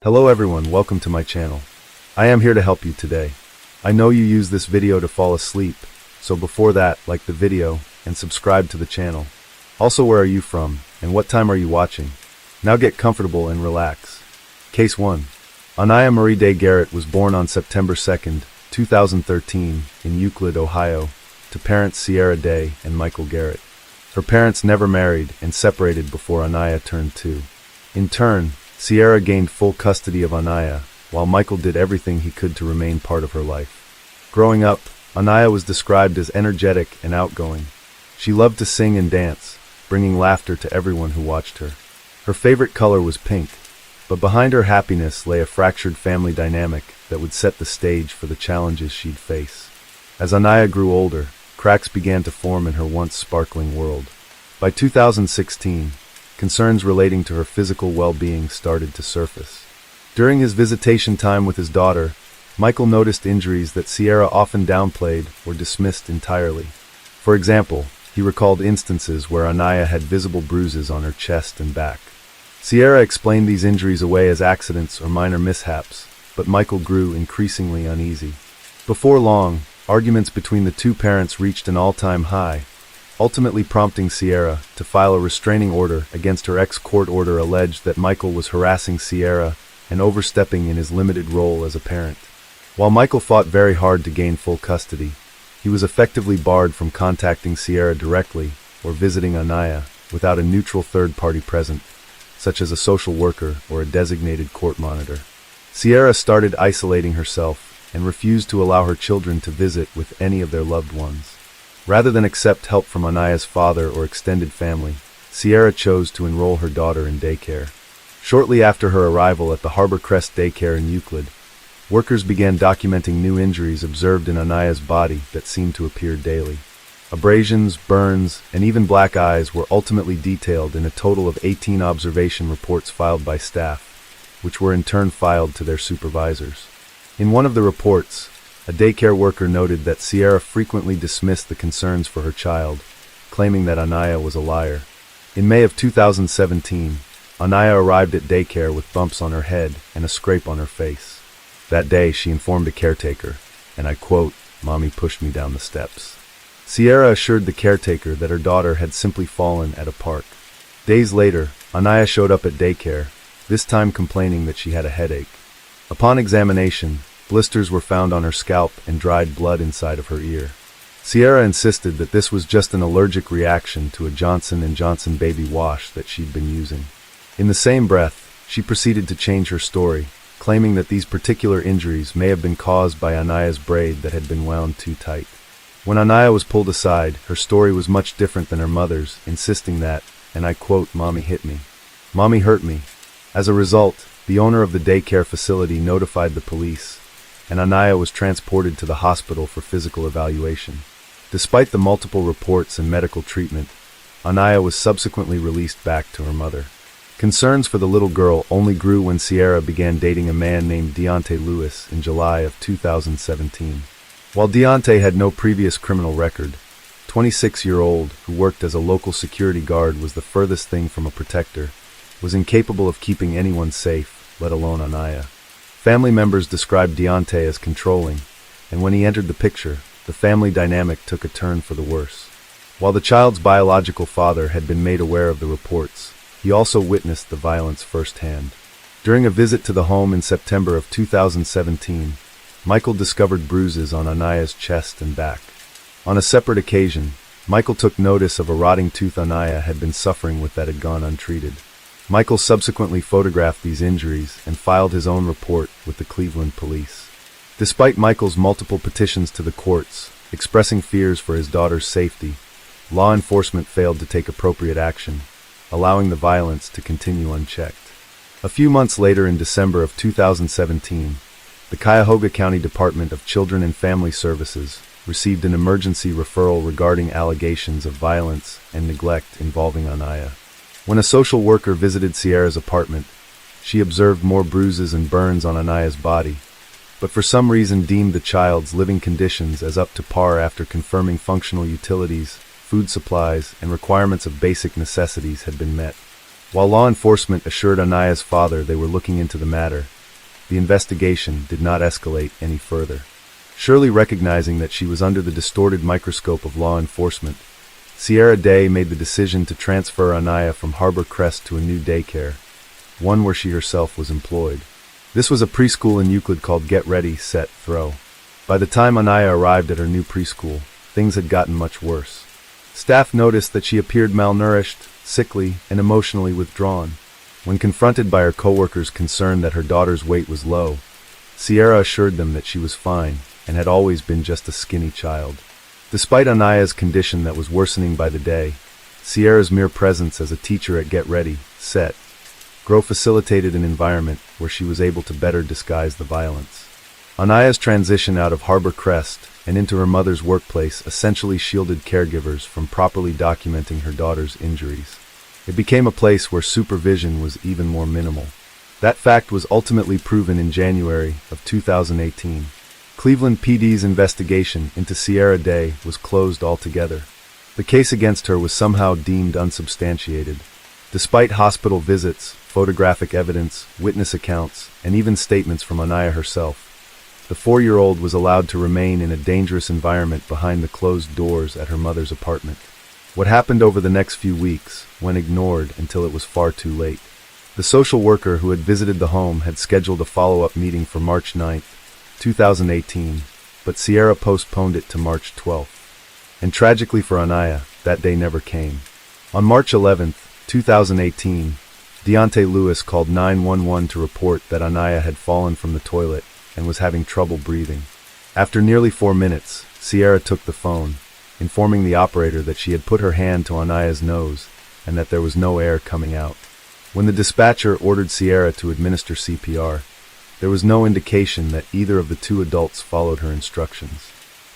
Hello everyone, welcome to my channel. I am here to help you today. I know you use this video to fall asleep, so before that, like the video and subscribe to the channel. Also, where are you from and what time are you watching? Now get comfortable and relax. Case 1. Anaya Marie Day Garrett was born on September 2nd, 2013 in Euclid, Ohio, to parents Sierra Day and Michael Garrett. Her parents never married and separated before Anaya turned 2. In turn, Sierra gained full custody of Anaya, while Michael did everything he could to remain part of her life. Growing up, Anaya was described as energetic and outgoing. She loved to sing and dance, bringing laughter to everyone who watched her. Her favorite color was pink, but behind her happiness lay a fractured family dynamic that would set the stage for the challenges she'd face. As Anaya grew older, cracks began to form in her once sparkling world. By 2016, concerns relating to her physical well-being started to surface. During his visitation time with his daughter, Michael noticed injuries that Sierra often downplayed or dismissed entirely. For example, he recalled instances where Anaya had visible bruises on her chest and back. Sierra explained these injuries away as accidents or minor mishaps, but Michael grew increasingly uneasy. Before long, arguments between the two parents reached an all-time high, ultimately prompting Sierra to file a restraining order against her ex-court order alleged that Michael was harassing Sierra and overstepping in his limited role as a parent. While Michael fought very hard to gain full custody, he was effectively barred from contacting Sierra directly or visiting Anaya without a neutral third party present, such as a social worker or a designated court monitor. Sierra started isolating herself and refused to allow her children to visit with any of their loved ones. Rather than accept help from Anaya's father or extended family, Sierra chose to enroll her daughter in daycare. Shortly after her arrival at the Harbor Crest Daycare in Euclid, workers began documenting new injuries observed in Anaya's body that seemed to appear daily. Abrasions, burns, and even black eyes were ultimately detailed in a total of 18 observation reports filed by staff, which were in turn filed to their supervisors. In one of the reports, a daycare worker noted that Sierra frequently dismissed the concerns for her child, claiming that Anaya was a liar. In May of 2017, Anaya arrived at daycare with bumps on her head and a scrape on her face. That day, she informed a caretaker, and I quote, "Mommy pushed me down the steps." Sierra assured the caretaker that her daughter had simply fallen at a park. Days later, Anaya showed up at daycare, this time complaining that she had a headache. Upon examination, blisters were found on her scalp and dried blood inside of her ear. Sierra insisted that this was just an allergic reaction to a Johnson & Johnson baby wash that she'd been using. In the same breath, she proceeded to change her story, claiming that these particular injuries may have been caused by Anaya's braid that had been wound too tight. When Anaya was pulled aside, her story was much different than her mother's, insisting that, and I quote, "Mommy hit me. Mommy hurt me." As a result, the owner of the daycare facility notified the police, and Anaya was transported to the hospital for physical evaluation. Despite the multiple reports and medical treatment, Anaya was subsequently released back to her mother. Concerns for the little girl only grew when Sierra began dating a man named Deontay Lewis in July of 2017. While Deontay had no previous criminal record, 26-year-old who worked as a local security guard was the furthest thing from a protector, was incapable of keeping anyone safe, let alone Anaya. Family members described Deontay as controlling, and when he entered the picture, the family dynamic took a turn for the worse. While the child's biological father had been made aware of the reports, he also witnessed the violence firsthand. During a visit to the home in September of 2017, Michael discovered bruises on Anaya's chest and back. On a separate occasion, Michael took notice of a rotting tooth Anaya had been suffering with that had gone untreated. Michael subsequently photographed these injuries and filed his own report with the Cleveland police. Despite Michael's multiple petitions to the courts, expressing fears for his daughter's safety, law enforcement failed to take appropriate action, allowing the violence to continue unchecked. A few months later, in December of 2017, the Cuyahoga County Department of Children and Family Services received an emergency referral regarding allegations of violence and neglect involving Anaya. When a social worker visited Sierra's apartment, she observed more bruises and burns on Anaya's body, but for some reason deemed the child's living conditions as up to par after confirming functional utilities, food supplies, and requirements of basic necessities had been met. While law enforcement assured Anaya's father they were looking into the matter, the investigation did not escalate any further. Surely recognizing that she was under the distorted microscope of law enforcement, Sierra Day made the decision to transfer Anaya from Harbor Crest to a new daycare, one where she herself was employed. This was a preschool in Euclid called Get Ready, Set, Throw. By the time Anaya arrived at her new preschool, things had gotten much worse. Staff noticed that she appeared malnourished, sickly, and emotionally withdrawn. When confronted by her coworkers concerned that her daughter's weight was low, Sierra assured them that she was fine and had always been just a skinny child. Despite Anaya's condition that was worsening by the day, Sierra's mere presence as a teacher at Get Ready, Set, Grow facilitated an environment where she was able to better disguise the violence. Anaya's transition out of Harbor Crest and into her mother's workplace essentially shielded caregivers from properly documenting her daughter's injuries. It became a place where supervision was even more minimal. That fact was ultimately proven in January of 2018. Cleveland PD's investigation into Sierra Day was closed altogether. The case against her was somehow deemed unsubstantiated. Despite hospital visits, photographic evidence, witness accounts, and even statements from Anaya herself, the 4-year-old was allowed to remain in a dangerous environment behind the closed doors at her mother's apartment. What happened over the next few weeks went ignored until it was far too late. The social worker who had visited the home had scheduled a follow-up meeting for March 9, 2018, but Sierra postponed it to March 12th. And tragically for Anaya, that day never came. On March 11, 2018, Deontay Lewis called 911 to report that Anaya had fallen from the toilet and was having trouble breathing. After nearly 4 minutes, Sierra took the phone, informing the operator that she had put her hand to Anaya's nose and that there was no air coming out. When the dispatcher ordered Sierra to administer CPR, there was no indication that either of the two adults followed her instructions.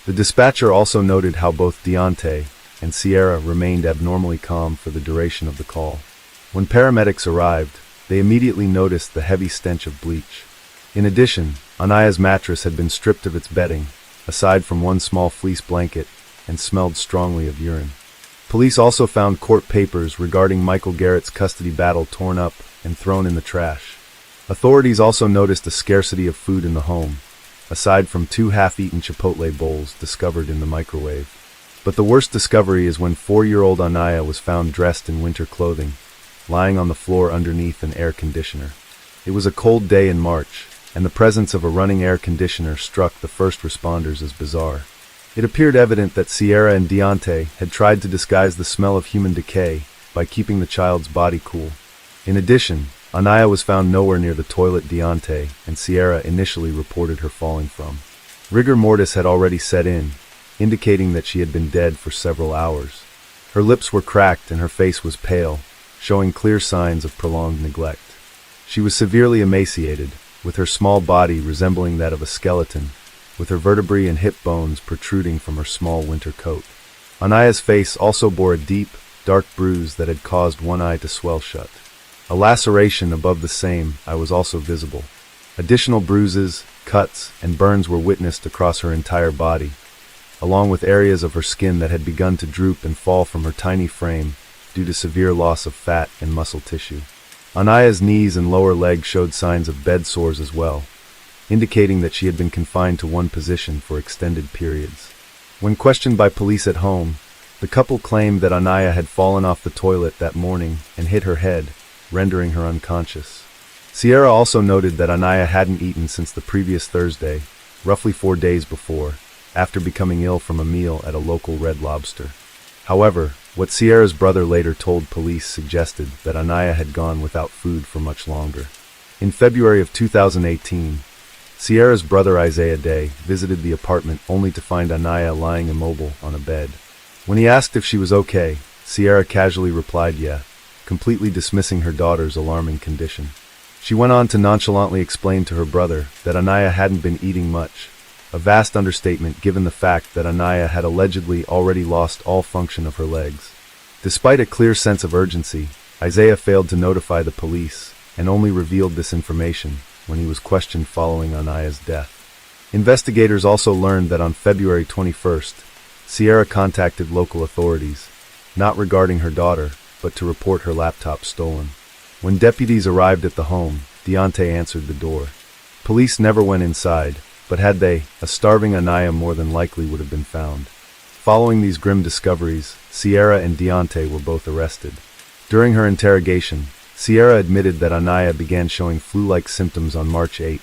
The dispatcher also noted how both Deontay and Sierra remained abnormally calm for the duration of the call. When paramedics arrived, they immediately noticed the heavy stench of bleach. In addition, Anaya's mattress had been stripped of its bedding, aside from one small fleece blanket, and smelled strongly of urine. Police also found court papers regarding Michael Garrett's custody battle torn up and thrown in the trash. Authorities also noticed a scarcity of food in the home, aside from 2 half-eaten Chipotle bowls discovered in the microwave. But the worst discovery is when 4-year-old Anaya was found dressed in winter clothing, lying on the floor underneath an air conditioner. It was a cold day in March, and the presence of a running air conditioner struck the first responders as bizarre. It appeared evident that Sierra and Deontay had tried to disguise the smell of human decay by keeping the child's body cool. In addition, Anaya was found nowhere near the toilet Deontay and Sierra initially reported her falling from. Rigor mortis had already set in, indicating that she had been dead for several hours. Her lips were cracked and her face was pale, showing clear signs of prolonged neglect. She was severely emaciated, with her small body resembling that of a skeleton, with her vertebrae and hip bones protruding from her small winter coat. Anaya's face also bore a deep, dark bruise that had caused one eye to swell shut. A laceration above the same eye was also visible. Additional bruises, cuts, and burns were witnessed across her entire body, along with areas of her skin that had begun to droop and fall from her tiny frame due to severe loss of fat and muscle tissue. Anaya's knees and lower leg showed signs of bed sores as well, indicating that she had been confined to one position for extended periods. When questioned by police at home, the couple claimed that Anaya had fallen off the toilet that morning and hit her head, rendering her unconscious. Sierra also noted that Anaya hadn't eaten since the previous Thursday, roughly 4 days before, after becoming ill from a meal at a local Red Lobster. However, what Sierra's brother later told police suggested that Anaya had gone without food for much longer. In February of 2018, Sierra's brother Isaiah Day visited the apartment only to find Anaya lying immobile on a bed. When he asked if she was okay, Sierra casually replied yeah, completely dismissing her daughter's alarming condition. She went on to nonchalantly explain to her brother that Anaya hadn't been eating much, a vast understatement given the fact that Anaya had allegedly already lost all function of her legs. Despite a clear sense of urgency, Isaiah failed to notify the police and only revealed this information when he was questioned following Anaya's death. Investigators also learned that on February 21st, Sierra contacted local authorities, not regarding her daughter, but to report her laptop stolen. When deputies arrived at the home, Deontay answered the door. Police never went inside, but had they, a starving Anaya more than likely would have been found. Following these grim discoveries, Sierra and Deontay were both arrested. During her interrogation, Sierra admitted that Anaya began showing flu-like symptoms on March 8th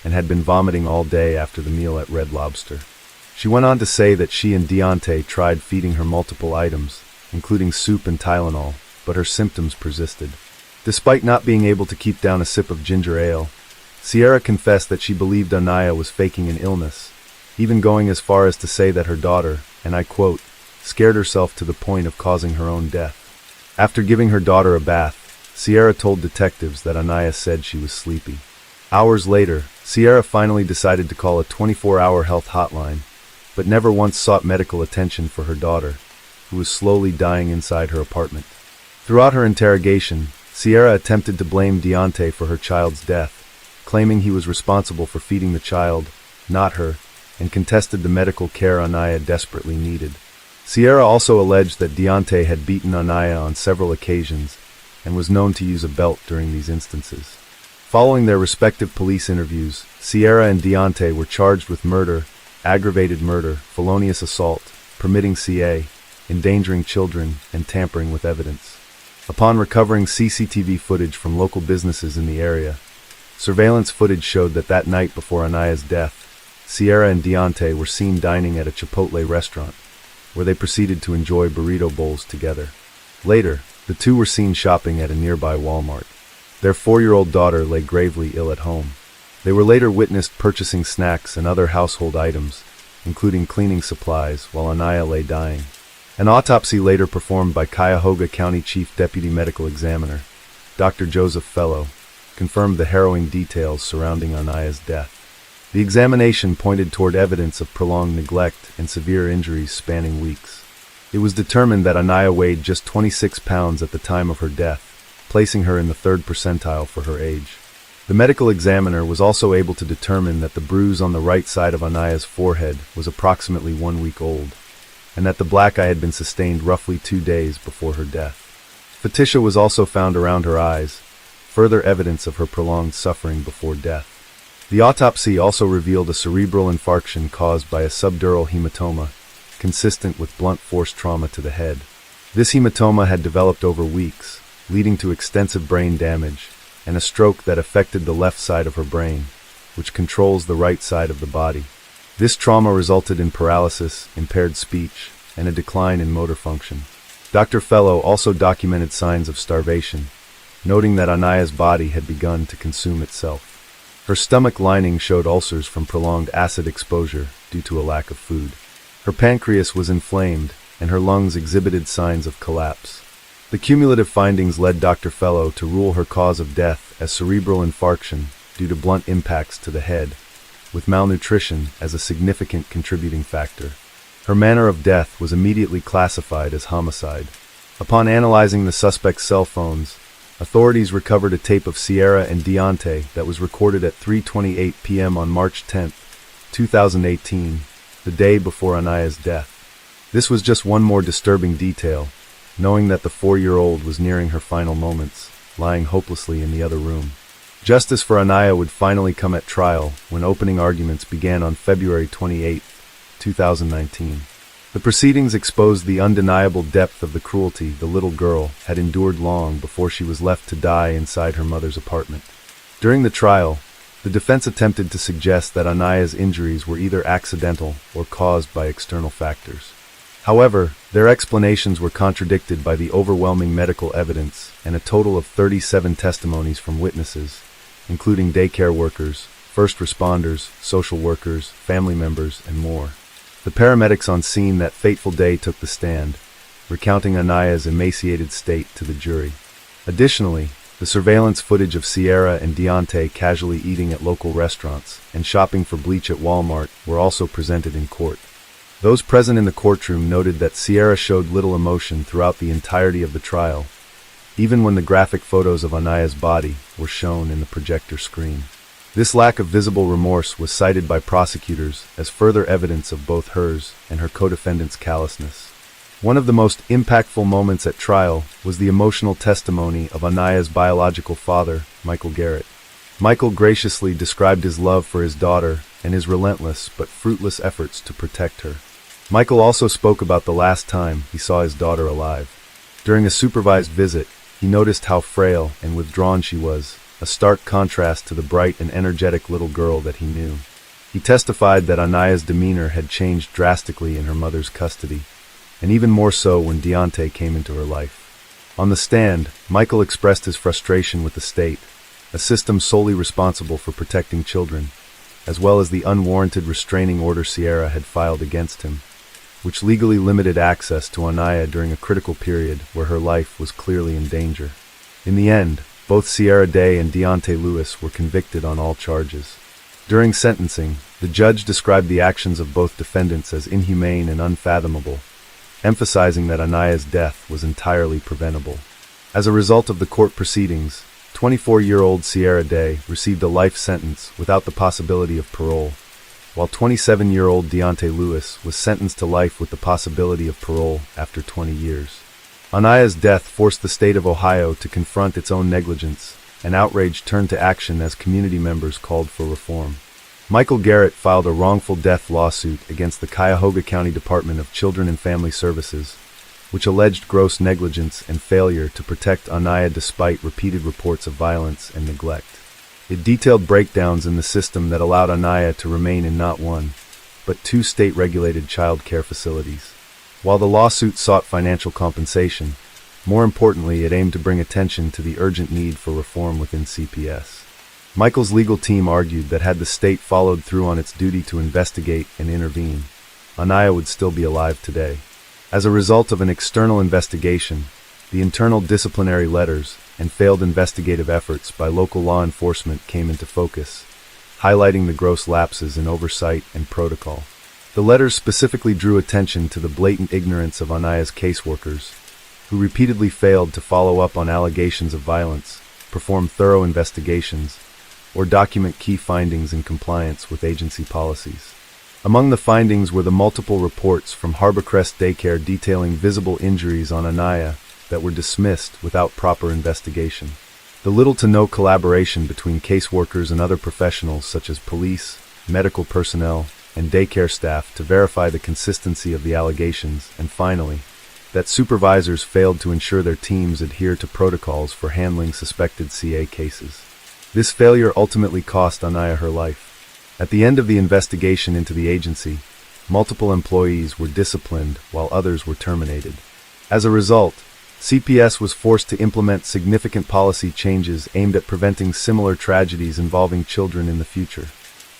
and had been vomiting all day after the meal at Red Lobster. She went on to say that she and Deontay tried feeding her multiple items, including soup and Tylenol, but her symptoms persisted. Despite not being able to keep down a sip of ginger ale, Sierra confessed that she believed Anaya was faking an illness, even going as far as to say that her daughter, and I quote, scared herself to the point of causing her own death. After giving her daughter a bath, Sierra told detectives that Anaya said she was sleepy. Hours later, Sierra finally decided to call a 24-hour health hotline, but never once sought medical attention for her daughter, who was slowly dying inside her apartment. Throughout her interrogation, Sierra attempted to blame Deontay for her child's death, claiming he was responsible for feeding the child, not her, and contested the medical care Anaya desperately needed. Sierra also alleged that Deontay had beaten Anaya on several occasions and was known to use a belt during these instances. Following their respective police interviews, Sierra and Deontay were charged with murder, aggravated murder, felonious assault, permitting CA, endangering children, and tampering with evidence. Upon recovering CCTV footage from local businesses in the area, surveillance footage showed that night before Anaya's death, Sierra and Deontay were seen dining at a Chipotle restaurant, where they proceeded to enjoy burrito bowls together. Later, the two were seen shopping at a nearby Walmart. Their 4-year-old daughter lay gravely ill at home. They were later witnessed purchasing snacks and other household items, including cleaning supplies, while Anaya lay dying. An autopsy later performed by Cuyahoga County Chief Deputy Medical Examiner, Dr. Joseph Fellow, confirmed the harrowing details surrounding Anaya's death. The examination pointed toward evidence of prolonged neglect and severe injuries spanning weeks. It was determined that Anaya weighed just 26 pounds at the time of her death, placing her in the 3rd percentile for her age. The medical examiner was also able to determine that the bruise on the right side of Anaya's forehead was approximately 1 week old, and that the black eye had been sustained roughly 2 days before her death. Phatisha was also found around her eyes, further evidence of her prolonged suffering before death. The autopsy also revealed a cerebral infarction caused by a subdural hematoma, consistent with blunt force trauma to the head. This hematoma had developed over weeks, leading to extensive brain damage, and a stroke that affected the left side of her brain, which controls the right side of the body. This trauma resulted in paralysis, impaired speech, and a decline in motor function. Dr. Fellow also documented signs of starvation, noting that Anaya's body had begun to consume itself. Her stomach lining showed ulcers from prolonged acid exposure due to a lack of food. Her pancreas was inflamed, and her lungs exhibited signs of collapse. The cumulative findings led Dr. Fellow to rule her cause of death as cerebral infarction due to blunt impacts to the head, with malnutrition as a significant contributing factor. Her manner of death was immediately classified as homicide. Upon analyzing the suspect's cell phones, authorities recovered a tape of Sierra and Deontay that was recorded at 3:28 p.m. on March 10, 2018, the day before Anaya's death. This was just one more disturbing detail, knowing that the 4-year-old was nearing her final moments, lying hopelessly in the other room. Justice for Anaya would finally come at trial when opening arguments began on February 28, 2019. The proceedings exposed the undeniable depth of the cruelty the little girl had endured long before she was left to die inside her mother's apartment. During the trial, the defense attempted to suggest that Anaya's injuries were either accidental or caused by external factors. However, their explanations were contradicted by the overwhelming medical evidence and a total of 37 testimonies from witnesses, including daycare workers, first responders, social workers, family members, and more. The paramedics on scene that fateful day took the stand, recounting Anaya's emaciated state to the jury. Additionally, the surveillance footage of Sierra and Deontay casually eating at local restaurants and shopping for bleach at Walmart were also presented in court. Those present in the courtroom noted that Sierra showed little emotion throughout the entirety of the trial, even when the graphic photos of Anaya's body were shown in the projector screen. This lack of visible remorse was cited by prosecutors as further evidence of both hers and her co-defendant's callousness. One of the most impactful moments at trial was the emotional testimony of Anaya's biological father, Michael Garrett. Michael graciously described his love for his daughter and his relentless but fruitless efforts to protect her. Michael also spoke about the last time he saw his daughter alive. During a supervised visit, he noticed how frail and withdrawn she was, a stark contrast to the bright and energetic little girl that he knew. He testified that Anaya's demeanor had changed drastically in her mother's custody, and even more so when Deontay came into her life. On the stand, Michael expressed his frustration with the state, a system solely responsible for protecting children, as well as the unwarranted restraining order Sierra had filed against him, which legally limited access to Anaya during a critical period where her life was clearly in danger. In the end, both Sierra Day and Deontay Lewis were convicted on all charges. During sentencing, the judge described the actions of both defendants as inhumane and unfathomable, emphasizing that Anaya's death was entirely preventable. As a result of the court proceedings, 24-year-old Sierra Day received a life sentence without the possibility of parole, while 27-year-old Deontay Lewis was sentenced to life with the possibility of parole after 20 years. Anaya's death forced the state of Ohio to confront its own negligence, and outrage turned to action as community members called for reform. Michael Garrett filed a wrongful death lawsuit against the Cuyahoga County Department of Children and Family Services, which alleged gross negligence and failure to protect Anaya despite repeated reports of violence and neglect. It detailed breakdowns in the system that allowed Anaya to remain in not one, but two state-regulated child care facilities. While the lawsuit sought financial compensation, more importantly, it aimed to bring attention to the urgent need for reform within CPS. Michael's legal team argued that had the state followed through on its duty to investigate and intervene, Anaya would still be alive today. As a result of an external investigation, the internal disciplinary letters and failed investigative efforts by local law enforcement came into focus, highlighting the gross lapses in oversight and protocol. The letters specifically drew attention to the blatant ignorance of Anaya's caseworkers, who repeatedly failed to follow up on allegations of violence, perform thorough investigations, or document key findings in compliance with agency policies. Among the findings were the multiple reports from Harborcrest Daycare detailing visible injuries on Anaya that were dismissed without proper investigation. The little to no collaboration between caseworkers and other professionals such as police, medical personnel, and daycare staff to verify the consistency of the allegations, and finally, that supervisors failed to ensure their teams adhere to protocols for handling suspected CA cases. This failure ultimately cost Anaya her life. At the end of the investigation into the agency, multiple employees were disciplined while others were terminated. As a result, CPS was forced to implement significant policy changes aimed at preventing similar tragedies involving children in the future.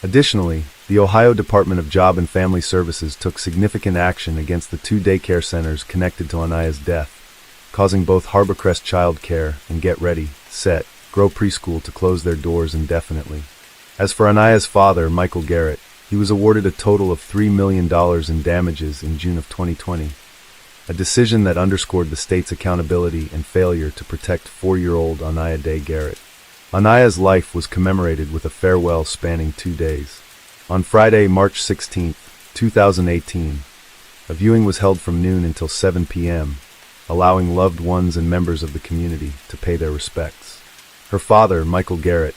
Additionally, the Ohio Department of Job and Family Services took significant action against the two daycare centers connected to Anaya's death, causing both Harborcrest Child Care and Get Ready, Set, Grow Preschool to close their doors indefinitely. As for Anaya's father, Michael Garrett, he was awarded a total of $3 million in damages in June of 2020, a decision that underscored the state's accountability and failure to protect 4-year-old Anaya Day Garrett. Anaya's life was commemorated with a farewell spanning 2 days. On Friday, March 16, 2018, a viewing was held from noon until 7 p.m., allowing loved ones and members of the community to pay their respects. Her father, Michael Garrett,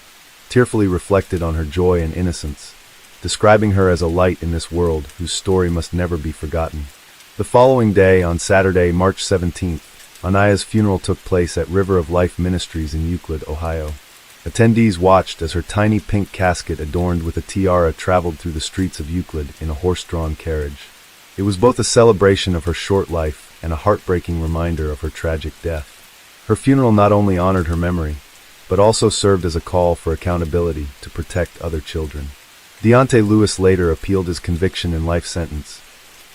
tearfully reflected on her joy and innocence, describing her as a light in this world whose story must never be forgotten. The following day, on Saturday, March 17th, Anaya's funeral took place at River of Life Ministries in Euclid, Ohio. Attendees watched as her tiny pink casket adorned with a tiara traveled through the streets of Euclid in a horse-drawn carriage. It was both a celebration of her short life and a heartbreaking reminder of her tragic death. Her funeral not only honored her memory, but also served as a call for accountability to protect other children. Deontay Lewis later appealed his conviction and life sentence,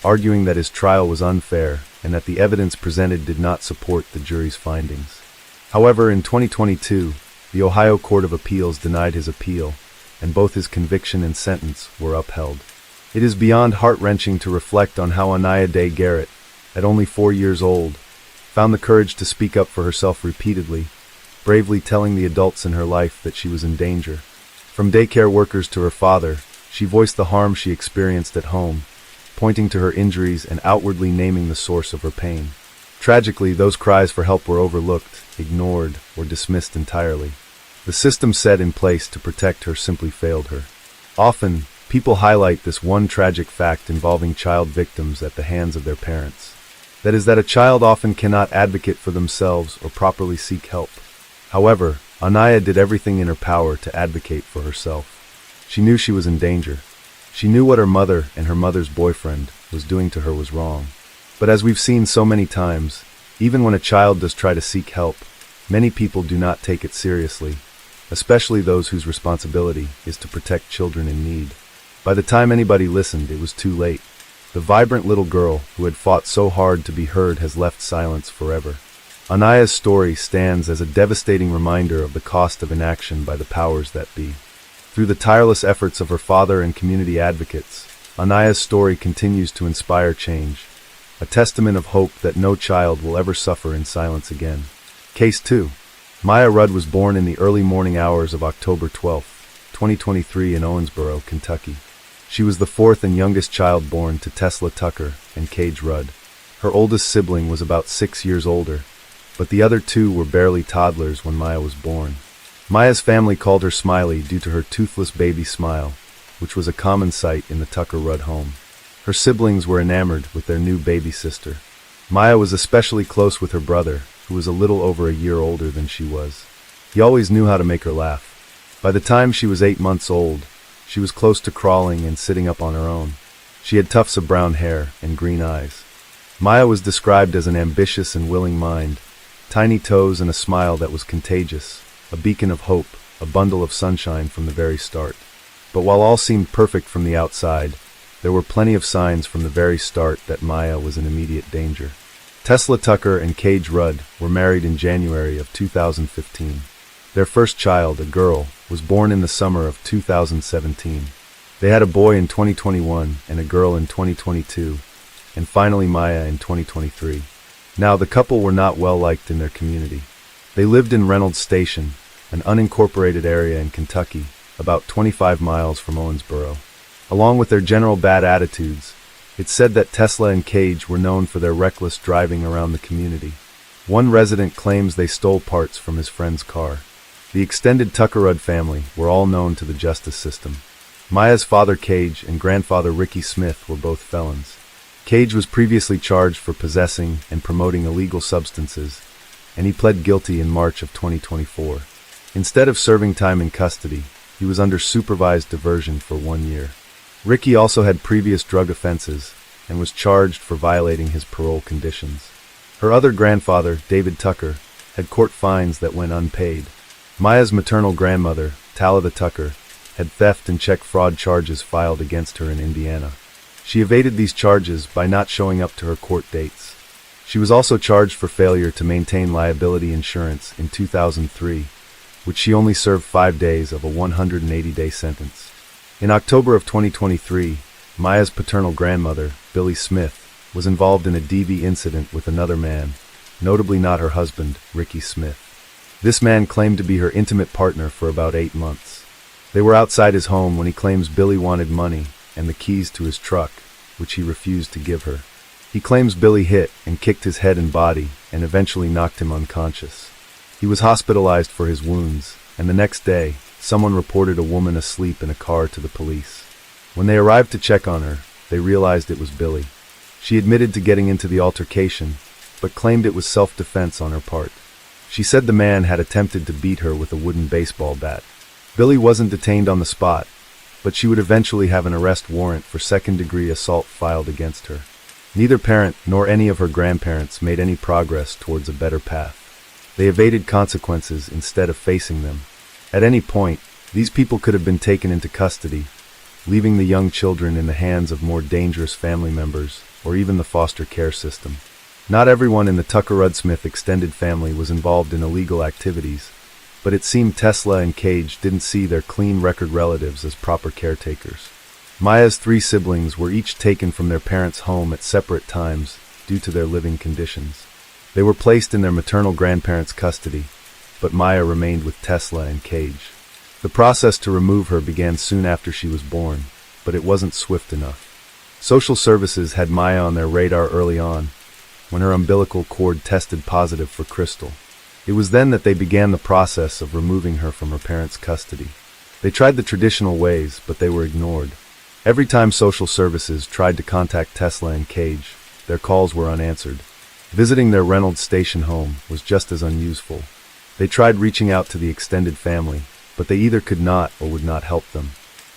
arguing that his trial was unfair and that the evidence presented did not support the jury's findings. However, in 2022, the Ohio Court of Appeals denied his appeal, and both his conviction and sentence were upheld. It is beyond heart-wrenching to reflect on how Anaya Day Garrett, at only 4 years old, found the courage to speak up for herself repeatedly, bravely telling the adults in her life that she was in danger. From daycare workers to her father, she voiced the harm she experienced at home, pointing to her injuries and outwardly naming the source of her pain. Tragically, those cries for help were overlooked, ignored, or dismissed entirely. The system set in place to protect her simply failed her. Often, people highlight this one tragic fact involving child victims at the hands of their parents. That is that a child often cannot advocate for themselves or properly seek help. However, Anaya did everything in her power to advocate for herself. She knew she was in danger. She knew what her mother and her mother's boyfriend was doing to her was wrong. But as we've seen so many times, even when a child does try to seek help, many people do not take it seriously, especially those whose responsibility is to protect children in need. By the time anybody listened, it was too late. The vibrant little girl who had fought so hard to be heard has left silence forever. Anaya's story stands as a devastating reminder of the cost of inaction by the powers that be. Through the tireless efforts of her father and community advocates, Anaya's story continues to inspire change, a testament of hope that no child will ever suffer in silence again. Case 2. Maya Rudd was born in the early morning hours of October 12, 2023 in Owensboro, Kentucky. She was the fourth and youngest child born to Tesla Tucker and Cage Rudd. Her oldest sibling was about 6 years older, but the other two were barely toddlers when Maya was born. Maya's family called her Smiley due to her toothless baby smile, which was a common sight in the Tucker Rudd home. Her siblings were enamored with their new baby sister. Maya was especially close with her brother, who was a little over a year older than she was. He always knew how to make her laugh. By the time she was 8 months old, she was close to crawling and sitting up on her own. She had tufts of brown hair and green eyes. Maya was described as an ambitious and willing mind, tiny toes and a smile that was contagious, a beacon of hope, a bundle of sunshine from the very start. But while all seemed perfect from the outside, there were plenty of signs from the very start that Maya was in immediate danger. Tesla Tucker and Cage Rudd were married in January of 2015. Their first child, a girl, was born in the summer of 2017. They had a boy in 2021 and a girl in 2022, and finally Maya in 2023. Now, the couple were not well liked in their community. They lived in Reynolds Station, an unincorporated area in Kentucky, about 25 miles from Owensboro. Along with their general bad attitudes, it's said that Tesla and Cage were known for their reckless driving around the community. One resident claims they stole parts from his friend's car. The extended Tucker Rudd family were all known to the justice system. Maya's father Cage and grandfather Ricky Smith were both felons. Cage was previously charged for possessing and promoting illegal substances, and he pled guilty in March of 2024. Instead of serving time in custody, he was under supervised diversion for 1 year. Ricky also had previous drug offenses and was charged for violating his parole conditions. Her other grandfather, David Tucker, had court fines that went unpaid. Maya's maternal grandmother, Talitha Tucker, had theft and check fraud charges filed against her in Indiana. She evaded these charges by not showing up to her court dates. She was also charged for failure to maintain liability insurance in 2003, which she only served 5 days of a 180-day sentence. In October of 2023, Maya's paternal grandmother, Billy Smith, was involved in a DV incident with another man, notably not her husband, Ricky Smith. This man claimed to be her intimate partner for about 8 months. They were outside his home when he claims Billy wanted money and the keys to his truck, which he refused to give her. He claims Billy hit and kicked his head and body and eventually knocked him unconscious. He was hospitalized for his wounds, and the next day, someone reported a woman asleep in a car to the police. When they arrived to check on her, they realized it was Billy. She admitted to getting into the altercation, but claimed it was self-defense on her part. She said the man had attempted to beat her with a wooden baseball bat. Billy wasn't detained on the spot, but she would eventually have an arrest warrant for second-degree assault filed against her. Neither parent nor any of her grandparents made any progress towards a better path. They evaded consequences instead of facing them. At any point, these people could have been taken into custody, leaving the young children in the hands of more dangerous family members or even the foster care system. Not everyone in the Tucker Rudd Smith extended family was involved in illegal activities, but it seemed Tesla and Cage didn't see their clean record relatives as proper caretakers. Maya's 3 siblings were each taken from their parents' home at separate times due to their living conditions. They were placed in their maternal grandparents' custody, but Maya remained with Tesla and Cage. The process to remove her began soon after she was born, but it wasn't swift enough. Social services had Maya on their radar early on, when her umbilical cord tested positive for crystal. It was then that they began the process of removing her from her parents' custody. They tried the traditional ways, but they were ignored. Every time social services tried to contact Tesla and Cage, their calls were unanswered. Visiting their Reynolds Station home was just as unuseful. They tried reaching out to the extended family, but they either could not or would not help them.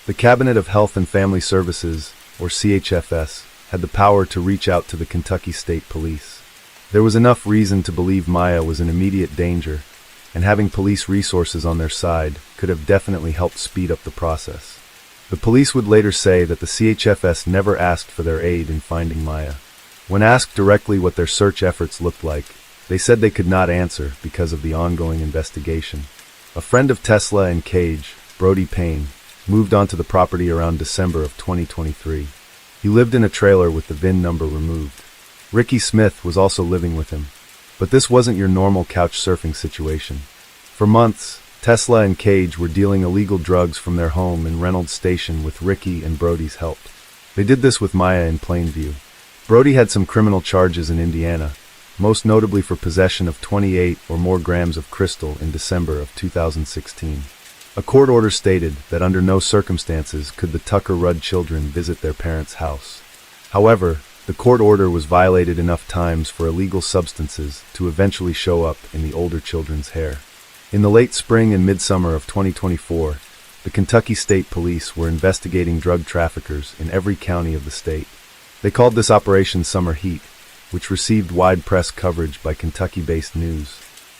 The Cabinet of Health and Family Services, or CHFS, had the power to reach out to the Kentucky State Police. There was enough reason to believe Maya was in immediate danger, and having police resources on their side could have definitely helped speed up the process. The police would later say that the CHFS never asked for their aid in finding Maya. When asked directly what their search efforts looked like, they said they could not answer because of the ongoing investigation. A friend of Tesla and Cage, Brody Payne, moved onto the property around December of 2023. He lived in a trailer with the VIN number removed. Ricky Smith was also living with him. But this wasn't your normal couch surfing situation. For months, Tesla and Cage were dealing illegal drugs from their home in Reynolds Station with Ricky and Brody's help. They did this with Maya in plain view. Brody had some criminal charges in Indiana, most notably for possession of 28 or more grams of crystal in December of 2016. A court order stated that under no circumstances could the Tucker Rudd children visit their parents' house. However, the court order was violated enough times for illegal substances to eventually show up in the older children's hair. In the late spring and midsummer of 2024, the Kentucky State Police were investigating drug traffickers in every county of the state. They called this Operation Summer Heat, which received wide press coverage by Kentucky-based news.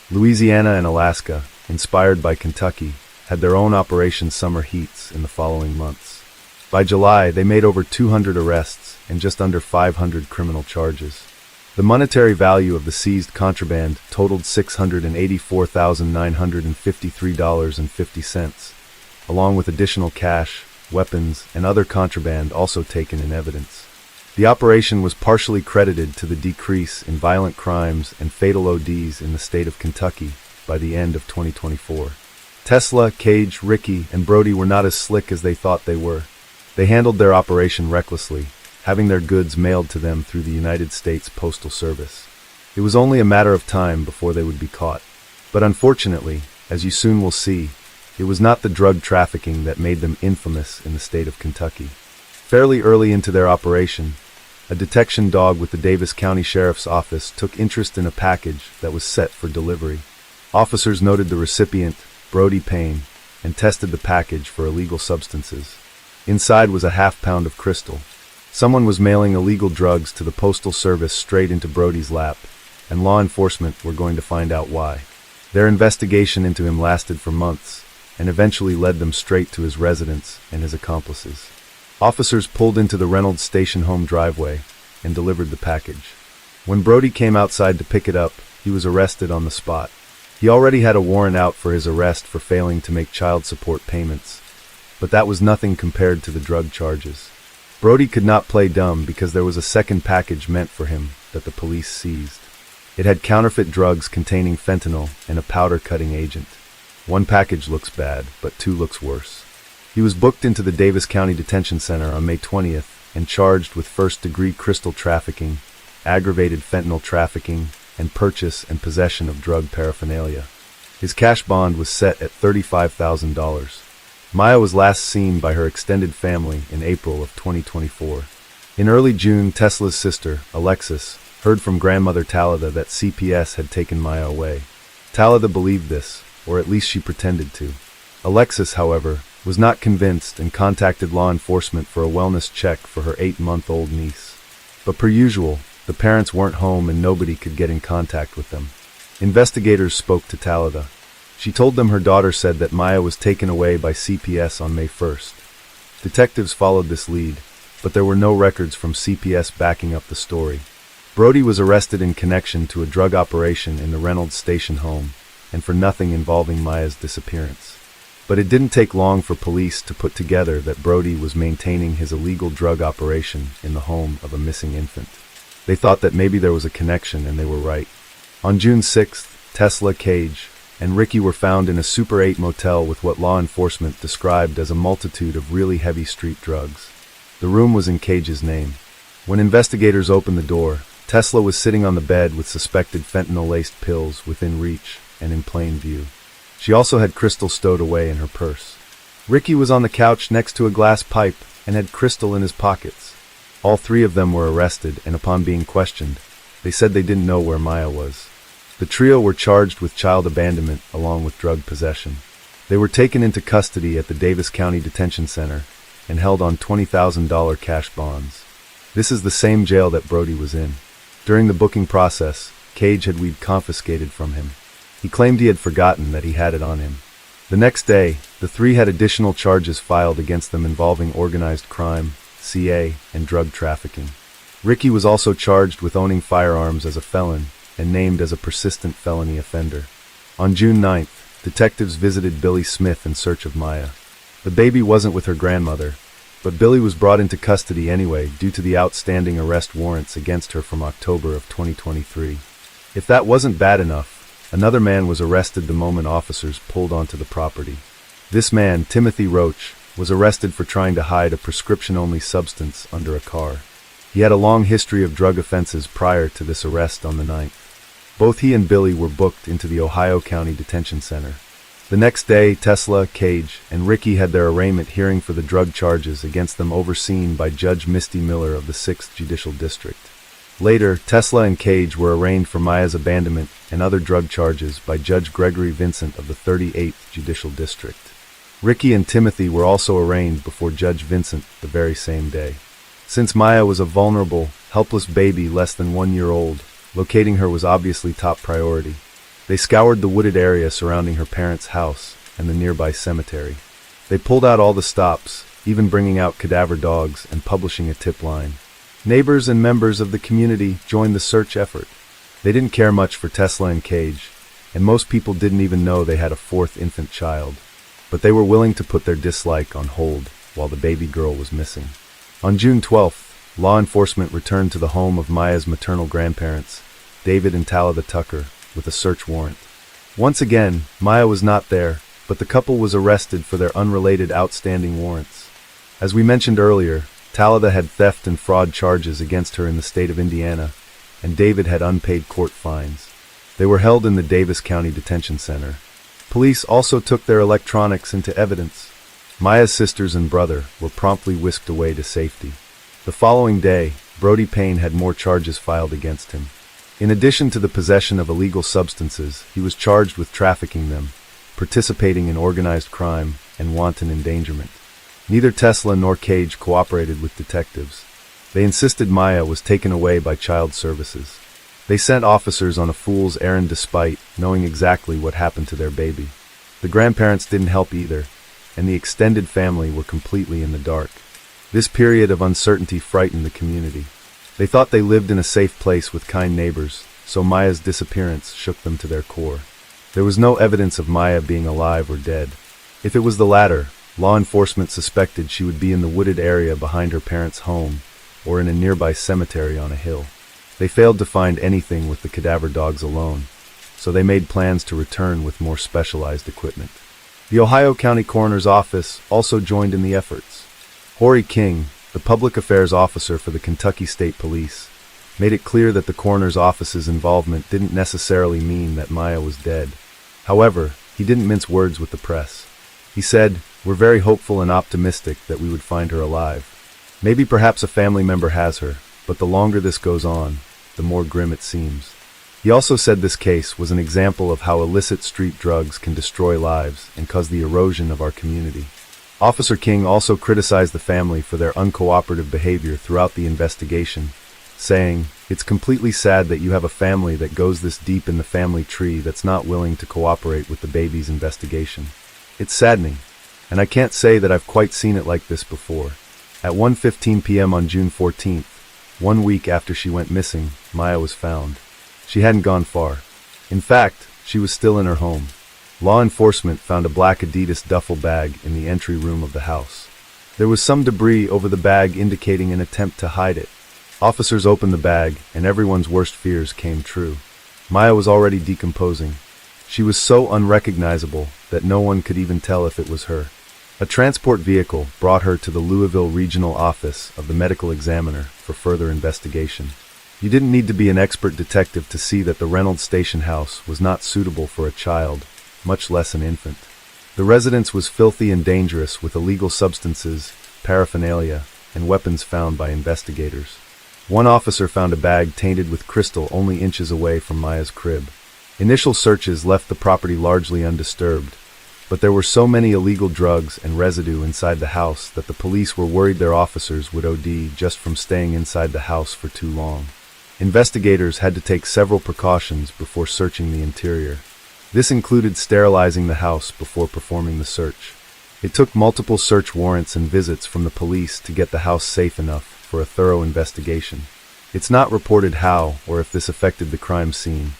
Louisiana and Alaska, inspired by Kentucky, had their own Operation Summer Heats in the following months. By July, they made over 200 arrests and just under 500 criminal charges. The monetary value of the seized contraband totaled $684,953.50, along with additional cash, weapons, and other contraband also taken in evidence. The operation was partially credited to the decrease in violent crimes and fatal ODs in the state of Kentucky by the end of 2024. Tesla, Cage, Ricky, and Brody were not as slick as they thought they were. They handled their operation recklessly, having their goods mailed to them through the United States Postal Service. It was only a matter of time before they would be caught. But unfortunately, as you soon will see, it was not the drug trafficking that made them infamous in the state of Kentucky. Fairly early into their operation, a detection dog with the Davis County Sheriff's Office took interest in a package that was set for delivery. Officers noted the recipient, Brody Payne, and tested the package for illegal substances. Inside was a half-pound of crystal. Someone was mailing illegal drugs to the Postal Service straight into Brody's lap, and law enforcement were going to find out why. Their investigation into him lasted for months, and eventually led them straight to his residence and his accomplices. Officers pulled into the Reynolds Station home driveway and delivered the package. When Brody came outside to pick it up, he was arrested on the spot. He already had a warrant out for his arrest for failing to make child support payments, but that was nothing compared to the drug charges. Brody could not play dumb because there was a second package meant for him that the police seized. It had counterfeit drugs containing fentanyl and a powder-cutting agent. One package looks bad, but two looks worse. He was booked into the Davis County Detention Center on May 20th and charged with first-degree crystal trafficking, aggravated fentanyl trafficking, and purchase and possession of drug paraphernalia. His cash bond was set at $35,000. Maya was last seen by her extended family in April of 2024. In early June, Tesla's sister, Alexis, heard from grandmother Talida that CPS had taken Maya away. Talida believed this, or at least she pretended to. Alexis, however, was not convinced and contacted law enforcement for a wellness check for her 8-month-old niece. But per usual, the parents weren't home and nobody could get in contact with them. Investigators spoke to Talida. She told them her daughter said that Maya was taken away by CPS on May 1st. Detectives followed this lead, but there were no records from CPS backing up the story. Brody was arrested in connection to a drug operation in the Reynolds Station home, and for nothing involving Maya's disappearance. But it didn't take long for police to put together that Brody was maintaining his illegal drug operation in the home of a missing infant. They thought that maybe there was a connection, and they were right. On June 6th, Tesla, Cage, and Ricky were found in a Super 8 motel with what law enforcement described as a multitude of really heavy street drugs. The room was in Cage's name. When investigators opened the door, Tesla was sitting on the bed with suspected fentanyl-laced pills within reach, and in plain view. She also had Crystal stowed away in her purse. Ricky was on the couch next to a glass pipe and had Crystal in his pockets. All three of them were arrested, and upon being questioned, they said they didn't know where Maya was. The trio were charged with child abandonment along with drug possession. They were taken into custody at the Davis County Detention Center and held on $20,000 cash bonds. This is the same jail that Brody was in. During the booking process, Cage had weed confiscated from him. He claimed he had forgotten that he had it on him. The next day, the three had additional charges filed against them involving organized crime, CA, and drug trafficking. Ricky was also charged with owning firearms as a felon and named as a persistent felony offender. On June 9th, detectives visited Billy Smith in search of Maya. The baby wasn't with her grandmother, but Billy was brought into custody anyway due to the outstanding arrest warrants against her from October of 2023. If that wasn't bad enough, another man was arrested the moment officers pulled onto the property. This man, Timothy Roach, was arrested for trying to hide a prescription-only substance under a car. He had a long history of drug offenses prior to this arrest on the 9th. Both he and Billy were booked into the Ohio County Detention Center. The next day, Tesla, Cage, and Ricky had their arraignment hearing for the drug charges against them overseen by Judge Misty Miller of the 6th Judicial District. Later, Tesla and Cage were arraigned for Maya's abandonment and other drug charges by Judge Gregory Vincent of the 38th Judicial District. Ricky and Timothy were also arraigned before Judge Vincent the very same day. Since Maya was a vulnerable, helpless baby less than 1 year old, locating her was obviously top priority. They scoured the wooded area surrounding her parents' house and the nearby cemetery. They pulled out all the stops, even bringing out cadaver dogs and publishing a tip line. Neighbors and members of the community joined the search effort. They didn't care much for Tesla and Cage, and most people didn't even know they had a fourth infant child. But they were willing to put their dislike on hold while the baby girl was missing. On June 12th, law enforcement returned to the home of Maya's maternal grandparents, David and Talitha Tucker, with a search warrant. Once again, Maya was not there, but the couple was arrested for their unrelated outstanding warrants. As we mentioned earlier, Talitha had theft and fraud charges against her in the state of Indiana, and David had unpaid court fines. They were held in the Davis County Detention Center. Police also took their electronics into evidence. Maya's sisters and brother were promptly whisked away to safety. The following day, Brody Payne had more charges filed against him. In addition to the possession of illegal substances, he was charged with trafficking them, participating in organized crime, and wanton endangerment. Neither Tesla nor Cage cooperated with detectives. They insisted Maya was taken away by child services. They sent officers on a fool's errand despite knowing exactly what happened to their baby. The grandparents didn't help either, and the extended family were completely in the dark. This period of uncertainty frightened the community. They thought they lived in a safe place with kind neighbors, so Maya's disappearance shook them to their core. There was no evidence of Maya being alive or dead. If it was the latter, law enforcement suspected she would be in the wooded area behind her parents' home or in a nearby cemetery on a hill. They failed to find anything with the cadaver dogs alone, so they made plans to return with more specialized equipment. The Ohio County Coroner's Office also joined in the efforts. Horry King, the public affairs officer for the Kentucky State Police, made it clear that the coroner's office's involvement didn't necessarily mean that Maya was dead. However, he didn't mince words with the press. He said, "We're very hopeful and optimistic that we would find her alive. Maybe perhaps a family member has her, but the longer this goes on, the more grim it seems." He also said this case was an example of how illicit street drugs can destroy lives and cause the erosion of our community. Officer King also criticized the family for their uncooperative behavior throughout the investigation, saying, "It's completely sad that you have a family that goes this deep in the family tree that's not willing to cooperate with the baby's investigation. It's saddening, and I can't say that I've quite seen it like this before." At 1:15 p.m. on June 14th, 1 week after she went missing, Maya was found. She hadn't gone far. In fact, she was still in her home. Law enforcement found a black Adidas duffel bag in the entry room of the house. There was some debris over the bag indicating an attempt to hide it. Officers opened the bag, and everyone's worst fears came true. Maya was already decomposing. She was so unrecognizable that no one could even tell if it was her. A transport vehicle brought her to the Louisville Regional Office of the Medical Examiner for further investigation. You didn't need to be an expert detective to see that the Reynolds Station house was not suitable for a child, much less an infant. The residence was filthy and dangerous, with illegal substances, paraphernalia, and weapons found by investigators. One officer found a bag tainted with crystal only inches away from Maya's crib. Initial searches left the property largely undisturbed, but there were so many illegal drugs and residue inside the house that the police were worried their officers would OD just from staying inside the house for too long. Investigators had to take several precautions before searching the interior. This included sterilizing the house before performing the search. It took multiple search warrants and visits from the police to get the house safe enough for a thorough investigation. It's not reported how or if this affected the crime scene,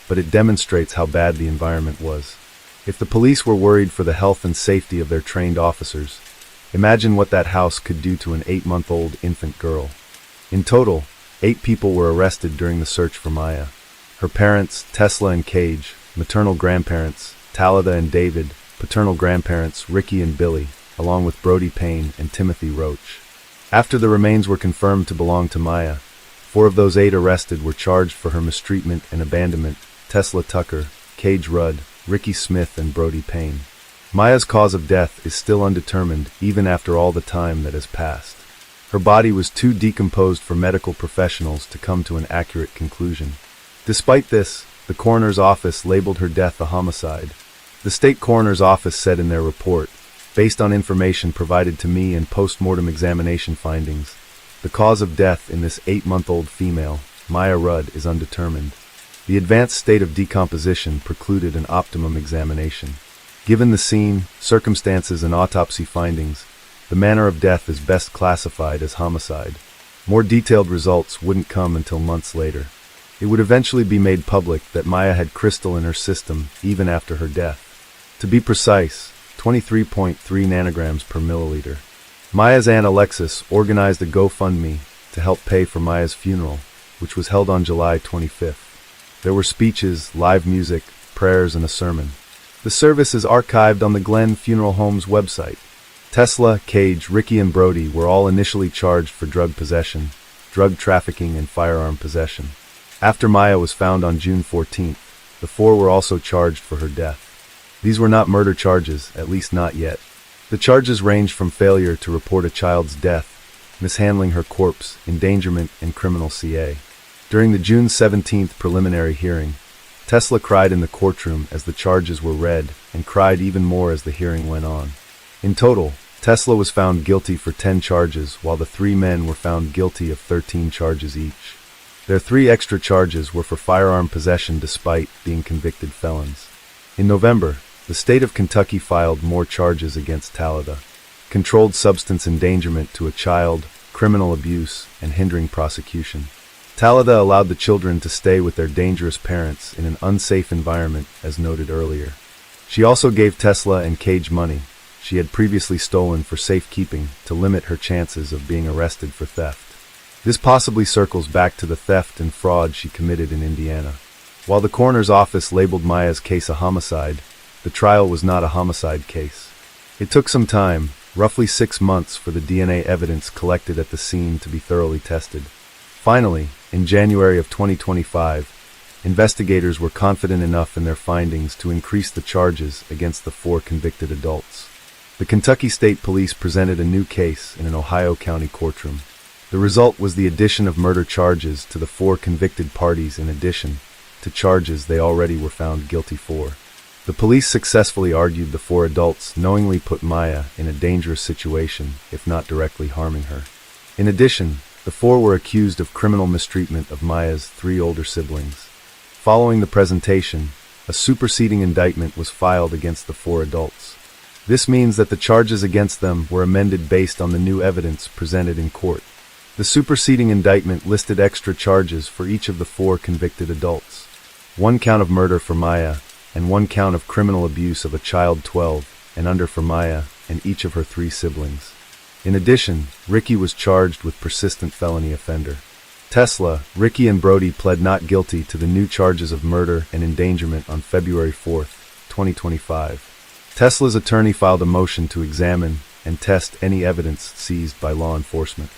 but it demonstrates how bad the environment was. If the police were worried for the health and safety of their trained officers, imagine what that house could do to an 8-month-old infant girl. In total, 8 people were arrested during the search for Maya. Her parents, Tesla and Cage; maternal grandparents, Talitha and David; paternal grandparents, Ricky and Billy, along with Brody Payne and Timothy Roach. After the remains were confirmed to belong to Maya, 4 of those 8 arrested were charged for her mistreatment and abandonment: Tesla Tucker, Cage Rudd, Ricky Smith, and Brody Payne. Maya's cause of death is still undetermined even after all the time that has passed. Her body was too decomposed for medical professionals to come to an accurate conclusion. Despite this, the coroner's office labeled her death a homicide. The state coroner's office said in their report, based on information provided to me and post-mortem examination findings, the cause of death in this 8-month-old female, Maya Rudd, is undetermined. The advanced state of decomposition precluded an optimum examination. Given the scene, circumstances, and autopsy findings, the manner of death is best classified as homicide. More detailed results wouldn't come until months later. It would eventually be made public that Maya had crystal in her system even after her death. To be precise, 23.3 nanograms per milliliter. Maya's aunt Alexis organized a GoFundMe to help pay for Maya's funeral, which was held on July 25th. There were speeches, live music, prayers, and a sermon. The service is archived on the Glen Funeral Home's website. Tesla, Cage, Ricky, and Brody were all initially charged for drug possession, drug trafficking, and firearm possession. After Maya was found on June 14th, the 4 were also charged for her death. These were not murder charges, at least not yet. The charges ranged from failure to report a child's death, mishandling her corpse, endangerment, and criminal CA. During the June 17th preliminary hearing, Tesla cried in the courtroom as the charges were read and cried even more as the hearing went on. In total, Tesla was found guilty for 10 charges, while the 3 men were found guilty of 13 charges each. Their 3 extra charges were for firearm possession despite being convicted felons. In November, the state of Kentucky filed more charges against Talitha: controlled substance endangerment to a child, criminal abuse, and hindering prosecution. Talitha allowed the children to stay with their dangerous parents in an unsafe environment, as noted earlier. She also gave Tesla and Cage money she had previously stolen for safekeeping to limit her chances of being arrested for theft. This possibly circles back to the theft and fraud she committed in Indiana. While the coroner's office labeled Maya's case a homicide, the trial was not a homicide case. It took some time, roughly 6 months, for the DNA evidence collected at the scene to be thoroughly tested. Finally, in January of 2025, investigators were confident enough in their findings to increase the charges against the 4 convicted adults. The Kentucky State Police presented a new case in an Ohio County courtroom. The result was the addition of murder charges to the 4 convicted parties in addition to charges they already were found guilty for. The police successfully argued the 4 adults knowingly put Maya in a dangerous situation, if not directly harming her. In addition, the 4 were accused of criminal mistreatment of Maya's 3 older siblings. Following the presentation, a superseding indictment was filed against the 4 adults. This means that the charges against them were amended based on the new evidence presented in court. The superseding indictment listed extra charges for each of the 4 convicted adults: 1 count of murder for Maya, and 1 count of criminal abuse of a child 12 and under for Maya and each of her 3 siblings. In addition, Ricky was charged with persistent felony offender. Tesla, Ricky, and Brody pled not guilty to the new charges of murder and endangerment on February 4, 2025. Tesla's attorney filed a motion to examine and test any evidence seized by law enforcement.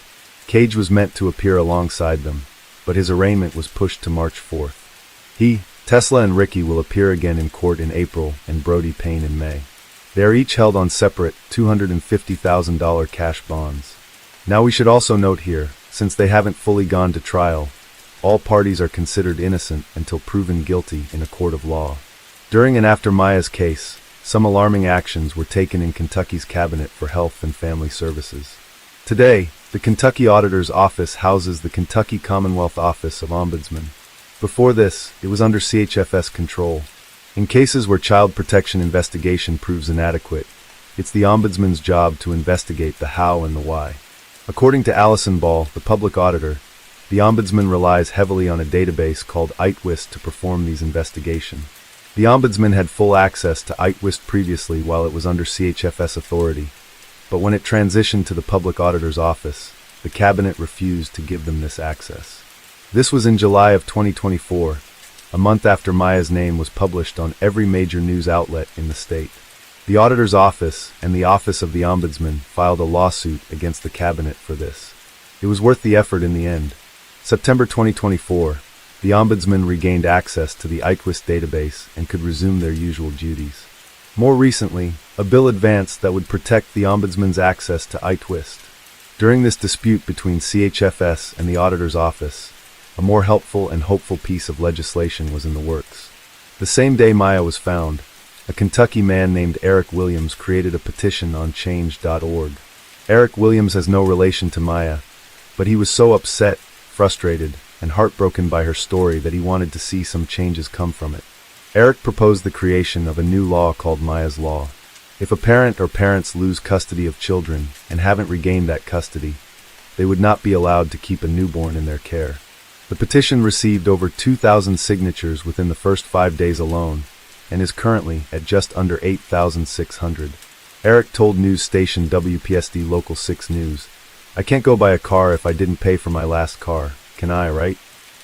Cage was meant to appear alongside them, but his arraignment was pushed to March 4th. Tesla and Ricky will appear again in court in April and Brody Payne in May. They are each held on separate $250,000 cash bonds. Now we should also note here, since they haven't fully gone to trial, all parties are considered innocent until proven guilty in a court of law. During and after Maya's case, some alarming actions were taken in Kentucky's Cabinet for Health and Family Services. Today, the Kentucky Auditor's Office houses the Kentucky Commonwealth Office of Ombudsman. Before this, it was under CHFS control. In cases where child protection investigation proves inadequate, it's the Ombudsman's job to investigate the how and the why. According to Allison Ball, the public auditor, the Ombudsman relies heavily on a database called ITWIST to perform these investigations. The Ombudsman had full access to ITWIST previously while it was under CHFS authority, but when it transitioned to the Public Auditor's Office, the Cabinet refused to give them this access. This was in July of 2024, a month after Maya's name was published on every major news outlet in the state. The Auditor's Office and the Office of the Ombudsman filed a lawsuit against the Cabinet for this. It was worth the effort in the end. September 2024, the Ombudsman regained access to the ITWIST database and could resume their usual duties. More recently, a bill advanced that would protect the Ombudsman's access to ITWIST. During this dispute between CHFS and the Auditor's Office, a more helpful and hopeful piece of legislation was in the works. The same day Maya was found, a Kentucky man named Eric Williams created a petition on change.org. Eric Williams has no relation to Maya, but he was so upset, frustrated, and heartbroken by her story that he wanted to see some changes come from it. Eric proposed the creation of a new law called Maya's Law. If a parent or parents lose custody of children and haven't regained that custody, they would not be allowed to keep a newborn in their care. The petition received over 2,000 signatures within the first 5 days alone, and is currently at just under 8,600. Eric told news station WPSD Local 6 News, "I can't go buy a car if I didn't pay for my last car, can I, right?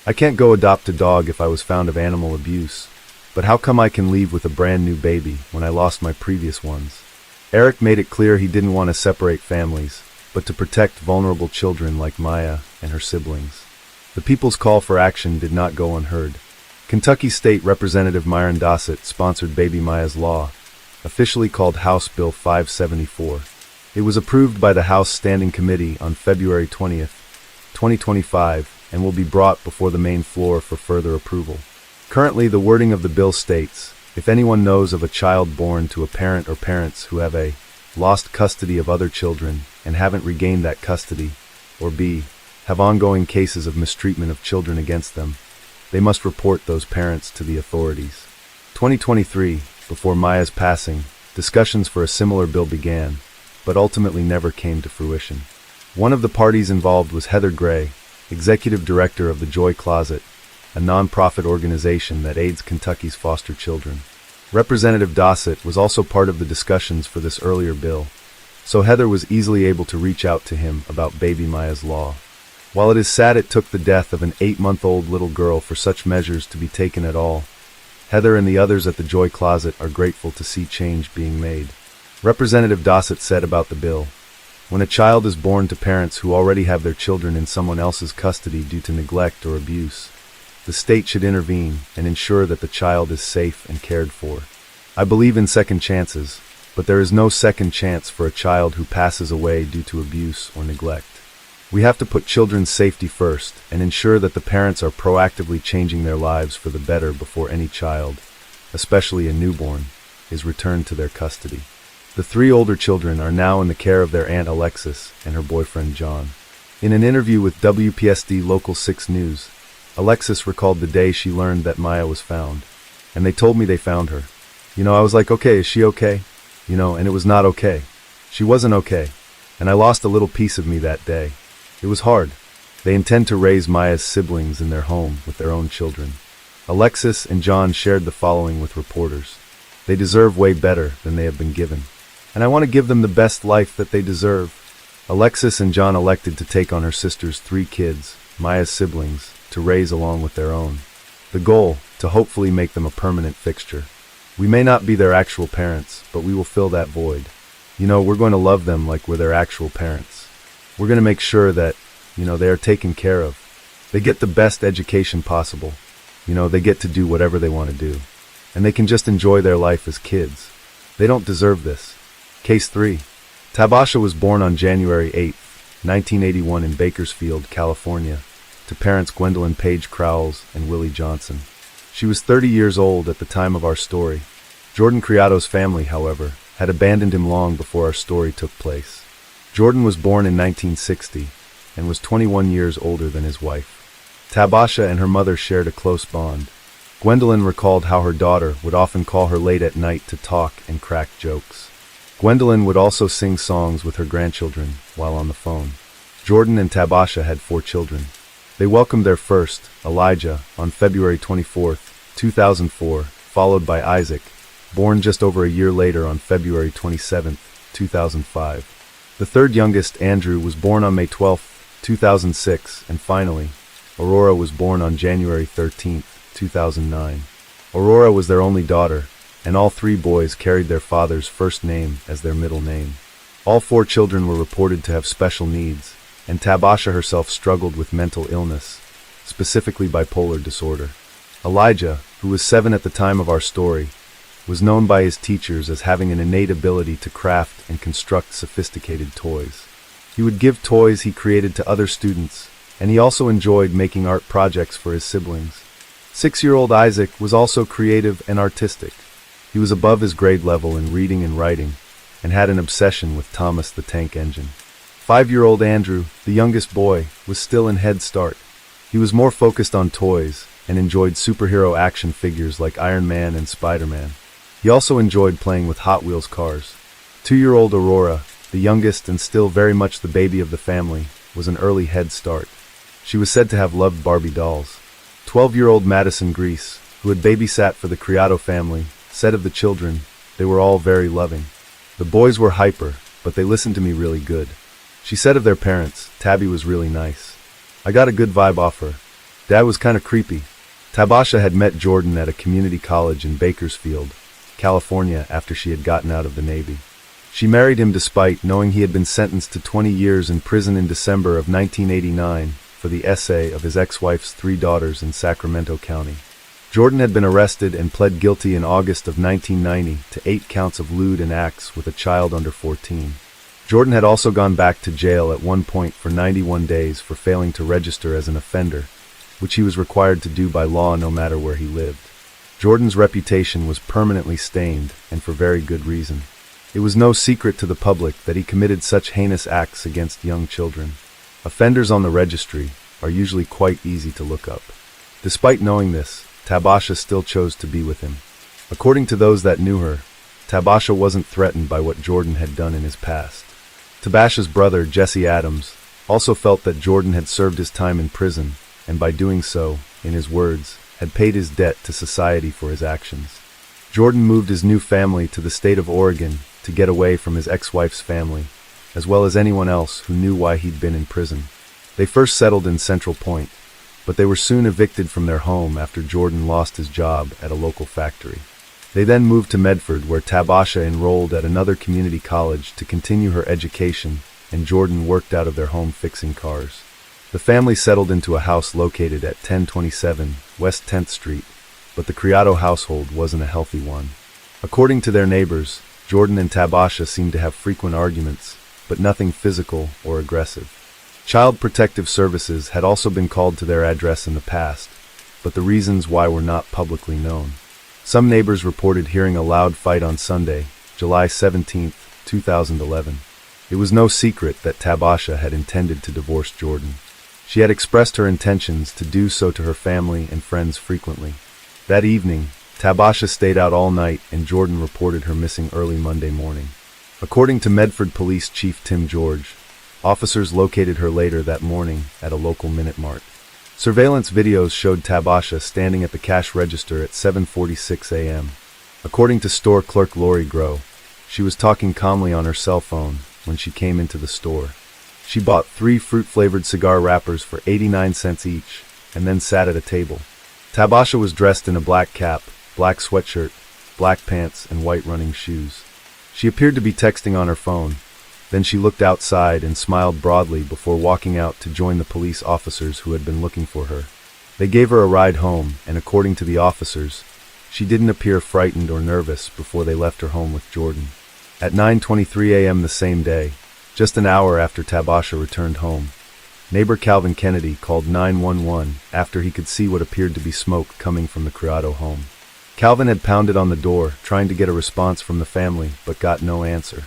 I can't go adopt a dog if I was found of animal abuse, but how come I can leave with a brand new baby when I lost my previous ones?" Eric made it clear he didn't want to separate families, but to protect vulnerable children like Maya and her siblings. The people's call for action did not go unheard. Kentucky State Representative Myron Dossett sponsored Baby Maya's Law, officially called House Bill 574. It was approved by the House Standing Committee on February 20th, 2025, and will be brought before the main floor for further approval. Currently, the wording of the bill states, if anyone knows of a child born to a parent or parents who have a lost custody of other children and haven't regained that custody, or b. have ongoing cases of mistreatment of children against them, they must report those parents to the authorities. 2023, before Maya's passing, discussions for a similar bill began, but ultimately never came to fruition. One of the parties involved was Heather Gray, executive director of the Joy Closet, a non-profit organization that aids Kentucky's foster children. Representative Dossett was also part of the discussions for this earlier bill, so Heather was easily able to reach out to him about Baby Maya's Law. While it is sad it took the death of an 8-month-old little girl for such measures to be taken at all, Heather and the others at the Joy Closet are grateful to see change being made. Representative Dossett said about the bill, "When a child is born to parents who already have their children in someone else's custody due to neglect or abuse, the state should intervene and ensure that the child is safe and cared for. I believe in second chances, but there is no second chance for a child who passes away due to abuse or neglect. We have to put children's safety first and ensure that the parents are proactively changing their lives for the better before any child, especially a newborn, is returned to their custody." The 3 older children are now in the care of their aunt Alexis and her boyfriend John. In an interview with WPSD Local 6 News, Alexis recalled the day she learned that Maya was found. "And they told me they found her. I was like, okay, is she okay? And it was not okay. She wasn't okay. And I lost a little piece of me that day. It was hard. They intend to raise Maya's siblings in their home with their own children." Alexis and John shared the following with reporters. "They deserve way better than they have been given. And I want to give them the best life that they deserve." Alexis and John elected to take on her sister's 3 kids, Maya's siblings, to raise along with their own. The goal, to hopefully make them a permanent fixture. We may not be their actual parents, but we will fill that void. We're going to love them like we're their actual parents. We're going to make sure that, they are taken care of. They get the best education possible. They get to do whatever they want to do. And they can just enjoy their life as kids. They don't deserve this. Case 3. Tabasha was born on January 8, 1981 in Bakersfield, California, to parents Gwendolyn Page Crowells and Willie Johnson. She was 30 years old at the time of our story. Jordan Criado's family, however, had abandoned him long before our story took place. Jordan was born in 1960 and was 21 years older than his wife. Tabasha and her mother shared a close bond. Gwendolyn recalled how her daughter would often call her late at night to talk and crack jokes. Gwendolyn would also sing songs with her grandchildren while on the phone. Jordan and Tabasha had 4 children. They welcomed their first, Elijah, on February 24, 2004, followed by Isaac, born just over a year later on February 27, 2005. The third youngest, Andrew, was born on May 12, 2006, and finally, Aurora was born on January 13, 2009. Aurora was their only daughter, and all 3 boys carried their father's first name as their middle name. All 4 children were reported to have special needs, and Tabasha herself struggled with mental illness, specifically bipolar disorder. Elijah, who was 7 at the time of our story, was known by his teachers as having an innate ability to craft and construct sophisticated toys. He would give toys he created to other students, and he also enjoyed making art projects for his siblings. 6-year-old Isaac was also creative and artistic. He was above his grade level in reading and writing, and had an obsession with Thomas the Tank Engine. 5-year-old Andrew, the youngest boy, was still in Head Start. He was more focused on toys, and enjoyed superhero action figures like Iron Man and Spider-Man. He also enjoyed playing with Hot Wheels cars. 2-year-old Aurora, the youngest and still very much the baby of the family, was an early Head Start. She was said to have loved Barbie dolls. 12-year-old Madison Grease, who had babysat for the Criado family, said of the children, they were all very loving. The boys were hyper, but they listened to me really good. She said of their parents, Tabby was really nice. I got a good vibe off her. Dad was kinda creepy. Tabasha had met Jordan at a community college in Bakersfield, California, after she had gotten out of the Navy. She married him despite knowing he had been sentenced to 20 years in prison in December of 1989 for the essay of his ex-wife's 3 daughters in Sacramento County. Jordan had been arrested and pled guilty in August of 1990 to 8 counts of lewd and acts with a child under 14. Jordan had also gone back to jail at one point for 91 days for failing to register as an offender, which he was required to do by law no matter where he lived. Jordan's reputation was permanently stained, and for very good reason. It was no secret to the public that he committed such heinous acts against young children. Offenders on the registry are usually quite easy to look up. Despite knowing this, Tabasha still chose to be with him. According to those that knew her, Tabasha wasn't threatened by what Jordan had done in his past. Tabasha's brother, Jesse Adams, also felt that Jordan had served his time in prison, and by doing so, in his words, had paid his debt to society for his actions. Jordan moved his new family to the state of Oregon to get away from his ex-wife's family, as well as anyone else who knew why he'd been in prison. They first settled in Central Point, but they were soon evicted from their home after Jordan lost his job at a local factory. They then moved to Medford, where Tabasha enrolled at another community college to continue her education, and Jordan worked out of their home fixing cars. The family settled into a house located at 1027 West 10th Street, but the Criado household wasn't a healthy one. According to their neighbors, Jordan and Tabasha seemed to have frequent arguments, but nothing physical or aggressive. Child Protective Services had also been called to their address in the past, but the reasons why were not publicly known. Some neighbors reported hearing a loud fight on Sunday, July 17, 2011. It was no secret that Tabasha had intended to divorce Jordan. She had expressed her intentions to do so to her family and friends frequently. That evening, Tabasha stayed out all night and Jordan reported her missing early Monday morning. According to Medford Police Chief Tim George, officers located her later that morning at a local Minute Mart. Surveillance videos showed Tabasha standing at the cash register at 7:46 a.m. According to store clerk Lori Groh, she was talking calmly on her cell phone when she came into the store. She bought 3 fruit-flavored cigar wrappers for 89 cents each, and then sat at a table. Tabasha was dressed in a black cap, black sweatshirt, black pants, and white running shoes. She appeared to be texting on her phone, Then she looked outside and smiled broadly before walking out to join the police officers who had been looking for her. They gave her a ride home, and according to the officers, she didn't appear frightened or nervous before they left her home with Jordan. At 9:23 a.m. the same day, just an hour after Tabasha returned home, neighbor Calvin Kennedy called 911 after he could see what appeared to be smoke coming from the Criado home. Calvin had pounded on the door, trying to get a response from the family, but got no answer.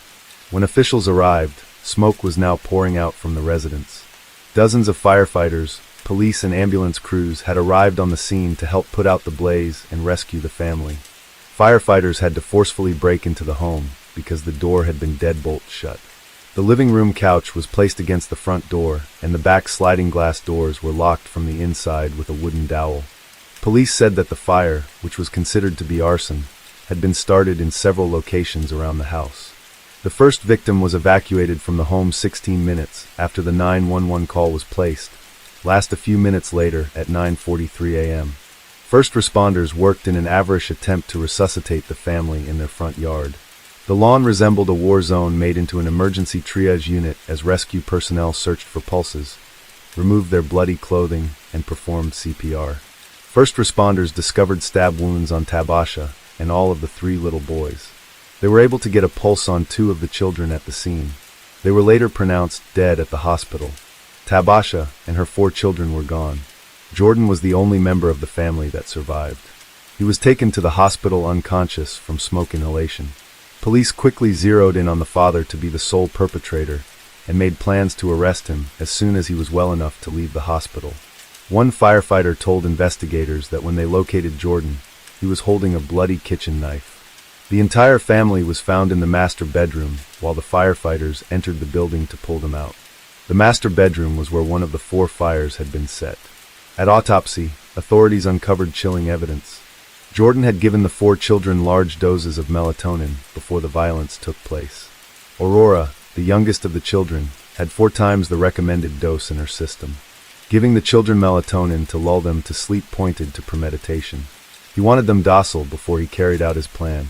When officials arrived, smoke was now pouring out from the residence. Dozens of firefighters, police and ambulance crews had arrived on the scene to help put out the blaze and rescue the family. Firefighters had to forcefully break into the home because the door had been deadbolt shut. The living room couch was placed against the front door, and the back sliding glass doors were locked from the inside with a wooden dowel. Police said that the fire, which was considered to be arson, had been started in several locations around the house. The first victim was evacuated from the home 16 minutes after the 911 call was placed, last a few minutes later at 9:43 a.m. First responders worked in an average attempt to resuscitate the family in their front yard. The lawn resembled a war zone made into an emergency triage unit as rescue personnel searched for pulses, removed their bloody clothing, and performed CPR. First responders discovered stab wounds on Tabasha and all of the 3 little boys. They were able to get a pulse on 2 of the children at the scene. They were later pronounced dead at the hospital. Tabasha and her 4 children were gone. Jordan was the only member of the family that survived. He was taken to the hospital unconscious from smoke inhalation. Police quickly zeroed in on the father to be the sole perpetrator and made plans to arrest him as soon as he was well enough to leave the hospital. One firefighter told investigators that when they located Jordan, he was holding a bloody kitchen knife. The entire family was found in the master bedroom while the firefighters entered the building to pull them out. The master bedroom was where one of the 4 fires had been set. At autopsy, authorities uncovered chilling evidence. Jordan had given the 4 children large doses of melatonin before the violence took place. Aurora, the youngest of the children, had 4 times the recommended dose in her system. Giving the children melatonin to lull them to sleep pointed to premeditation. He wanted them docile before he carried out his plan.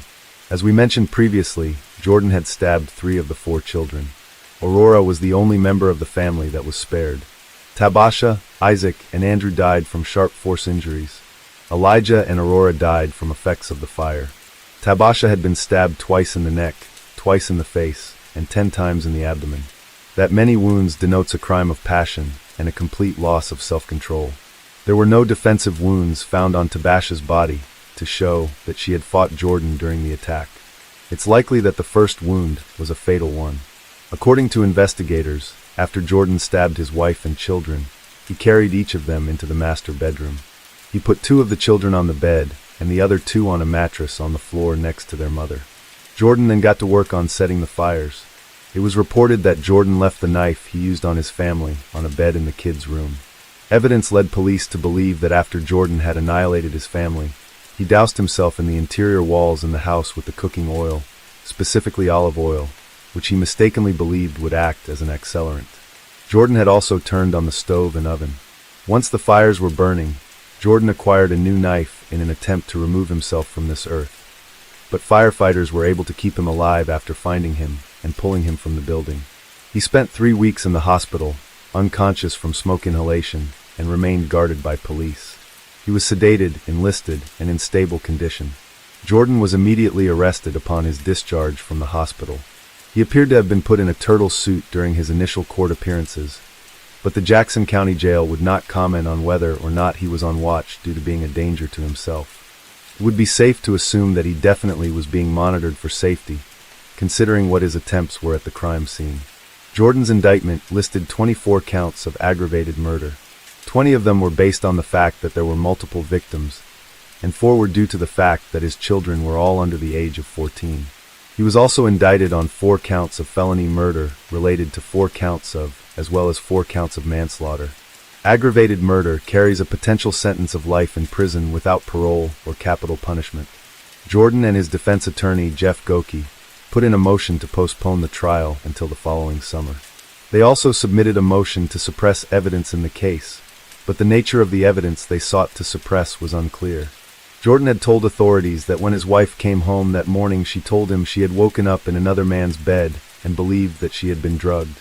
As we mentioned previously, Jordan had stabbed 3 of the 4 children. Aurora was the only member of the family that was spared. Tabasha, Isaac, and Andrew died from sharp force injuries. Elijah and Aurora died from effects of the fire. Tabasha had been stabbed twice in the neck, twice in the face, and 10 times in the abdomen. That many wounds denotes a crime of passion and a complete loss of self-control. There were no defensive wounds found on Tabasha's body to show that she had fought Jordan during the attack. It's likely that the first wound was a fatal one. According to investigators, after Jordan stabbed his wife and children, he carried each of them into the master bedroom. He put 2 of the children on the bed and the other 2 on a mattress on the floor next to their mother. Jordan then got to work on setting the fires. It was reported that Jordan left the knife he used on his family on a bed in the kids' room. Evidence led police to believe that after Jordan had annihilated his family, he doused himself in the interior walls in the house with the cooking oil, specifically olive oil, which he mistakenly believed would act as an accelerant. Jordan had also turned on the stove and oven. Once the fires were burning, Jordan acquired a new knife in an attempt to remove himself from this earth. But firefighters were able to keep him alive after finding him and pulling him from the building. He spent 3 weeks in the hospital, unconscious from smoke inhalation, and remained guarded by police. He was sedated, enlisted, and in stable condition. Jordan was immediately arrested upon his discharge from the hospital. He appeared to have been put in a turtle suit during his initial court appearances, but the Jackson County Jail would not comment on whether or not he was on watch due to being a danger to himself. It would be safe to assume that he definitely was being monitored for safety, considering what his attempts were at the crime scene. Jordan's indictment listed 24 counts of aggravated murder. 20 of them were based on the fact that there were multiple victims, and 4 were due to the fact that his children were all under the age of 14. He was also indicted on 4 counts of felony murder related to 4 counts of, as well as 4 counts of manslaughter. Aggravated murder carries a potential sentence of life in prison without parole or capital punishment. Jordan and his defense attorney, Jeff Goki, put in a motion to postpone the trial until the following summer. They also submitted a motion to suppress evidence in the case, but the nature of the evidence they sought to suppress was unclear. Jordan had told authorities that when his wife came home that morning she told him she had woken up in another man's bed and believed that she had been drugged.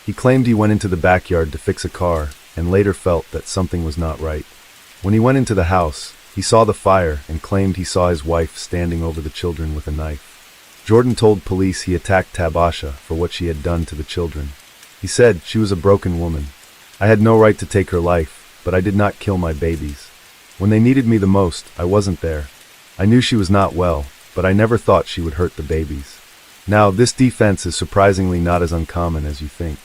He claimed he went into the backyard to fix a car and later felt that something was not right. When he went into the house, he saw the fire and claimed he saw his wife standing over the children with a knife. Jordan told police he attacked Tabasha for what she had done to the children. He said she was a broken woman. I had no right to take her life, but I did not kill my babies. When they needed me the most, I wasn't there. I knew she was not well, but I never thought she would hurt the babies. Now, this defense is surprisingly not as uncommon as you think.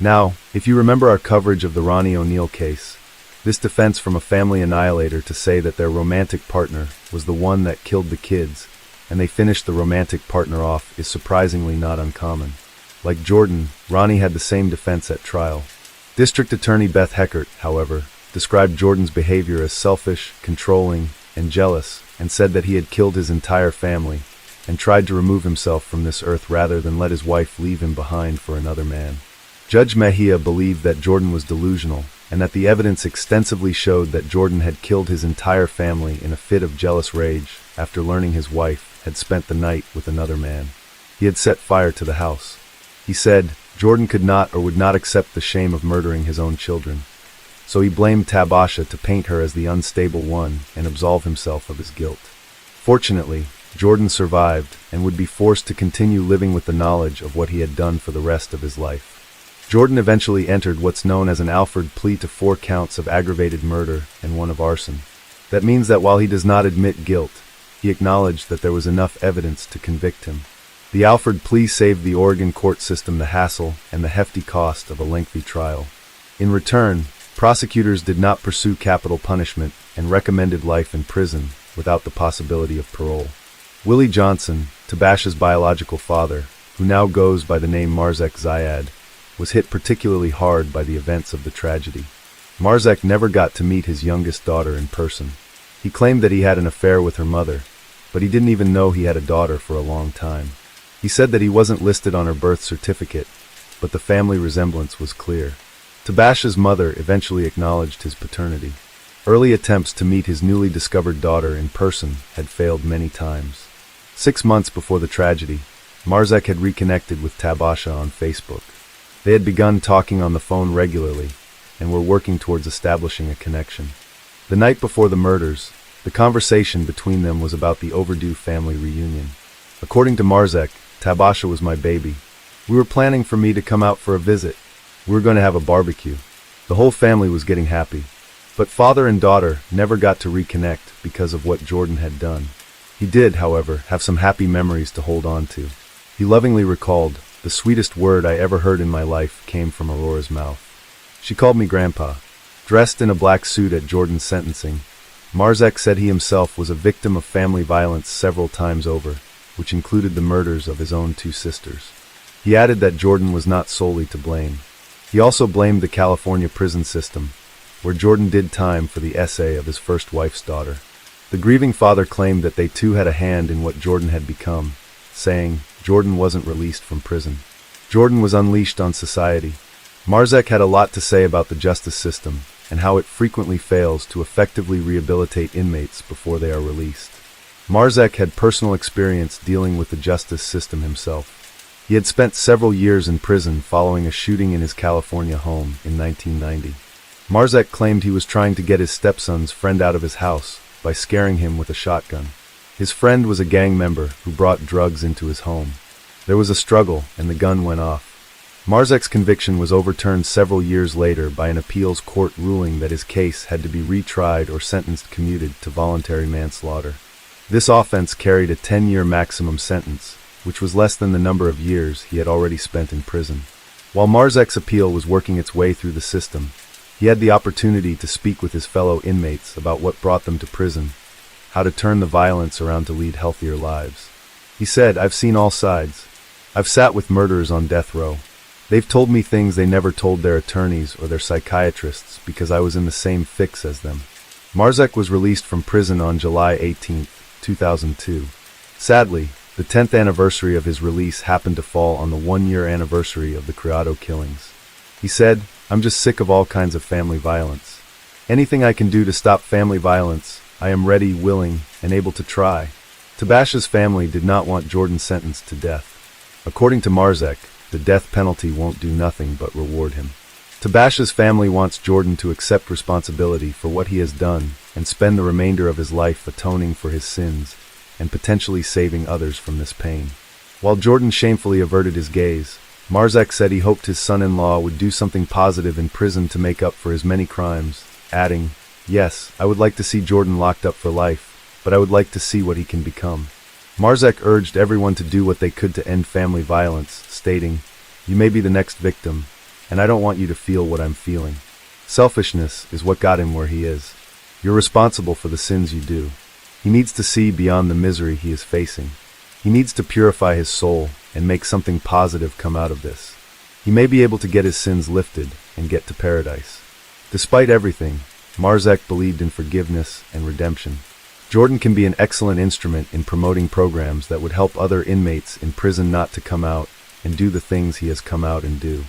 Now, if you remember our coverage of the Ronnie O'Neill case, this defense from a family annihilator to say that their romantic partner was the one that killed the kids, and they finished the romantic partner off, is surprisingly not uncommon. Like Jordan, Ronnie had the same defense at trial. District Attorney Beth Heckert, however, described Jordan's behavior as selfish, controlling, and jealous, and said that he had killed his entire family and tried to remove himself from this earth rather than let his wife leave him behind for another man. Judge Mejia believed that Jordan was delusional and that the evidence extensively showed that Jordan had killed his entire family in a fit of jealous rage after learning his wife had spent the night with another man. He had set fire to the house. He said Jordan could not or would not accept the shame of murdering his own children, so he blamed Tabasha to paint her as the unstable one and absolve himself of his guilt. Fortunately, Jordan survived and would be forced to continue living with the knowledge of what he had done for the rest of his life. Jordan eventually entered what's known as an Alford plea to 4 counts of aggravated murder and 1 of arson. That means that while he does not admit guilt, he acknowledged that there was enough evidence to convict him. The Alford plea saved the Oregon court system the hassle and the hefty cost of a lengthy trial. In return, prosecutors did not pursue capital punishment and recommended life in prison without the possibility of parole. Willie Johnson, Tabasha's biological father, who now goes by the name Marzek Zayad, was hit particularly hard by the events of the tragedy. Marzek never got to meet his youngest daughter in person. He claimed that he had an affair with her mother, but he didn't even know he had a daughter for a long time. He said that he wasn't listed on her birth certificate, but the family resemblance was clear. Tabasha's mother eventually acknowledged his paternity. Early attempts to meet his newly discovered daughter in person had failed many times. 6 months before the tragedy, Marzek had reconnected with Tabasha on Facebook. They had begun talking on the phone regularly and were working towards establishing a connection. The night before the murders, the conversation between them was about the overdue family reunion. According to Marzek, Tabasha was my baby. We were planning for me to come out for a visit. We were going to have a barbecue. The whole family was getting happy. But father and daughter never got to reconnect because of what Jordan had done. He did, however, have some happy memories to hold on to. He lovingly recalled, "The sweetest word I ever heard in my life came from Aurora's mouth. She called me Grandpa." Dressed in a black suit at Jordan's sentencing, Marzek said he himself was a victim of family violence several times over, which included the murders of his own 2 sisters. He added that Jordan was not solely to blame. He also blamed the California prison system, where Jordan did time for the essay of his first wife's daughter. The grieving father claimed that they too had a hand in what Jordan had become, saying, Jordan wasn't released from prison. Jordan was unleashed on society. Marzek had a lot to say about the justice system and how it frequently fails to effectively rehabilitate inmates before they are released. Marzek had personal experience dealing with the justice system himself. He had spent several years in prison following a shooting in his California home in 1990. Marzek claimed he was trying to get his stepson's friend out of his house by scaring him with a shotgun. His friend was a gang member who brought drugs into his home. There was a struggle, and the gun went off. Marzek's conviction was overturned several years later by an appeals court ruling that his case had to be retried or sentenced commuted to voluntary manslaughter. This offense carried a 10-year maximum sentence, which was less than the number of years he had already spent in prison. While Marzek's appeal was working its way through the system, he had the opportunity to speak with his fellow inmates about what brought them to prison, how to turn the violence around to lead healthier lives. He said, "I've seen all sides. I've sat with murderers on death row. They've told me things they never told their attorneys or their psychiatrists because I was in the same fix as them." Marzek was released from prison on July 18, 2002. Sadly, the 10th anniversary of his release happened to fall on the 1-year anniversary of the Criado killings. He said, "I'm just sick of all kinds of family violence. Anything I can do to stop family violence, I am ready, willing, and able to try." Tabasha's family did not want Jordan sentenced to death. According to Marzek, the death penalty won't do nothing but reward him. Tabasha's family wants Jordan to accept responsibility for what he has done and spend the remainder of his life atoning for his sins and potentially saving others from this pain. While Jordan shamefully averted his gaze, Marzek said he hoped his son-in-law would do something positive in prison to make up for his many crimes, adding, "Yes, I would like to see Jordan locked up for life, but I would like to see what he can become." Marzek urged everyone to do what they could to end family violence, stating, "You may be the next victim, and I don't want you to feel what I'm feeling. Selfishness is what got him where he is. You're responsible for the sins you do. He needs to see beyond the misery he is facing. He needs to purify his soul and make something positive come out of this. He may be able to get his sins lifted and get to paradise." Despite everything, Marzek believed in forgiveness and redemption. Jordan can be an excellent instrument in promoting programs that would help other inmates in prison not to come out and do the things he has come out and do.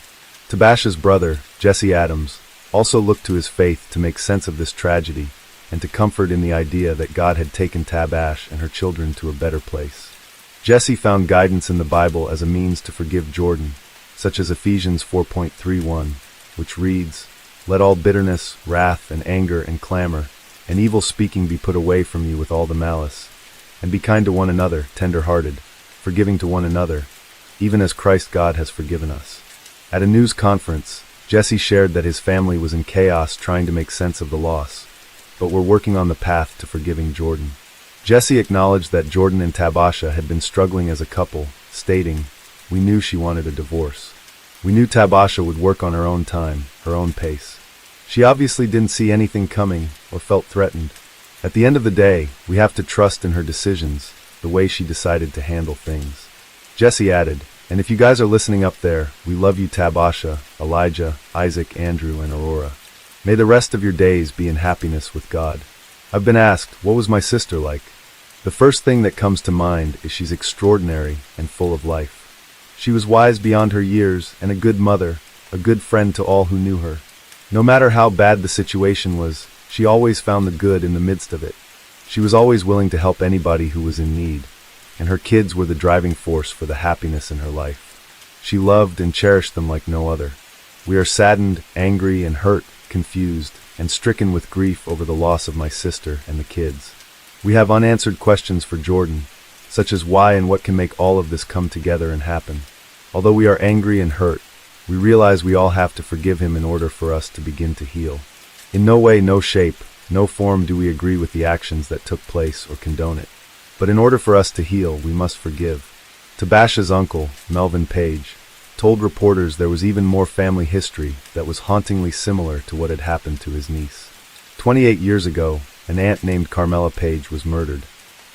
Tabasha's brother, Jesse Adams, also looked to his faith to make sense of this tragedy and to comfort in the idea that God had taken Tabash and her children to a better place. Jesse found guidance in the Bible as a means to forgive Jordan, such as Ephesians 4.31, which reads, "Let all bitterness, wrath, and anger, and clamor, and evil speaking be put away from you with all the malice, and be kind to one another, tender-hearted, forgiving to one another, even as Christ God has forgiven us." At a news conference, Jesse shared that his family was in chaos trying to make sense of the loss, but were working on the path to forgiving Jordan. Jesse acknowledged that Jordan and Tabasha had been struggling as a couple, stating, "We knew she wanted a divorce. We knew Tabasha would work on her own time, her own pace. She obviously didn't see anything coming or felt threatened. At the end of the day, we have to trust in her decisions, the way she decided to handle things." Jesse added, "And if you guys are listening up there, we love you Tabasha, Elijah, Isaac, Andrew, and Aurora. May the rest of your days be in happiness with God." I've been asked, what was my sister like? The first thing that comes to mind is she's extraordinary and full of life. She was wise beyond her years and a good mother, a good friend to all who knew her. No matter how bad the situation was, she always found the good in the midst of it. She was always willing to help anybody who was in need, and her kids were the driving force for the happiness in her life. She loved and cherished them like no other. We are saddened, angry, and hurt, confused, and stricken with grief over the loss of my sister and the kids. We have unanswered questions for Jordan, such as why and what can make all of this come together and happen. Although we are angry and hurt, we realize we all have to forgive him in order for us to begin to heal. In no way, no shape, no form do we agree with the actions that took place or condone it. But in order for us to heal, we must forgive. Tabasha's uncle, Melvin Page, told reporters there was even more family history that was hauntingly similar to what had happened to his niece. 28 years ago, an aunt named Carmela Page was murdered.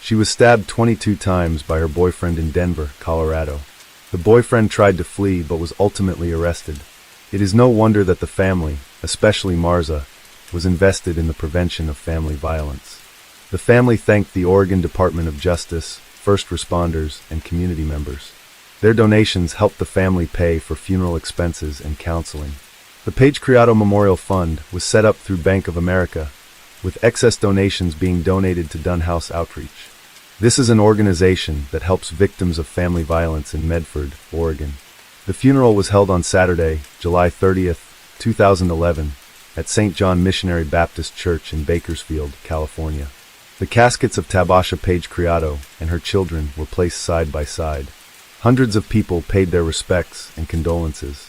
She was stabbed 22 times by her boyfriend in Denver, Colorado. The boyfriend tried to flee but was ultimately arrested. It is no wonder that the family, especially Marza, was invested in the prevention of family violence. The family thanked the Oregon Department of Justice, first responders, and community members. Their donations helped the family pay for funeral expenses and counseling. The Page Criado Memorial Fund was set up through Bank of America, with excess donations being donated to Dunn House Outreach. This is an organization that helps victims of family violence in Medford, Oregon. The funeral was held on Saturday, July 30th, 2011, at St. John Missionary Baptist Church in Bakersfield, California. The caskets of Tabasha Page Criado and her children were placed side by side. Hundreds of people paid their respects and condolences.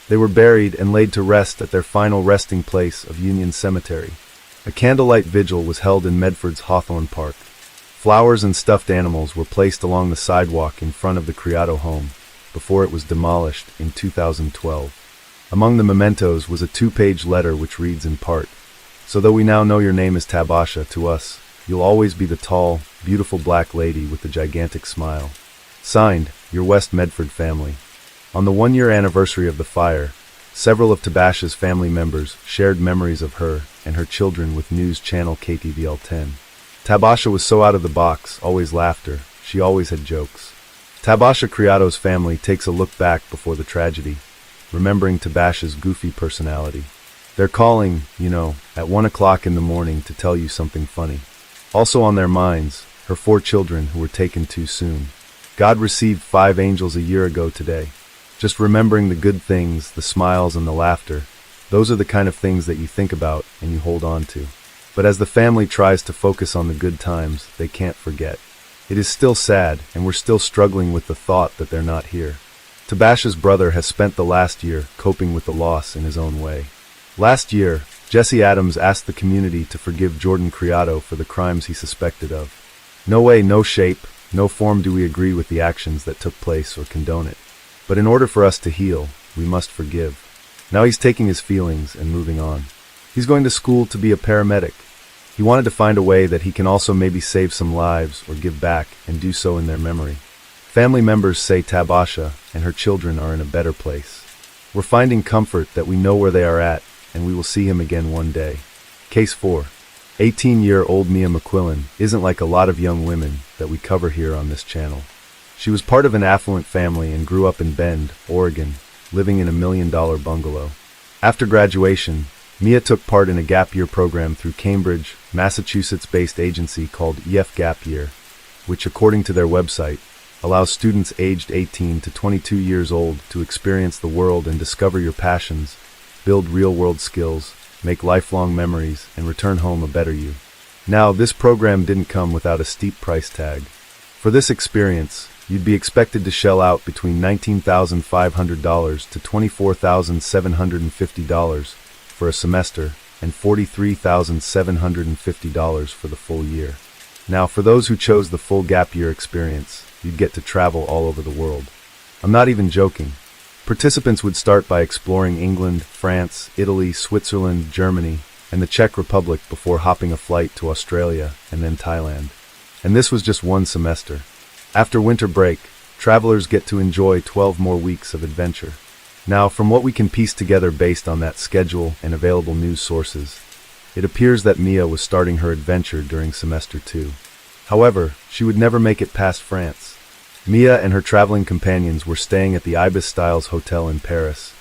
They were buried and laid to rest at their final resting place of Union Cemetery. A candlelight vigil was held in Medford's Hawthorne Park. Flowers and stuffed animals were placed along the sidewalk in front of the Criado home before it was demolished in 2012. Among the mementos was a 2-page letter which reads in part, "So though we now know your name is Tabasha, to us, you'll always be the tall, beautiful black lady with the gigantic smile. Signed, your West Medford family." On the 1-year anniversary of the fire, several of Tabasha's family members shared memories of her and her children with news channel KTVL 10. Tabasha was so out of the box, always laughter, she always had jokes. Tabasha Criado's family takes a look back before the tragedy, remembering Tabasha's goofy personality. They're calling, at 1 o'clock in the morning to tell you something funny. Also on their minds, her 4 children who were taken too soon. God received 5 angels a year ago today. Just remembering the good things, the smiles and the laughter, those are the kind of things that you think about and you hold on to. But as the family tries to focus on the good times, they can't forget. It is still sad, and we're still struggling with the thought that they're not here. Tabasha's brother has spent the last year coping with the loss in his own way. Last year, Jesse Adams asked the community to forgive Jordan Criado for the crimes he suspected of. No way, no shape, no form do we agree with the actions that took place or condone it. But in order for us to heal, we must forgive. Now he's taking his feelings and moving on. He's going to school to be a paramedic. He wanted to find a way that he can also maybe save some lives or give back and do so in their memory. Family members say Tabasha and her children are in a better place. We're finding comfort that we know where they are at, and we will see him again one day. Case 4. 18-year-old Mia McQuillan isn't like a lot of young women that we cover here on this channel. She was part of an affluent family and grew up in Bend, Oregon, living in a $1 million bungalow. After graduation, Mia took part in a gap year program through Cambridge, Massachusetts-based agency called EF Gap Year, which, according to their website, allows students aged 18 to 22 years old to experience the world and discover your passions, build real-world skills, make lifelong memories, and return home a better you. Now, this program didn't come without a steep price tag. For this experience, you'd be expected to shell out between $19,500 to $24,750 for a semester and $43,750 for the full year. Now, for those who chose the full gap year experience, you'd get to travel all over the world. I'm not even joking. Participants would start by exploring England, France, Italy, Switzerland, Germany, and the Czech Republic before hopping a flight to Australia and then Thailand. And this was just one semester. After winter break, travelers get to enjoy 12 more weeks of adventure. Now, from what we can piece together based on that schedule and available news sources, it appears that Mia was starting her adventure during semester 2. However, she would never make it past France. Mia and her traveling companions were staying at the Ibis Styles Hotel in Paris,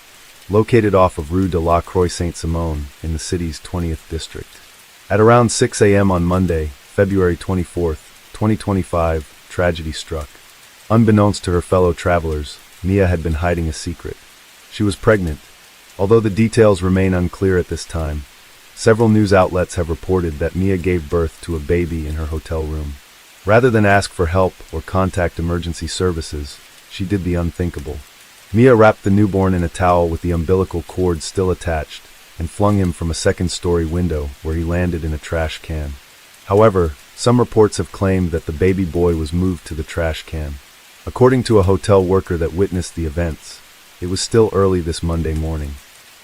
located off of Rue de la Croix Saint-Simon in the city's 20th district. At around 6 a.m. on Monday, February 24, 2025, tragedy struck. Unbeknownst to her fellow travelers, Mia had been hiding a secret. She was pregnant. Although the details remain unclear at this time, several news outlets have reported that Mia gave birth to a baby in her hotel room. Rather than ask for help or contact emergency services, she did the unthinkable. Mia wrapped the newborn in a towel with the umbilical cord still attached and flung him from a second-story window where he landed in a trash can. However, some reports have claimed that the baby boy was moved to the trash can. According to a hotel worker that witnessed the events, it was still early this Monday morning.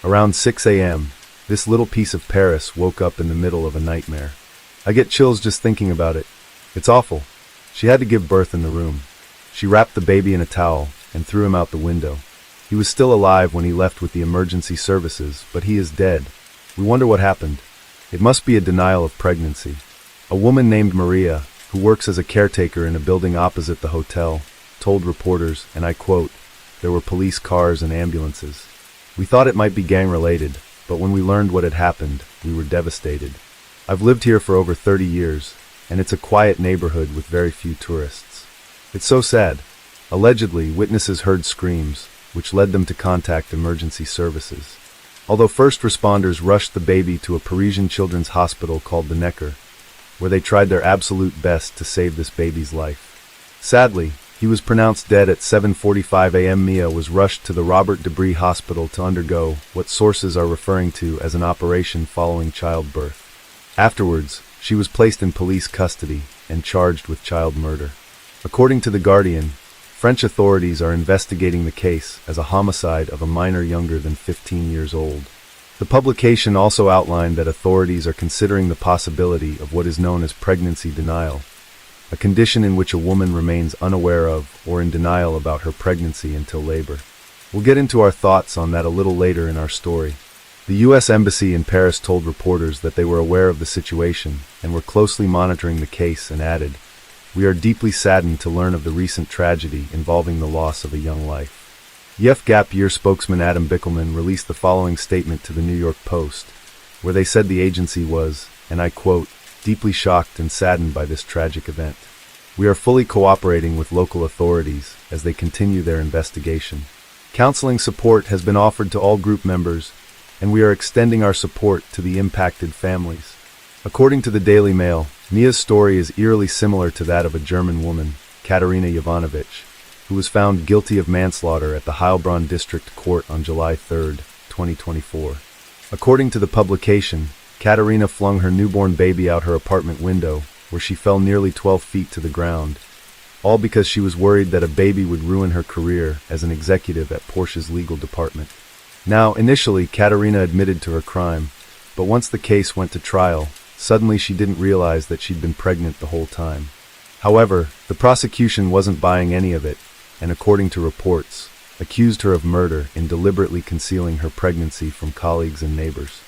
Around 6 a.m., this little piece of Paris woke up in the middle of a nightmare. I get chills just thinking about it. It's awful. She had to give birth in the room. She wrapped the baby in a towel and threw him out the window. He was still alive when he left with the emergency services, but he is dead. We wonder what happened. It must be a denial of pregnancy. A woman named Maria, who works as a caretaker in a building opposite the hotel, told reporters, and I quote, "There were police cars and ambulances. We thought it might be gang-related, but when we learned what had happened, we were devastated. I've lived here for over 30 years, and it's a quiet neighborhood with very few tourists. It's so sad." Allegedly, witnesses heard screams, which led them to contact emergency services. Although first responders rushed the baby to a Parisian children's hospital called the Necker, where they tried their absolute best to save this baby's life. Sadly, he was pronounced dead at 7:45 a.m. Mia was rushed to the Robert Debris Hospital to undergo what sources are referring to as an operation following childbirth. Afterwards, she was placed in police custody and charged with child murder. According to The Guardian, French authorities are investigating the case as a homicide of a minor younger than 15 years old. The publication also outlined that authorities are considering the possibility of what is known as pregnancy denial, a condition in which a woman remains unaware of or in denial about her pregnancy until labor. We'll get into our thoughts on that a little later in our story. The U.S. Embassy in Paris told reporters that they were aware of the situation and were closely monitoring the case and added, "We are deeply saddened to learn of the recent tragedy involving the loss of a young life." EF Gap Year spokesman Adam Bickelman released the following statement to the New York Post, where they said the agency was, and I quote, "deeply shocked and saddened by this tragic event. We are fully cooperating with local authorities as they continue their investigation. Counseling support has been offered to all group members, and we are extending our support to the impacted families. According to the Daily Mail, Mia's story is eerily similar to that of a German woman, Katarina Jovanovic, who was found guilty of manslaughter at the Heilbronn District Court on July 3, 2024. According to the publication, Katarina flung her newborn baby out her apartment window, where she fell nearly 12 feet to the ground, all because she was worried that a baby would ruin her career as an executive at Porsche's legal department. Now, initially, Katarina admitted to her crime, but once the case went to trial, suddenly she didn't realize that she'd been pregnant the whole time. However, the prosecution wasn't buying any of it, and according to reports, accused her of murder in deliberately concealing her pregnancy from colleagues and neighbors.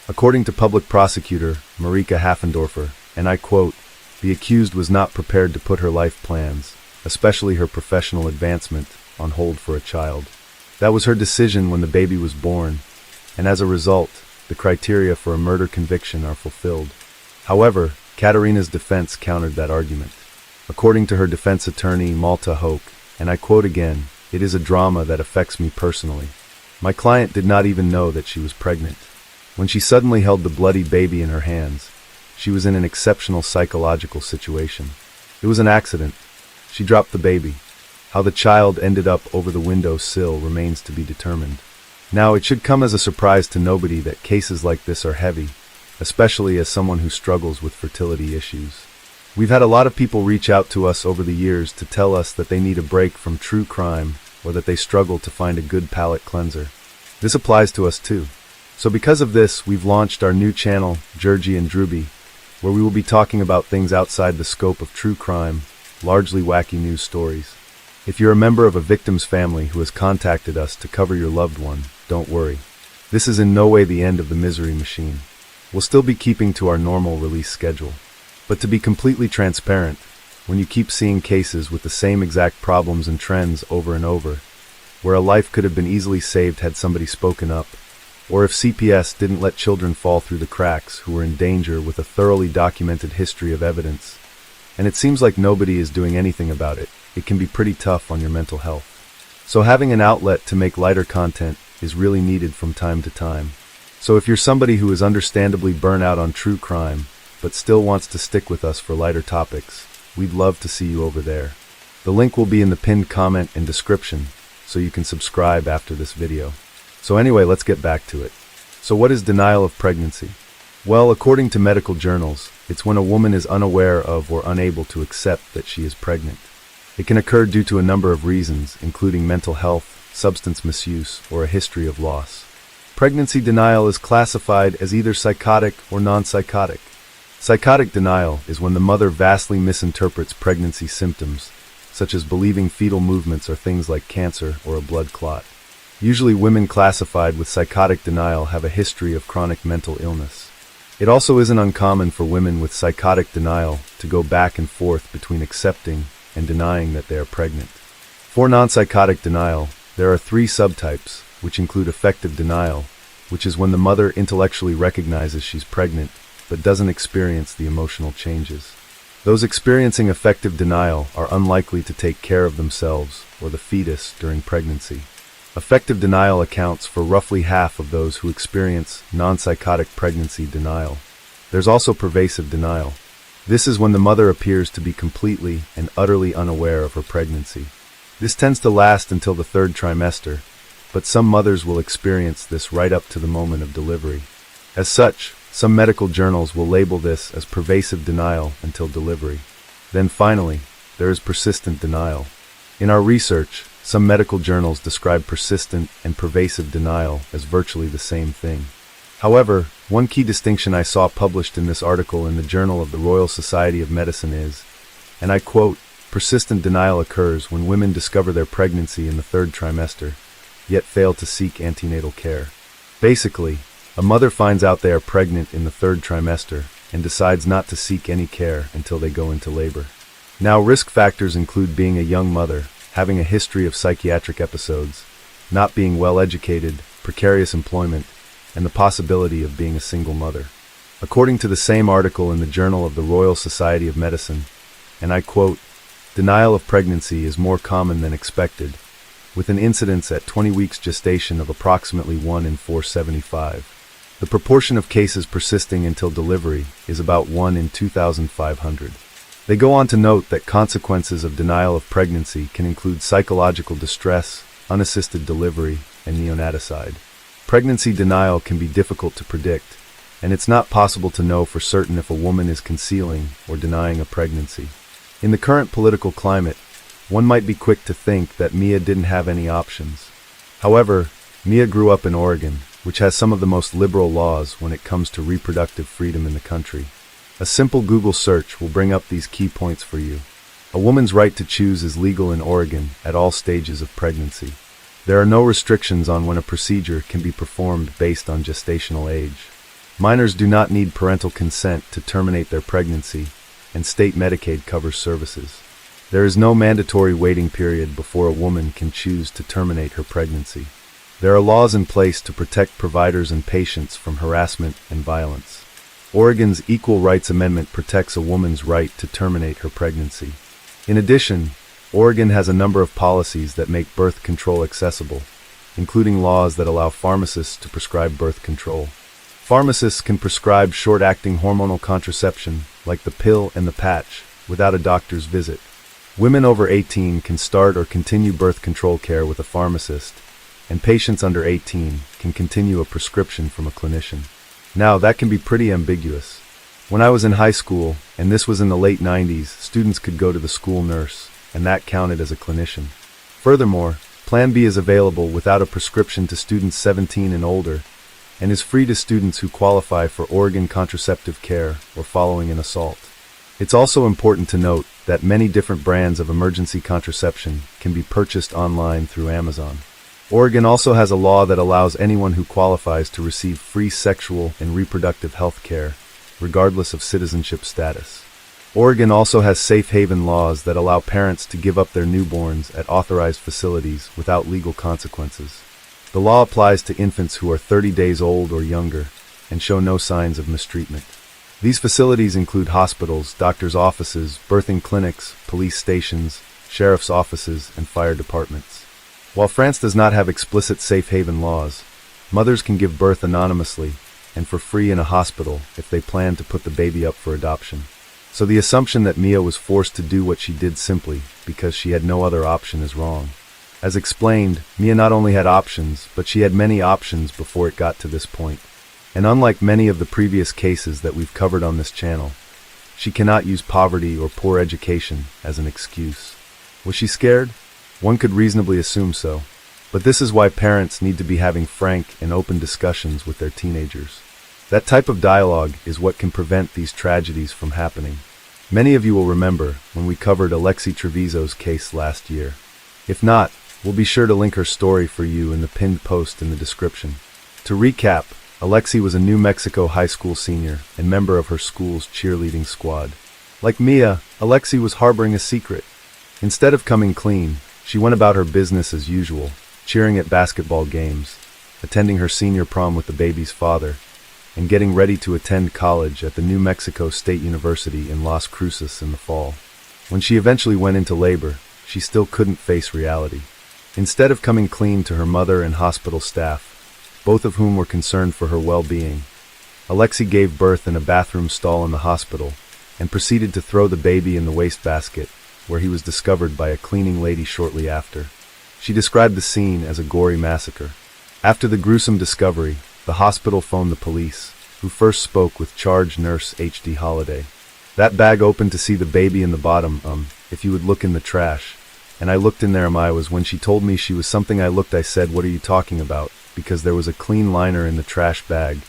According to public prosecutor Marika Haffendorfer, and I quote, "The accused was not prepared to put her life plans, especially her professional advancement, on hold for a child. That was her decision when the baby was born, and as a result, the criteria for a murder conviction are fulfilled." However, Katarina's defense countered that argument. According to her defense attorney Malta Hoke, and I quote again, "It is a drama that affects me personally. My client did not even know that she was pregnant. When she suddenly held the bloody baby in her hands, she was in an exceptional psychological situation. It was an accident. She dropped the baby. How the child ended up over the window sill remains to be determined. Now, it should come as a surprise to nobody that cases like this are heavy, especially as someone who struggles with fertility issues. We've had a lot of people reach out to us over the years to tell us that they need a break from true crime or that they struggle to find a good palate cleanser. This applies to us too. So because of this, we've launched our new channel, Georgie and Druby, where we will be talking about things outside the scope of true crime, largely wacky news stories. If you're a member of a victim's family who has contacted us to cover your loved one, don't worry. This is in no way the end of the misery machine. We'll still be keeping to our normal release schedule. But to be completely transparent, when you keep seeing cases with the same exact problems and trends over and over, where a life could have been easily saved had somebody spoken up, or if CPS didn't let children fall through the cracks who were in danger with a thoroughly documented history of evidence, and it seems like nobody is doing anything about it, it can be pretty tough on your mental health. So having an outlet to make lighter content is really needed from time to time. So if you're somebody who is understandably burnt out on true crime, but still wants to stick with us for lighter topics, we'd love to see you over there. The link will be in the pinned comment and description, so you can subscribe after this video. So anyway, let's get back to it. So what is denial of pregnancy? Well, according to medical journals, it's when a woman is unaware of or unable to accept that she is pregnant. It can occur due to a number of reasons, including mental health, substance misuse, or a history of loss. Pregnancy denial is classified as either psychotic or non-psychotic. Psychotic denial is when the mother vastly misinterprets pregnancy symptoms, such as believing fetal movements are things like cancer or a blood clot. Usually women classified with psychotic denial have a history of chronic mental illness. It also isn't uncommon for women with psychotic denial to go back and forth between accepting and denying that they are pregnant. For non-psychotic denial, there are 3 subtypes, which include affective denial, which is when the mother intellectually recognizes she's pregnant, but doesn't experience the emotional changes. Those experiencing affective denial are unlikely to take care of themselves or the fetus during pregnancy. Affective denial accounts for roughly half of those who experience non-psychotic pregnancy denial. There's also pervasive denial. This is when the mother appears to be completely and utterly unaware of her pregnancy. This tends to last until the 3rd trimester, but some mothers will experience this right up to the moment of delivery. As such, some medical journals will label this as pervasive denial until delivery. Then finally, there is persistent denial. In our research, some medical journals describe persistent and pervasive denial as virtually the same thing. However, one key distinction I saw published in this article in the Journal of the Royal Society of Medicine is, and I quote, "Persistent denial occurs when women discover their pregnancy in the 3rd trimester, yet fail to seek antenatal care." Basically, a mother finds out they are pregnant in the 3rd trimester and decides not to seek any care until they go into labor. Now, risk factors include being a young mother, having a history of psychiatric episodes, not being well educated, precarious employment, and the possibility of being a single mother. According to the same article in the Journal of the Royal Society of Medicine, and I quote, denial of pregnancy is more common than expected, with an incidence at 20 weeks gestation of approximately 1 in 475. The proportion of cases persisting until delivery is about 1 in 2,500. They go on to note that consequences of denial of pregnancy can include psychological distress, unassisted delivery, and neonaticide. Pregnancy denial can be difficult to predict, and it's not possible to know for certain if a woman is concealing or denying a pregnancy. In the current political climate, one might be quick to think that Mia didn't have any options. However, Mia grew up in Oregon, which has some of the most liberal laws when it comes to reproductive freedom in the country. A simple Google search will bring up these key points for you. A woman's right to choose is legal in Oregon at all stages of pregnancy. There are no restrictions on when a procedure can be performed based on gestational age. Minors do not need parental consent to terminate their pregnancy, and state Medicaid covers services. There is no mandatory waiting period before a woman can choose to terminate her pregnancy. There are laws in place to protect providers and patients from harassment and violence. Oregon's Equal Rights Amendment protects a woman's right to terminate her pregnancy. In addition, Oregon has a number of policies that make birth control accessible, including laws that allow pharmacists to prescribe birth control. Pharmacists can prescribe short-acting hormonal contraception, like the pill and the patch, without a doctor's visit. Women over 18 can start or continue birth control care with a pharmacist, and patients under 18 can continue a prescription from a clinician. Now, that can be pretty ambiguous. When I was in high school, and this was in the late 90s, students could go to the school nurse, and that counted as a clinician. Furthermore, Plan B is available without a prescription to students 17 and older, and is free to students who qualify for Oregon contraceptive care or following an assault. It's also important to note that many different brands of emergency contraception can be purchased online through Amazon. Oregon also has a law that allows anyone who qualifies to receive free sexual and reproductive health care, regardless of citizenship status. Oregon also has safe haven laws that allow parents to give up their newborns at authorized facilities without legal consequences. The law applies to infants who are 30 days old or younger and show no signs of mistreatment. These facilities include hospitals, doctors' offices, birthing clinics, police stations, sheriff's offices, and fire departments. While France does not have explicit safe haven laws, mothers can give birth anonymously and for free in a hospital if they plan to put the baby up for adoption. So the assumption that Mia was forced to do what she did simply because she had no other option is wrong. As explained, Mia not only had options, but she had many options before it got to this point. And unlike many of the previous cases that we've covered on this channel, she cannot use poverty or poor education as an excuse. Was she scared? One could reasonably assume so. But this is why parents need to be having frank and open discussions with their teenagers. That type of dialogue is what can prevent these tragedies from happening. Many of you will remember when we covered Alexi Treviso's case last year. If not, we'll be sure to link her story for you in the pinned post in the description. To recap, Alexi was a New Mexico high school senior and member of her school's cheerleading squad. Like Mia, Alexi was harboring a secret. Instead of coming clean, she went about her business as usual, cheering at basketball games, attending her senior prom with the baby's father, and getting ready to attend college at the New Mexico State University in Las Cruces in the fall. When she eventually went into labor, she still couldn't face reality. Instead of coming clean to her mother and hospital staff, both of whom were concerned for her well-being, Alexi gave birth in a bathroom stall in the hospital and proceeded to throw the baby in the wastebasket, where he was discovered by a cleaning lady shortly after. She described the scene as a gory massacre. After the gruesome discovery, the hospital phoned the police, who first spoke with charge nurse H.D. Holliday. That bag opened to see the baby in the bottom, if you would look in the trash. And I looked in there, was when she told me she was something I said, what are you talking about? Because there was a clean liner in the trash bag.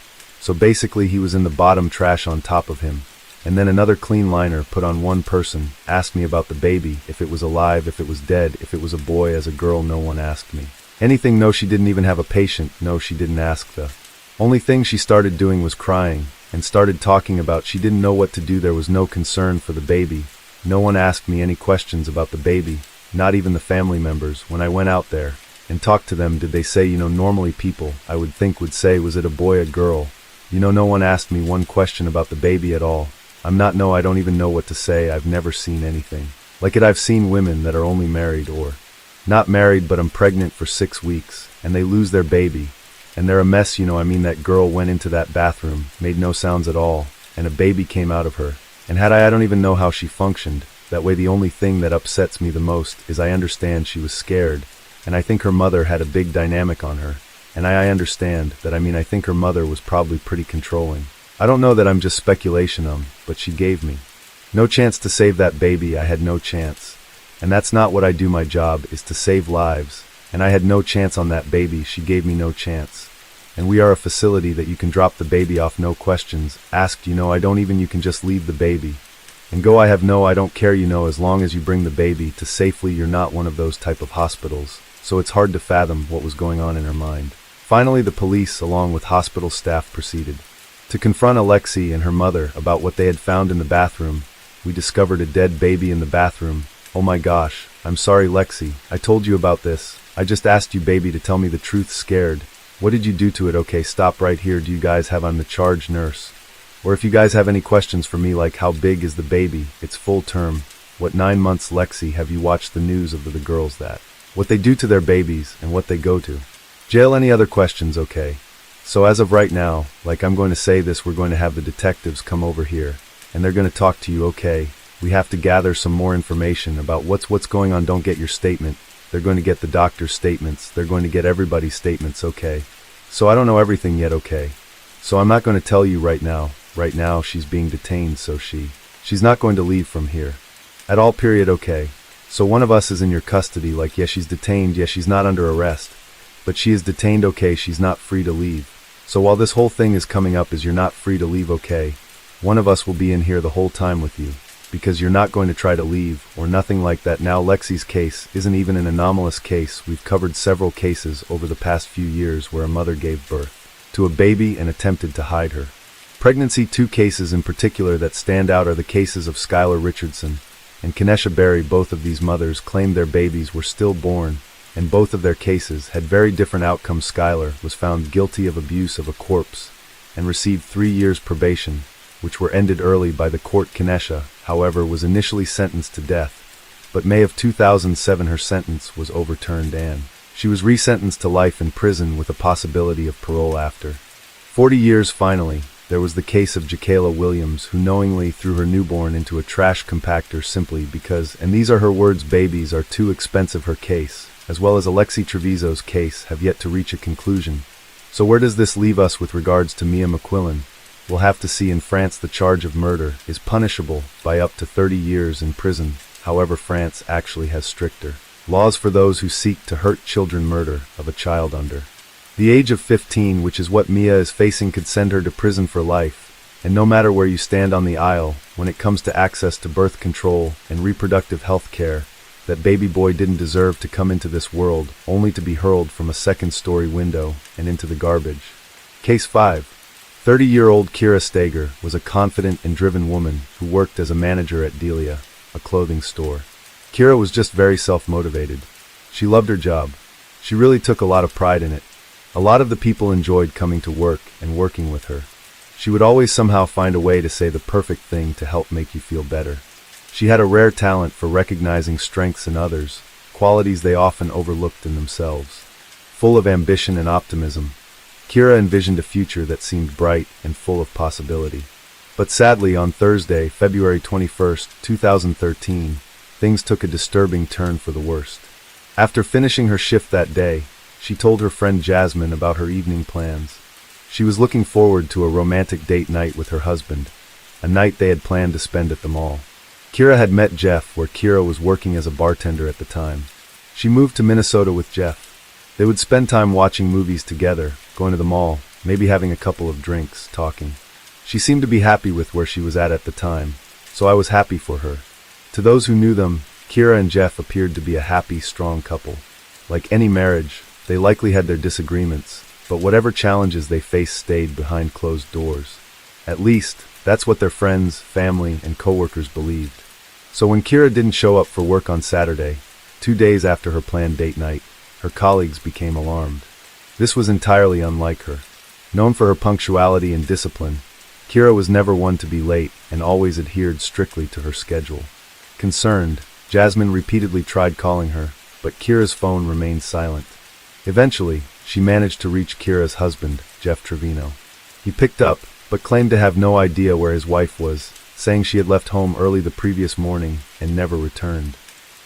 So basically he was in the bottom trash on top of him. And then another clean liner put on one person, asked me about the baby, if it was alive, if it was dead, if it was a boy. As a girl, no one asked me anything. No, she didn't even have a patient. No, she didn't ask. The only thing she started doing was crying, and started talking about she didn't know what to do. There was no concern for the baby. No one asked me any questions about the baby, not even the family members. When I went out there and talked to them, did they say, normally people, I would think, would say, was it a boy, a girl? No one asked me one question about the baby at all. I don't even know what to say. I've never seen anything. Like it, I've seen women that are only married or not married but I'm pregnant for 6 weeks, and they lose their baby, and they're a mess, I mean that girl went into that bathroom, made no sounds at all, and a baby came out of her. And I don't even know how she functioned. That way the only thing that upsets me the most is I understand she was scared, and I think her mother had a big dynamic on her. And I understand that, I think her mother was probably pretty controlling. I don't know that I'm just speculation, but she gave me no chance to save that baby. I had no chance. And that's not what I do. My job is to save lives. And I had no chance on that baby. She gave me no chance. And we are a facility that you can drop the baby off, no questions asked, I don't even, you can just leave the baby and go. I don't care, as long as you bring the baby to safely. You're not one of those type of hospitals. So it's hard to fathom what was going on in her mind. Finally, the police, along with hospital staff, proceeded to confront Alexi and her mother about what they had found in the bathroom. We discovered a dead baby in the bathroom. Oh my gosh, I'm sorry, Lexi. I told you about this. I just asked you, baby, to tell me the truth. Scared. What did you do to it? Okay, stop right here. Do you guys have, I'm the charge nurse. Or if you guys have any questions for me, like how big is the baby? It's full term. What, 9 months? Lexi, have you watched the news of the girls that what they do to their babies and what they go to jail? Any other questions? Okay. So as of right now, I'm going to say this, we're going to have the detectives come over here and they're going to talk to you. Okay. We have to gather some more information about what's going on. Don't get your statement. They're going to get the doctor's statements. They're going to get everybody's statements. Okay. So I don't know everything yet. Okay. So I'm not going to tell you right now. Right now she's being detained, so she's not going to leave from here at all, period. Okay. So one of us is in your custody. Yeah, she's detained. Yeah, she's not under arrest, but she is detained. Okay. She's not free to leave. So while this whole thing is coming up, is you're not free to leave. Okay. One of us will be in here the whole time with you, because you're not going to try to leave or nothing like that. Now, Lexi's case isn't even an anomalous case. We've covered several cases over the past few years where a mother gave birth to a baby and attempted to hide her pregnancy. 2 cases in particular that stand out are the cases of Skylar Richardson and Kenesha Berry. Both of these mothers claimed their babies were stillborn, and both of their cases had very different outcomes. Skylar was found guilty of abuse of a corpse and received 3 years probation, which were ended early by the court. Kenesha, however, was initially sentenced to death, but May of 2007 her sentence was overturned and she was resentenced to life in prison with a possibility of parole after 40 years. Finally, there was the case of Jakayla Williams, who knowingly threw her newborn into a trash compactor simply because, and these are her words, babies are too expensive. Her case, as well as Alexi Treviso's case, have yet to reach a conclusion. So where does this leave us with regards to Mia McQuillan? We'll have to see. In France, the charge of murder is punishable by up to 30 years in prison. However, France actually has stricter laws for those who seek to hurt children. Murder of a child under the age of 15, which is what Mia is facing, could send her to prison for life. And no matter where you stand on the aisle, when it comes to access to birth control and reproductive health care, that baby boy didn't deserve to come into this world only to be hurled from a second-story window and into the garbage. Case 5. 30-year-old Kira Steger was a confident and driven woman who worked as a manager at Delia, a clothing store. Kira was just very self-motivated. She loved her job. She really took a lot of pride in it. A lot of the people enjoyed coming to work and working with her. She would always somehow find a way to say the perfect thing to help make you feel better. She had a rare talent for recognizing strengths in others, qualities they often overlooked in themselves. Full of ambition and optimism, Kira envisioned a future that seemed bright and full of possibility. But sadly, on Thursday, February 21st, 2013, things took a disturbing turn for the worst. After finishing her shift that day, she told her friend Jasmine about her evening plans. She was looking forward to a romantic date night with her husband, a night they had planned to spend at the mall. Kira had met Jeff, where Kira was working as a bartender at the time. She moved to Minnesota with Jeff. They would spend time watching movies together, going to the mall, maybe having a couple of drinks, talking. She seemed to be happy with where she was at the time, so I was happy for her. To those who knew them, Kira and Jeff appeared to be a happy, strong couple. Like any marriage, they likely had their disagreements, but whatever challenges they faced stayed behind closed doors. At least, that's what their friends, family, and coworkers believed. So when Kira didn't show up for work on Saturday, 2 days after her planned date night, her colleagues became alarmed. This was entirely unlike her. Known for her punctuality and discipline, Kira was never one to be late and always adhered strictly to her schedule. Concerned, Jasmine repeatedly tried calling her, but Kira's phone remained silent. Eventually, she managed to reach Kira's husband, Jeff Trevino. He picked up, but claimed to have no idea where his wife was, saying she had left home early the previous morning and never returned.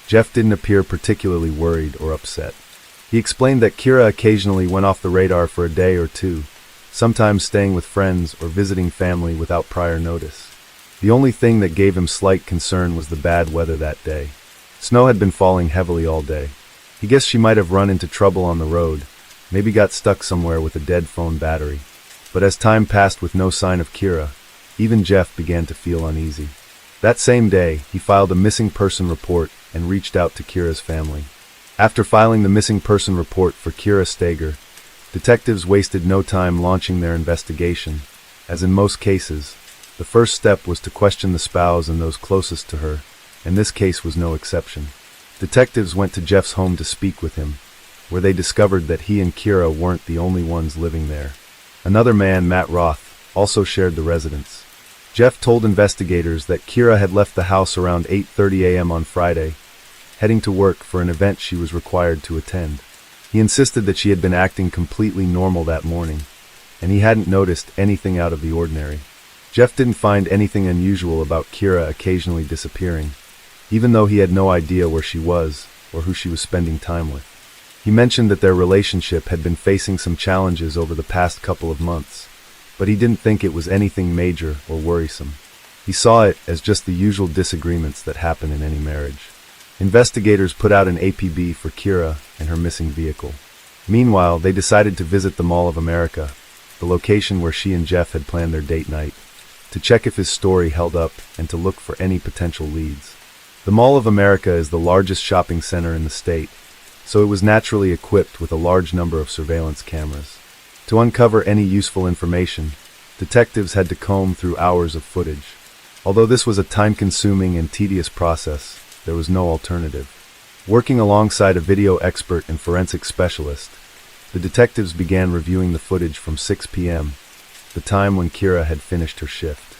Jeff didn't appear particularly worried or upset. He explained that Kira occasionally went off the radar for a day or two, sometimes staying with friends or visiting family without prior notice. The only thing that gave him slight concern was the bad weather that day. Snow had been falling heavily all day. He guessed she might have run into trouble on the road, maybe got stuck somewhere with a dead phone battery. But as time passed with no sign of Kira, even Jeff began to feel uneasy. That same day, he filed a missing person report and reached out to Kira's family. After filing the missing person report for Kira Steger, detectives wasted no time launching their investigation. As in most cases, the first step was to question the spouse and those closest to her, and this case was no exception. Detectives went to Jeff's home to speak with him, where they discovered that he and Kira weren't the only ones living there. Another man, Matt Roth, also shared the residence. Jeff told investigators that Kira had left the house around 8:30 a.m. on Friday, heading to work for an event she was required to attend. He insisted that she had been acting completely normal that morning, and he hadn't noticed anything out of the ordinary. Jeff didn't find anything unusual about Kira occasionally disappearing, even though he had no idea where she was or who she was spending time with. He mentioned that their relationship had been facing some challenges over the past couple of months, but he didn't think it was anything major or worrisome. He saw it as just the usual disagreements that happen in any marriage. Investigators put out an APB for Kira and her missing vehicle. Meanwhile, they decided to visit the Mall of America, the location where she and Jeff had planned their date night, to check if his story held up and to look for any potential leads. The Mall of America is the largest shopping center in the state, so it was naturally equipped with a large number of surveillance cameras. To uncover any useful information, detectives had to comb through hours of footage. Although this was a time-consuming and tedious process, there was no alternative. Working alongside a video expert and forensic specialist, the detectives began reviewing the footage from 6 p.m., the time when Kira had finished her shift.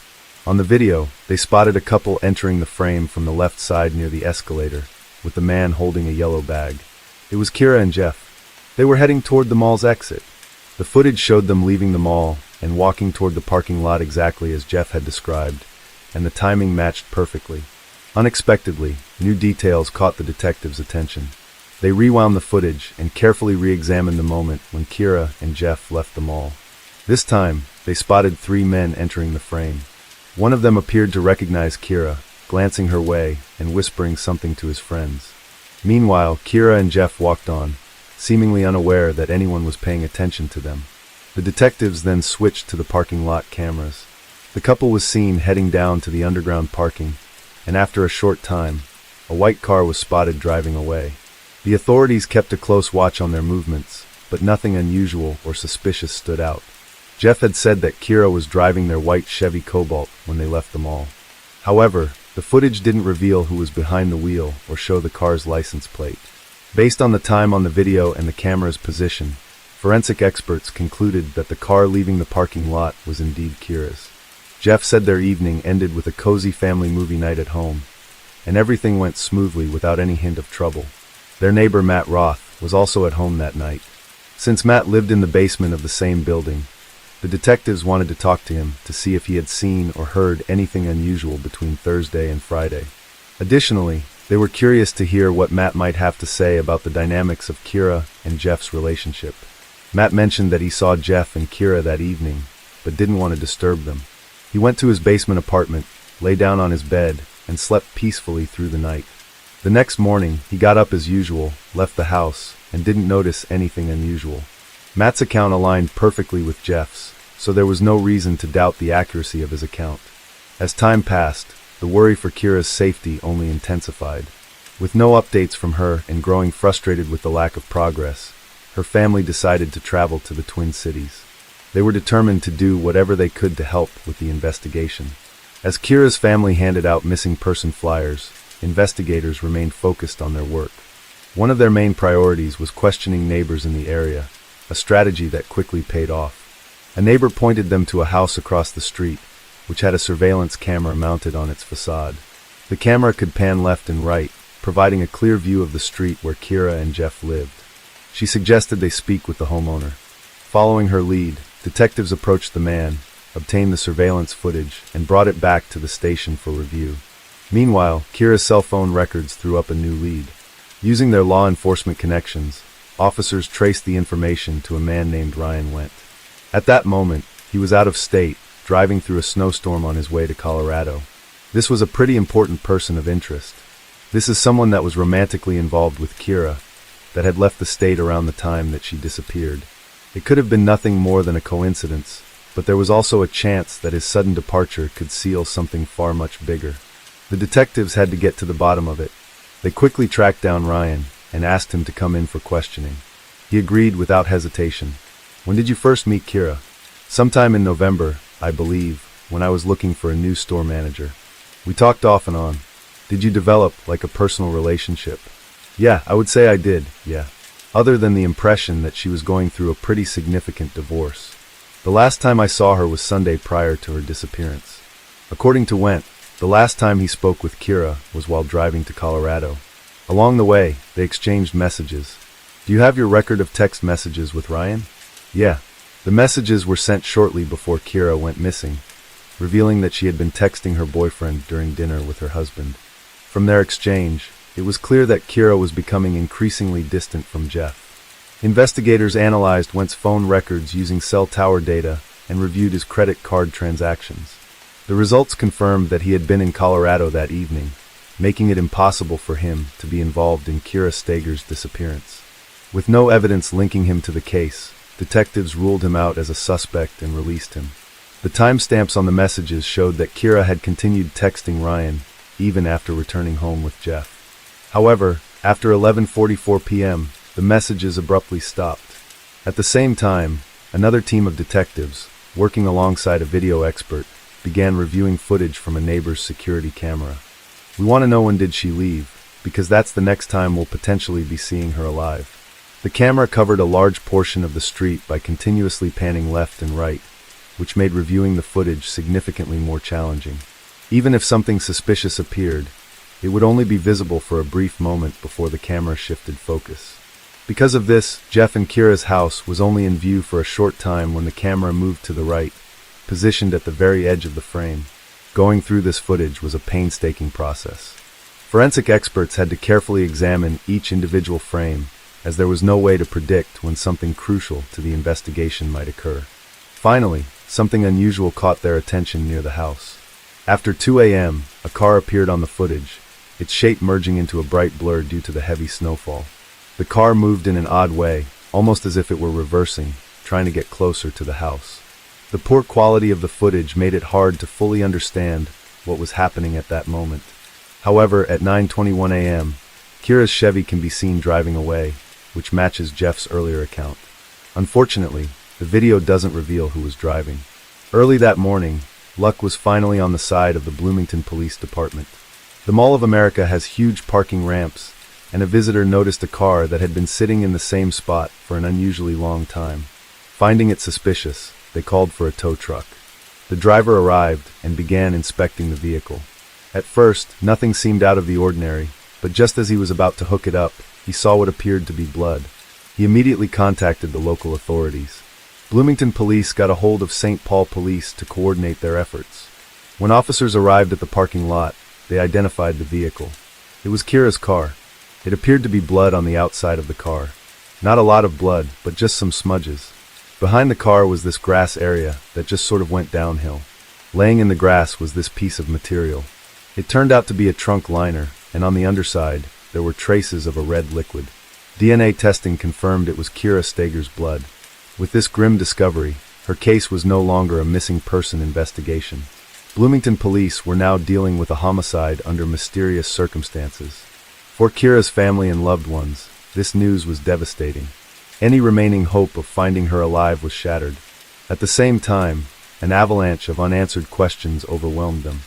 On the video, they spotted a couple entering the frame from the left side near the escalator, with the man holding a yellow bag. It was Kira and Jeff. They were heading toward the mall's exit. The footage showed them leaving the mall and walking toward the parking lot exactly as Jeff had described, and the timing matched perfectly. Unexpectedly, new details caught the detectives' attention. They rewound the footage and carefully re-examined the moment when Kira and Jeff left the mall. This time, they spotted 3 men entering the frame. One of them appeared to recognize Kira, glancing her way and whispering something to his friends. Meanwhile, Kira and Jeff walked on, seemingly unaware that anyone was paying attention to them. The detectives then switched to the parking lot cameras. The couple was seen heading down to the underground parking, and after a short time, a white car was spotted driving away. The authorities kept a close watch on their movements, but nothing unusual or suspicious stood out. Jeff had said that Kira was driving their white Chevy Cobalt when they left the mall. However, the footage didn't reveal who was behind the wheel or show the car's license plate. Based on the time on the video and the camera's position, forensic experts concluded that the car leaving the parking lot was indeed Kira's. Jeff said their evening ended with a cozy family movie night at home, and everything went smoothly without any hint of trouble. Their neighbor Matt Roth was also at home that night. Since Matt lived in the basement of the same building, the detectives wanted to talk to him to see if he had seen or heard anything unusual between Thursday and Friday. Additionally, they were curious to hear what Matt might have to say about the dynamics of Kira and Jeff's relationship. Matt mentioned that he saw Jeff and Kira that evening, but didn't want to disturb them. He went to his basement apartment, lay down on his bed, and slept peacefully through the night. The next morning, he got up as usual, left the house, and didn't notice anything unusual. Matt's account aligned perfectly with Jeff's, so there was no reason to doubt the accuracy of his account. As time passed, the worry for Kira's safety only intensified. With no updates from her and growing frustrated with the lack of progress, her family decided to travel to the Twin Cities. They were determined to do whatever they could to help with the investigation. As Kira's family handed out missing person flyers, investigators remained focused on their work. One of their main priorities was questioning neighbors in the area, a strategy that quickly paid off. A neighbor pointed them to a house across the street, which had a surveillance camera mounted on its facade. The camera could pan left and right, providing a clear view of the street where Kira and Jeff lived. She suggested they speak with the homeowner. Following her lead, detectives approached the man, obtained the surveillance footage, and brought it back to the station for review. Meanwhile, Kira's cell phone records threw up a new lead. Using their law enforcement connections, officers traced the information to a man named Ryan Wendt. At that moment, he was out of state, driving through a snowstorm on his way to Colorado. This was a pretty important person of interest. This is someone that was romantically involved with Kira, that had left the state around the time that she disappeared. It could have been nothing more than a coincidence, but there was also a chance that his sudden departure could seal something far much bigger. The detectives had to get to the bottom of it. They quickly tracked down Ryan and asked him to come in for questioning. He agreed without hesitation. When did you first meet Kira? Sometime in November, I believe, when I was looking for a new store manager. We talked off and on. Did you develop like a personal relationship? Yeah, I would say I did, yeah. Other than the impression that she was going through a pretty significant divorce. The last time I saw her was Sunday prior to her disappearance. According to Wendt, the last time he spoke with Kira was while driving to Colorado. Along the way, they exchanged messages. Do you have your record of text messages with Ryan? Yeah. The messages were sent shortly before Kira went missing, revealing that she had been texting her boyfriend during dinner with her husband. From their exchange, it was clear that Kira was becoming increasingly distant from Jeff. Investigators analyzed Wendt's phone records using cell tower data and reviewed his credit card transactions. The results confirmed that he had been in Colorado that evening, making it impossible for him to be involved in Kira Steger's disappearance. With no evidence linking him to the case, detectives ruled him out as a suspect and released him. The timestamps on the messages showed that Kira had continued texting Ryan even after returning home with Jeff. However, after 11:44 p.m., the messages abruptly stopped. At the same time, another team of detectives, working alongside a video expert, began reviewing footage from a neighbor's security camera. We want to know when did she leave, because that's the next time we'll potentially be seeing her alive. The camera covered a large portion of the street by continuously panning left and right, which made reviewing the footage significantly more challenging. Even if something suspicious appeared, it would only be visible for a brief moment before the camera shifted focus. Because of this, Jeff and Kira's house was only in view for a short time when the camera moved to the right, positioned at the very edge of the frame. Going through this footage was a painstaking process. Forensic experts had to carefully examine each individual frame, as there was no way to predict when something crucial to the investigation might occur. Finally, something unusual caught their attention near the house. After 2 a.m., a car appeared on the footage, its shape merging into a bright blur due to the heavy snowfall. The car moved in an odd way, almost as if it were reversing, trying to get closer to the house. The poor quality of the footage made it hard to fully understand what was happening at that moment. However, at 9:21 a.m., Kira's Chevy can be seen driving away, which matches Jeff's earlier account. Unfortunately, the video doesn't reveal who was driving. Early that morning, luck was finally on the side of the Bloomington Police Department. The Mall of America has huge parking ramps, and a visitor noticed a car that had been sitting in the same spot for an unusually long time. Finding it suspicious, they called for a tow truck. The driver arrived and began inspecting the vehicle. At first, nothing seemed out of the ordinary, but just as he was about to hook it up, he saw what appeared to be blood. He immediately contacted the local authorities. Bloomington police got a hold of St. Paul police to coordinate their efforts. When officers arrived at the parking lot, they identified the vehicle. It was Kira's car. It appeared to be blood on the outside of the car. Not a lot of blood, but just some smudges. Behind the car was this grass area that just sort of went downhill. Laying in the grass was this piece of material. It turned out to be a trunk liner, and on the underside, there were traces of a red liquid. DNA testing confirmed it was Kira Steger's blood. With this grim discovery, her case was no longer a missing person investigation. Bloomington police were now dealing with a homicide under mysterious circumstances. For Kira's family and loved ones, this news was devastating. Any remaining hope of finding her alive was shattered. At the same time, an avalanche of unanswered questions overwhelmed them.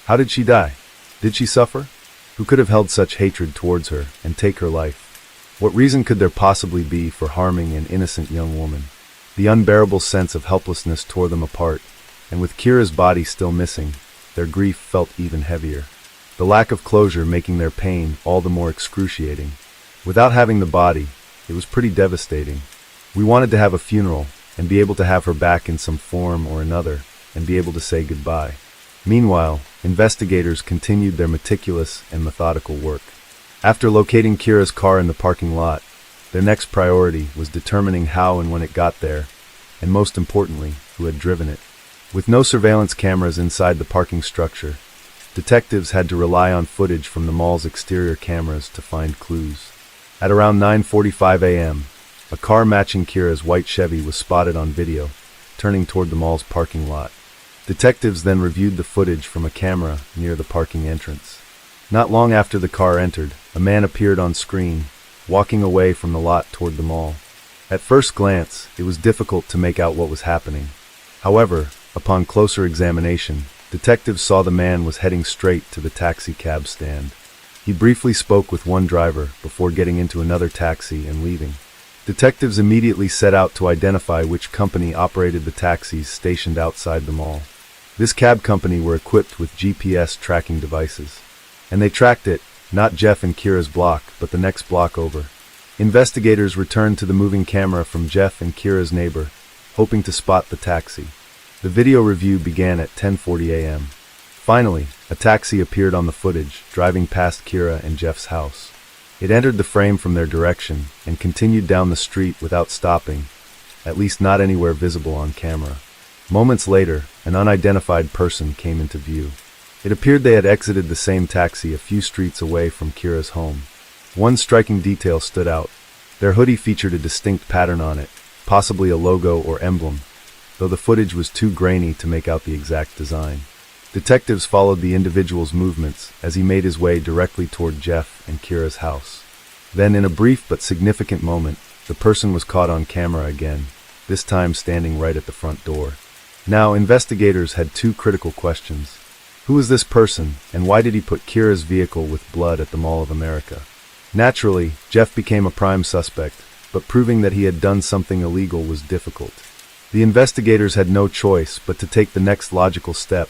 How did she die? Did she suffer? Who could have held such hatred towards her and take her life? What reason could there possibly be for harming an innocent young woman? The unbearable sense of helplessness tore them apart, and with Kira's body still missing, their grief felt even heavier. the lack of closure making their pain all the more excruciating. Without having the body, it was pretty devastating. We wanted to have a funeral and be able to have her back in some form or another and be able to say goodbye. Meanwhile, investigators continued their meticulous and methodical work. After locating Kira's car in the parking lot, their next priority was determining how and when it got there, and most importantly, who had driven it. With no surveillance cameras inside the parking structure, detectives had to rely on footage from the mall's exterior cameras to find clues. At around 9:45 a.m., a car matching Kira's white Chevy was spotted on video, turning toward the mall's parking lot. Detectives then reviewed the footage from a camera near the parking entrance. Not long after the car entered, a man appeared on screen, walking away from the lot toward the mall. At first glance, it was difficult to make out what was happening. However, upon closer examination, detectives saw the man was heading straight to the taxi cab stand. He briefly spoke with one driver before getting into another taxi and leaving. Detectives immediately set out to identify which company operated the taxis stationed outside the mall. This cab company were equipped with GPS tracking devices. And they tracked it, not Jeff and Kira's block, but the next block over. Investigators returned to the moving camera from Jeff and Kira's neighbor, hoping to spot the taxi. The video review began at 10:40 a.m. Finally, a taxi appeared on the footage, driving past Kira and Jeff's house. It entered the frame from their direction and continued down the street without stopping, at least not anywhere visible on camera. Moments later, an unidentified person came into view. It appeared they had exited the same taxi a few streets away from Kira's home. One striking detail stood out. Their hoodie featured a distinct pattern on it, possibly a logo or emblem, though the footage was too grainy to make out the exact design. Detectives followed the individual's movements as he made his way directly toward Jeff and Kira's house. Then, in a brief but significant moment, the person was caught on camera again, this time standing right at the front door. Now, investigators had two critical questions. Who was this person, and why did he put Kira's vehicle with blood at the Mall of America? Naturally, Jeff became a prime suspect, but proving that he had done something illegal was difficult. The investigators had no choice but to take the next logical step,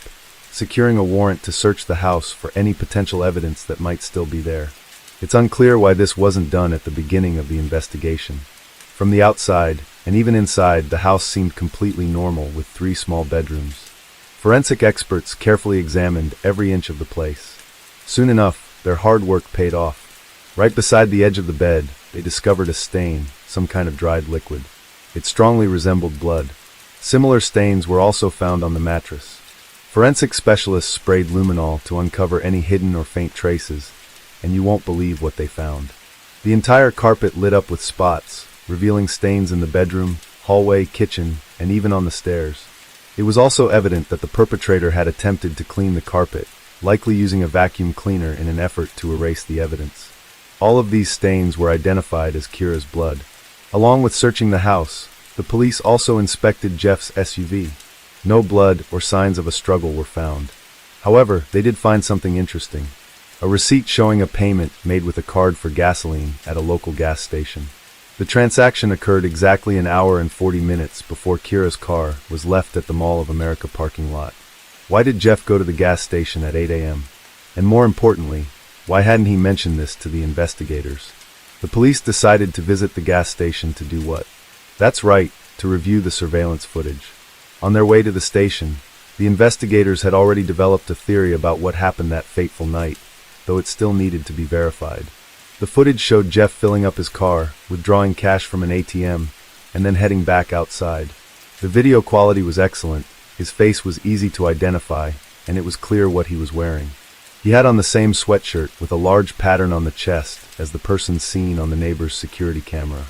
securing a warrant to search the house for any potential evidence that might still be there. It's unclear why this wasn't done at the beginning of the investigation. From the outside, and even inside, the house seemed completely normal with 3 small bedrooms. Forensic experts carefully examined every inch of the place. Soon enough, their hard work paid off. Right beside the edge of the bed, they discovered a stain, some kind of dried liquid. It strongly resembled blood. Similar stains were also found on the mattress. Forensic specialists sprayed luminol to uncover any hidden or faint traces, and you won't believe what they found. The entire carpet lit up with spots, revealing stains in the bedroom, hallway, kitchen, and even on the stairs. It was also evident that the perpetrator had attempted to clean the carpet, likely using a vacuum cleaner in an effort to erase the evidence. All of these stains were identified as Kira's blood. Along with searching the house, the police also inspected Jeff's SUV. No blood or signs of a struggle were found. However, they did find something interesting. A receipt showing a payment made with a card for gasoline at a local gas station. The transaction occurred exactly an hour and 40 minutes before Kira's car was left at the Mall of America parking lot. Why did Jeff go to the gas station at 8 a.m.? And more importantly, why hadn't he mentioned this to the investigators? The police decided to visit the gas station to do what? That's right, to review the surveillance footage. On their way to the station, the investigators had already developed a theory about what happened that fateful night, though it still needed to be verified. The footage showed Jeff filling up his car, withdrawing cash from an ATM, and then heading back outside. The video quality was excellent, his face was easy to identify, and it was clear what he was wearing. He had on the same sweatshirt with a large pattern on the chest as the person seen on the neighbor's security camera.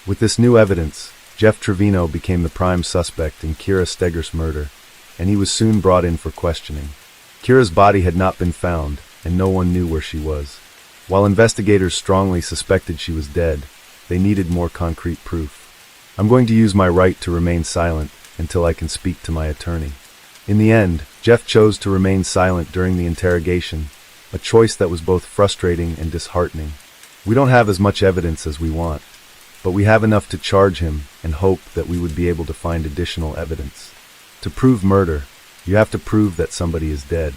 With this new evidence, Jeff Trevino became the prime suspect in Kira Stegger's murder, and he was soon brought in for questioning. Kira's body had not been found, and no one knew where she was. While investigators strongly suspected she was dead, they needed more concrete proof. I'm going to use my right to remain silent until I can speak to my attorney. In the end, Jeff chose to remain silent during the interrogation, a choice that was both frustrating and disheartening. We don't have as much evidence as we want, but we have enough to charge him and hope that we would be able to find additional evidence. To prove murder, you have to prove that somebody is dead.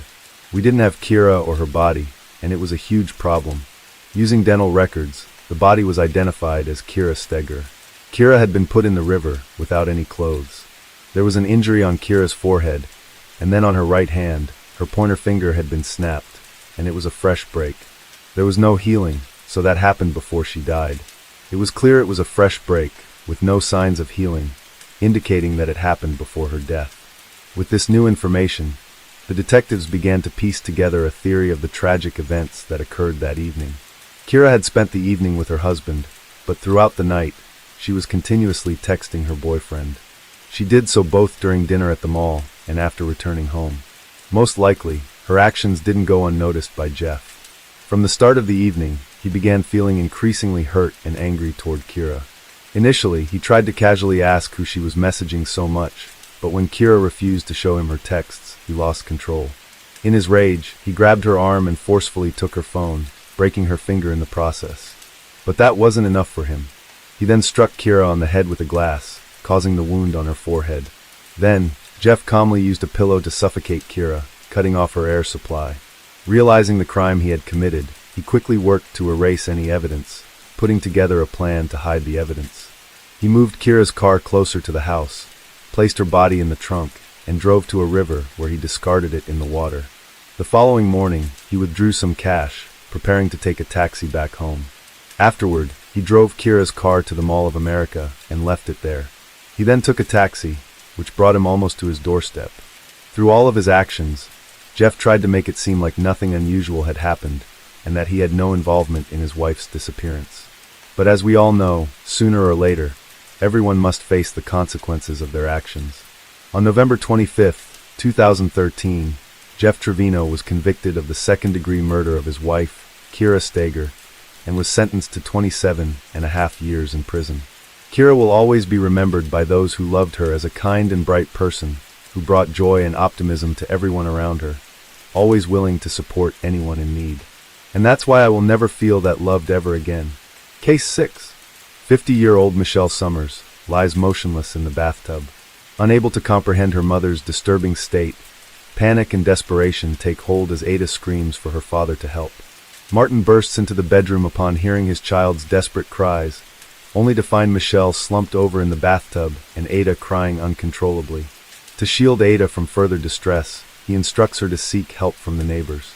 We didn't have Kira or her body, and it was a huge problem. Using dental records, the body was identified as Kira Steger. Kira had been put in the river without any clothes. There was an injury on Kira's forehead, and then on her right hand, her pointer finger had been snapped, and it was a fresh break. There was no healing, so that happened before she died. It was clear it was a fresh break, with no signs of healing, indicating that it happened before her death. With this new information, the detectives began to piece together a theory of the tragic events that occurred that evening. Kira had spent the evening with her husband, but throughout the night, she was continuously texting her boyfriend. She did so both during dinner at the mall and after returning home. Most likely, her actions didn't go unnoticed by Jeff. From the start of the evening, he began feeling increasingly hurt and angry toward Kira. Initially, he tried to casually ask who she was messaging so much, but when Kira refused to show him her texts, he lost control. In his rage, he grabbed her arm and forcefully took her phone, breaking her finger in the process. But that wasn't enough for him. He then struck Kira on the head with a glass, causing the wound on her forehead. Then, Jeff calmly used a pillow to suffocate Kira, cutting off her air supply. Realizing the crime he had committed, he quickly worked to erase any evidence, putting together a plan to hide the evidence. He moved Kira's car closer to the house, placed her body in the trunk, and drove to a river where he discarded it in the water. The following morning, he withdrew some cash, preparing to take a taxi back home. Afterward, he drove Kira's car to the Mall of America and left it there. He then took a taxi, which brought him almost to his doorstep. Through all of his actions, Jeff tried to make it seem like nothing unusual had happened and that he had no involvement in his wife's disappearance. But as we all know, sooner or later, everyone must face the consequences of their actions. On November 25, 2013, Jeff Trevino was convicted of the second-degree murder of his wife, Kira Steger, and was sentenced to 27.5 years in prison. Kira will always be remembered by those who loved her as a kind and bright person who brought joy and optimism to everyone around her, always willing to support anyone in need. And that's why I will never feel that loved ever again. Case 6. 50-year-old Michelle Summers lies motionless in the bathtub. Unable to comprehend her mother's disturbing state, panic and desperation take hold as Ada screams for her father to help. Martin bursts into the bedroom upon hearing his child's desperate cries, only to find Michelle slumped over in the bathtub and Ada crying uncontrollably. To shield Ada from further distress, he instructs her to seek help from the neighbors.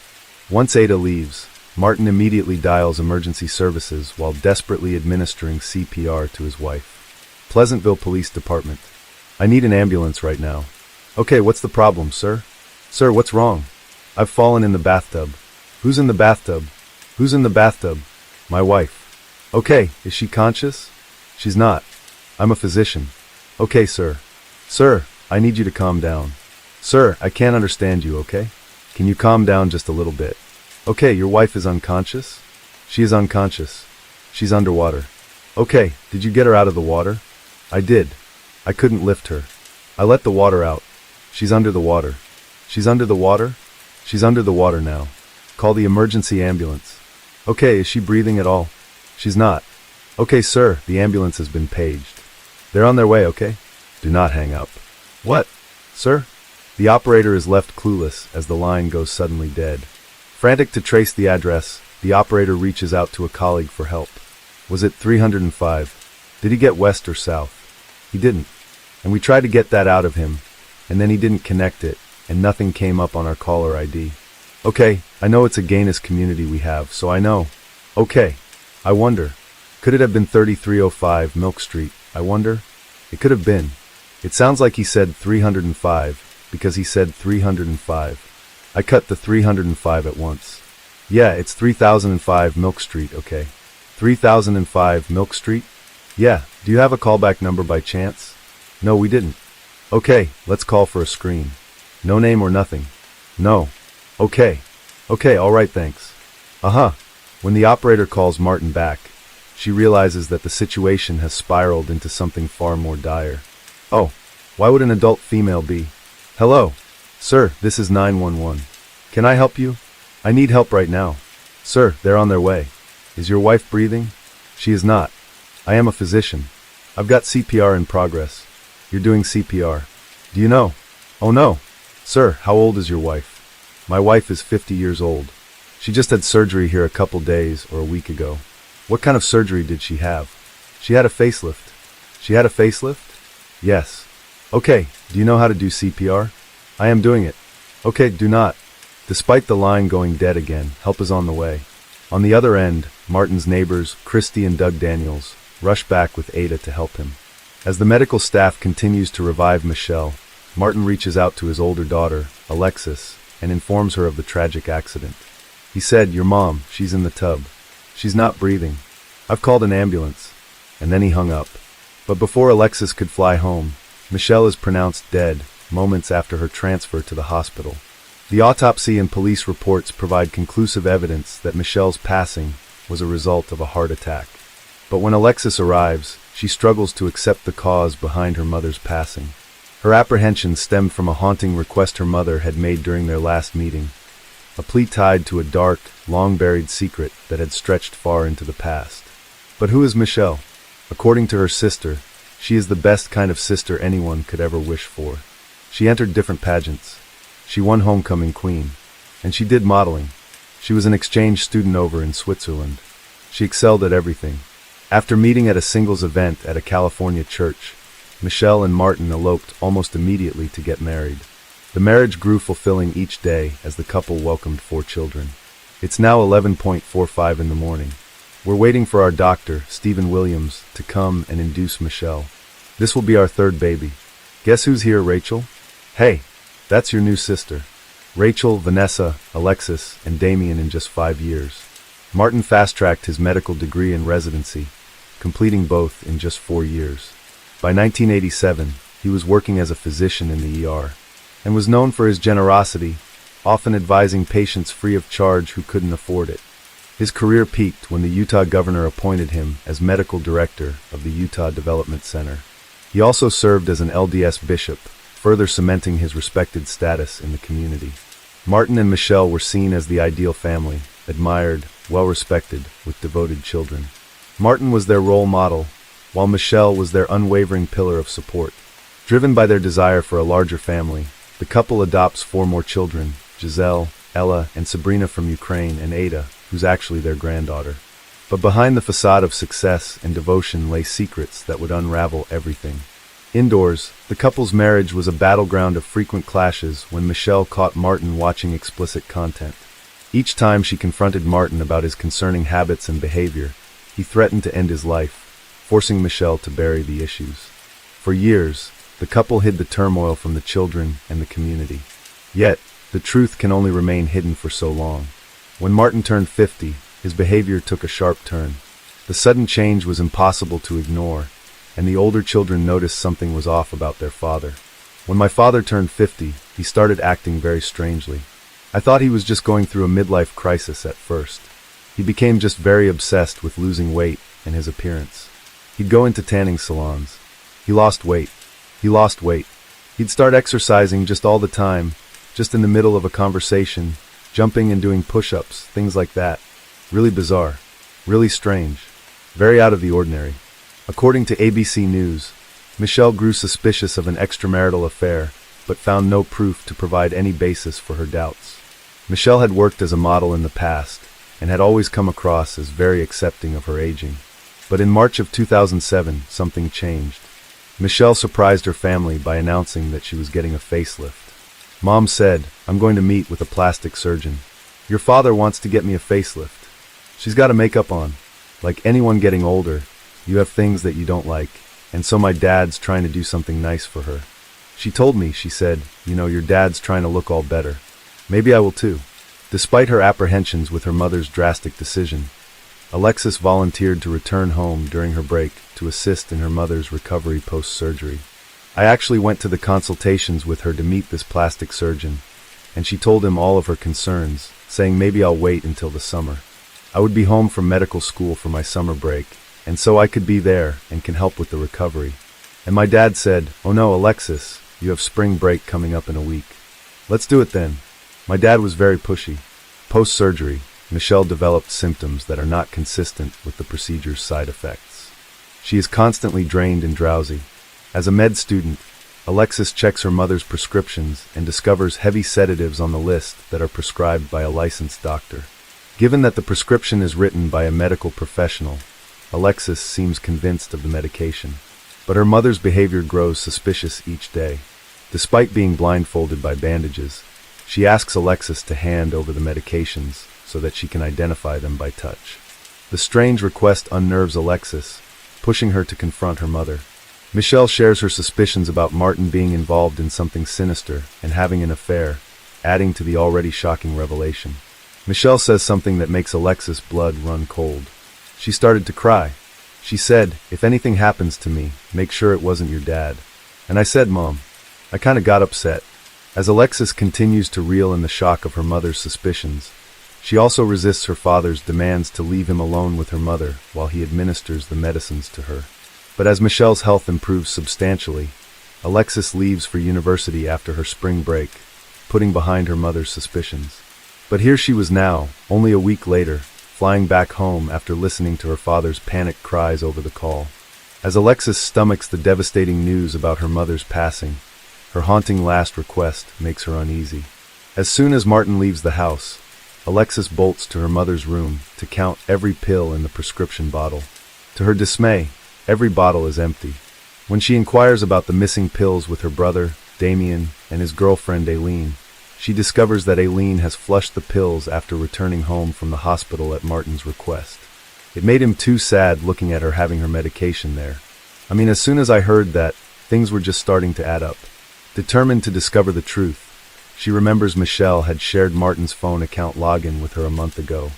Once Ada leaves, Martin immediately dials emergency services while desperately administering CPR to his wife. Pleasantville Police Department. I need an ambulance right now. Okay, what's the problem, sir? Sir, what's wrong? I've fallen in the bathtub. Who's in the bathtub? Who's in the bathtub? My wife. Okay, is she conscious? She's not. I'm a physician. Okay, sir. Sir, I need you to calm down. Sir, I can't understand you, okay? Can you calm down just a little bit? Okay, your wife is unconscious? She is unconscious. She's underwater. Okay, did you get her out of the water? I did. I couldn't lift her. I let the water out. She's under the water. She's under the water? She's under the water now. Call the emergency ambulance. Okay, is she breathing at all? She's not. Okay, sir, the ambulance has been paged. They're on their way, okay? Do not hang up. What? Sir? The operator is left clueless as the line goes suddenly dead. Frantic to trace the address, the operator reaches out to a colleague for help. Was it 305? Did he get west or south? He didn't. And we tried to get that out of him, and then he didn't connect it, and nothing came up on our caller ID. Okay, I know it's a gayness community we have, so I know. Okay. I wonder. Could it have been 3305 Milk Street? I wonder. It could have been. It sounds like he said 305, because he said 305. I cut the 305 at once. Yeah, it's 3005 Milk Street, okay. 3005 Milk Street? Yeah, do you have a callback number by chance? No, we didn't. Okay, let's call for a screen. No name or nothing. No. Okay. Okay, alright, thanks. When the operator calls Martin back, she realizes that the situation has spiraled into something far more dire. Oh, why would an adult female be? Hello. Sir, this is 911. Can I help you? I need help right now. Sir, they're on their way. Is your wife breathing? She is not. I am a physician. I've got CPR in progress. You're doing CPR. Do you know? Oh no. Sir, how old is your wife? My wife is 50 years old. She just had surgery here a couple days or a week ago. What kind of surgery did she have? She had a facelift. She had a facelift? Yes. Okay, do you know how to do CPR? I am doing it. Okay, do not. Despite the line going dead again, help is on the way. On the other end, Martin's neighbors, Christy and Doug Daniels, rush back with Ada to help him. As the medical staff continues to revive Michelle, Martin reaches out to his older daughter, Alexis, and informs her of the tragic accident. He said, "Your mom, she's in the tub. She's not breathing. I've called an ambulance." And then he hung up. But before Alexis could fly home, Michelle is pronounced dead moments after her transfer to the hospital. The autopsy and police reports provide conclusive evidence that Michelle's passing was a result of a heart attack. But when Alexis arrives, she struggles to accept the cause behind her mother's passing. Her apprehensions stemmed from a haunting request her mother had made during their last meeting, a plea tied to a dark, long-buried secret that had stretched far into the past. But who is Michelle? According to her sister, she is the best kind of sister anyone could ever wish for. She entered different pageants. She won Homecoming Queen. And she did modeling. She was an exchange student over in Switzerland. She excelled at everything. After meeting at a singles event at a California church, Michelle and Martin eloped almost immediately to get married. The marriage grew fulfilling each day as the couple welcomed 4 children. It's now 11:45 in the morning. We're waiting for our doctor, Stephen Williams, to come and induce Michelle. This will be our 3rd baby. Guess who's here, Rachel? Hey, that's your new sister. Rachel, Vanessa, Alexis, and Damien in just 5 years. Martin fast-tracked his medical degree and residency, completing both in just 4 years. By 1987, he was working as a physician in the ER, and was known for his generosity, often advising patients free of charge who couldn't afford it. His career peaked when the Utah governor appointed him as medical director of the Utah Development Center. He also served as an LDS bishop, further cementing his respected status in the community. Martin and Michelle were seen as the ideal family, admired, well-respected, with devoted children. Martin was their role model, while Michelle was their unwavering pillar of support. Driven by their desire for a larger family, the couple adopts 4 more children, Giselle, Ella, and Sabrina from Ukraine, and Ada, who's actually their granddaughter. But behind the facade of success and devotion lay secrets that would unravel everything. Indoors, the couple's marriage was a battleground of frequent clashes when Michelle caught Martin watching explicit content. Each time she confronted Martin about his concerning habits and behavior, he threatened to end his life, forcing Michelle to bury the issues. For years, the couple hid the turmoil from the children and the community. Yet, the truth can only remain hidden for so long. When Martin turned 50, his behavior took a sharp turn. The sudden change was impossible to ignore, and the older children noticed something was off about their father. When my father turned 50, he started acting very strangely. I thought he was just going through a midlife crisis at first. He became just very obsessed with losing weight and his appearance. He'd go into tanning salons. He lost weight. He lost weight. He'd start exercising just all the time, just in the middle of a conversation, jumping and doing push-ups, things like that. Really bizarre. Really strange. Very out of the ordinary. According to ABC News, Michelle grew suspicious of an extramarital affair, but found no proof to provide any basis for her doubts. Michelle had worked as a model in the past, and had always come across as very accepting of her aging. But in March of 2007, something changed. Michelle surprised her family by announcing that she was getting a facelift. Mom said, "I'm going to meet with a plastic surgeon. Your father wants to get me a facelift." She's got a makeup on. Like anyone getting older, you have things that you don't like, and so my dad's trying to do something nice for her. She told me, she said, your dad's trying to look all better. Maybe I will too. Despite her apprehensions with her mother's drastic decision, Alexis volunteered to return home during her break to assist in her mother's recovery post-surgery. I actually went to the consultations with her to meet this plastic surgeon, and she told him all of her concerns, saying maybe I'll wait until the summer. I would be home from medical school for my summer break, and so I could be there and can help with the recovery. And my dad said, "Oh no, Alexis, you have spring break coming up in a week. Let's do it then." My dad was very pushy. Post-surgery, Michelle developed symptoms that are not consistent with the procedure's side effects. She is constantly drained and drowsy. As a med student, Alexis checks her mother's prescriptions and discovers heavy sedatives on the list that are prescribed by a licensed doctor. Given that the prescription is written by a medical professional, Alexis seems convinced of the medication. But her mother's behavior grows suspicious each day. Despite being blindfolded by bandages, she asks Alexis to hand over the medications so that she can identify them by touch. The strange request unnerves Alexis, pushing her to confront her mother. Michelle shares her suspicions about Martin being involved in something sinister and having an affair, adding to the already shocking revelation. Michelle says something that makes Alexis' blood run cold. She started to cry. She said, "If anything happens to me, make sure it wasn't your dad." And I said, "Mom." I kinda got upset. As Alexis continues to reel in the shock of her mother's suspicions, she also resists her father's demands to leave him alone with her mother while he administers the medicines to her. But as Michelle's health improves substantially, Alexis leaves for university after her spring break, putting behind her mother's suspicions. But here she was now, only a week later, flying back home after listening to her father's panicked cries over the call. As Alexis stomachs the devastating news about her mother's passing, her haunting last request makes her uneasy. As soon as Martin leaves the house, Alexis bolts to her mother's room to count every pill in the prescription bottle. To her dismay, every bottle is empty. When she inquires about the missing pills with her brother, Damien, and his girlfriend, Aileen, she discovers that Aileen has flushed the pills after returning home from the hospital at Martin's request. It made him too sad looking at her having her medication there. As soon as I heard that, things were just starting to add up. Determined to discover the truth, she remembers Michelle had shared Martin's phone account login with her a month ago.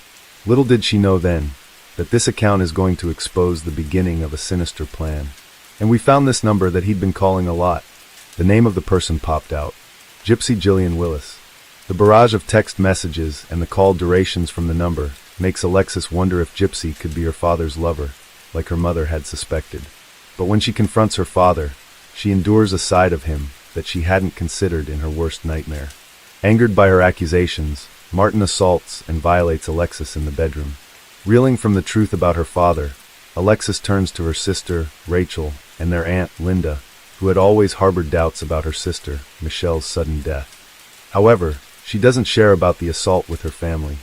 Little did she know then that this account is going to expose the beginning of a sinister plan. And we found this number that he'd been calling a lot. The name of the person popped out. Gypsy Jillian Willis. The barrage of text messages and the call durations from the number makes Alexis wonder if Gypsy could be her father's lover, like her mother had suspected. But when she confronts her father, she endures a side of him that she hadn't considered in her worst nightmare. Angered by her accusations, Martin assaults and violates Alexis in the bedroom. Reeling from the truth about her father, Alexis turns to her sister, Rachel, and their aunt, Linda, who had always harbored doubts about her sister, Michelle's sudden death. However, she doesn't share about the assault with her family.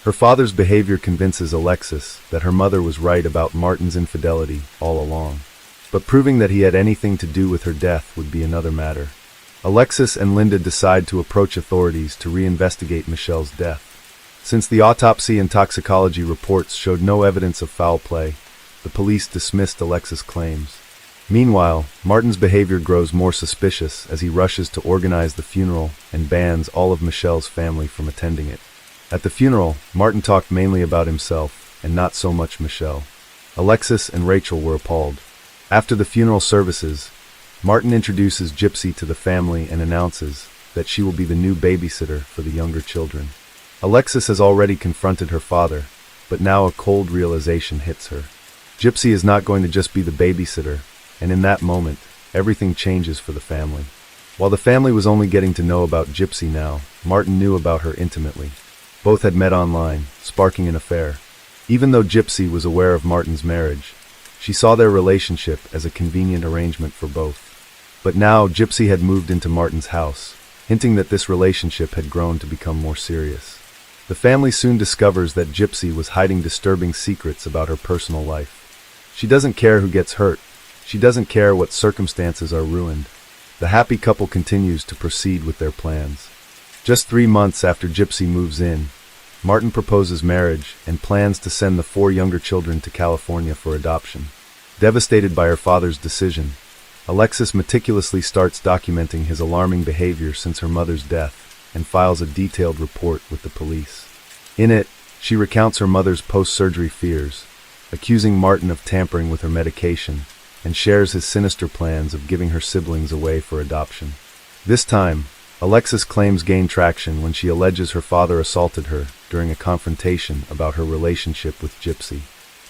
Her father's behavior convinces Alexis that her mother was right about Martin's infidelity all along. But proving that he had anything to do with her death would be another matter. Alexis and Linda decide to approach authorities to reinvestigate Michelle's death. Since the autopsy and toxicology reports showed no evidence of foul play, the police dismissed Alexis' claims. Meanwhile, Martin's behavior grows more suspicious as he rushes to organize the funeral and bans all of Michelle's family from attending it. At the funeral, Martin talked mainly about himself and not so much Michelle. Alexis and Rachel were appalled. After the funeral services, Martin introduces Gypsy to the family and announces that she will be the new babysitter for the younger children. Alexis has already confronted her father, but now a cold realization hits her. Gypsy is not going to just be the babysitter, and in that moment, everything changes for the family. While the family was only getting to know about Gypsy now, Martin knew about her intimately. Both had met online, sparking an affair. Even though Gypsy was aware of Martin's marriage, she saw their relationship as a convenient arrangement for both. But now Gypsy had moved into Martin's house, hinting that this relationship had grown to become more serious. The family soon discovers that Gypsy was hiding disturbing secrets about her personal life. She doesn't care who gets hurt. She doesn't care what circumstances are ruined. The happy couple continues to proceed with their plans. Just 3 months after Gypsy moves in, Martin proposes marriage and plans to send the 4 younger children to California for adoption. Devastated by her father's decision, Alexis meticulously starts documenting his alarming behavior since her mother's death and files a detailed report with the police. In it, she recounts her mother's post-surgery fears, accusing Martin of tampering with her medication, and shares his sinister plans of giving her siblings away for adoption. This time, Alexis' claims gain traction when she alleges her father assaulted her during a confrontation about her relationship with Gypsy.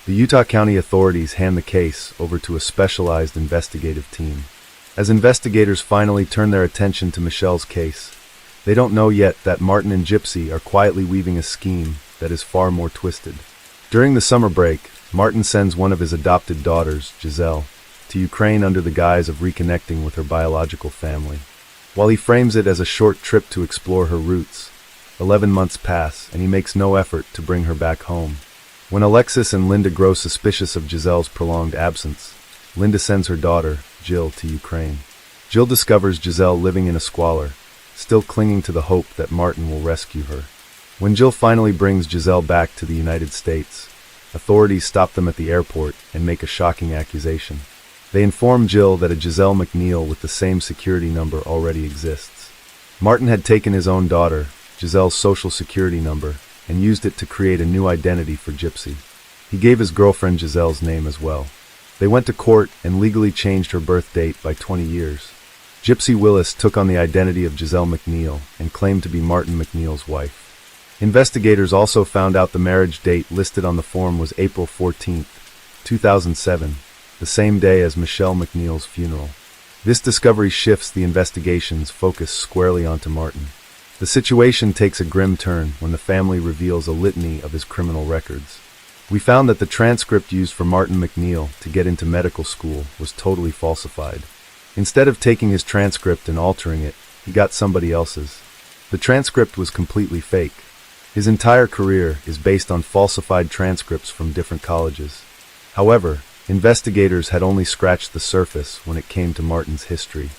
The Utah County authorities hand the case over to a specialized investigative team. As investigators finally turn their attention to Michelle's case, they don't know yet that Martin and Gypsy are quietly weaving a scheme that is far more twisted. During the summer break, Martin sends one of his adopted daughters, Giselle, to Ukraine under the guise of reconnecting with her biological family. While he frames it as a short trip to explore her roots, 11 months pass and he makes no effort to bring her back home. When Alexis and Linda grow suspicious of Giselle's prolonged absence, Linda sends her daughter, Jill, to Ukraine. Jill discovers Giselle living in a squalor, still clinging to the hope that Martin will rescue her. When Jill finally brings Giselle back to the United States, authorities stop them at the airport and make a shocking accusation. They inform Jill that a Giselle McNeil with the same security number already exists. Martin had taken his own daughter, Giselle's social security number, and used it to create a new identity for Gypsy. He gave his girlfriend Giselle's name as well. They went to court and legally changed her birth date by 20 years. Gypsy Willis took on the identity of Giselle McNeil and claimed to be Martin McNeil's wife. Investigators also found out the marriage date listed on the form was April 14, 2007, the same day as Michelle McNeil's funeral. This discovery shifts the investigation's focus squarely onto Martin. The situation takes a grim turn when the family reveals a litany of his criminal records. We found that the transcript used for Martin McNeil to get into medical school was totally falsified. Instead of taking his transcript and altering it, he got somebody else's. The transcript was completely fake. His entire career is based on falsified transcripts from different colleges. However, investigators had only scratched the surface when it came to Martin's history.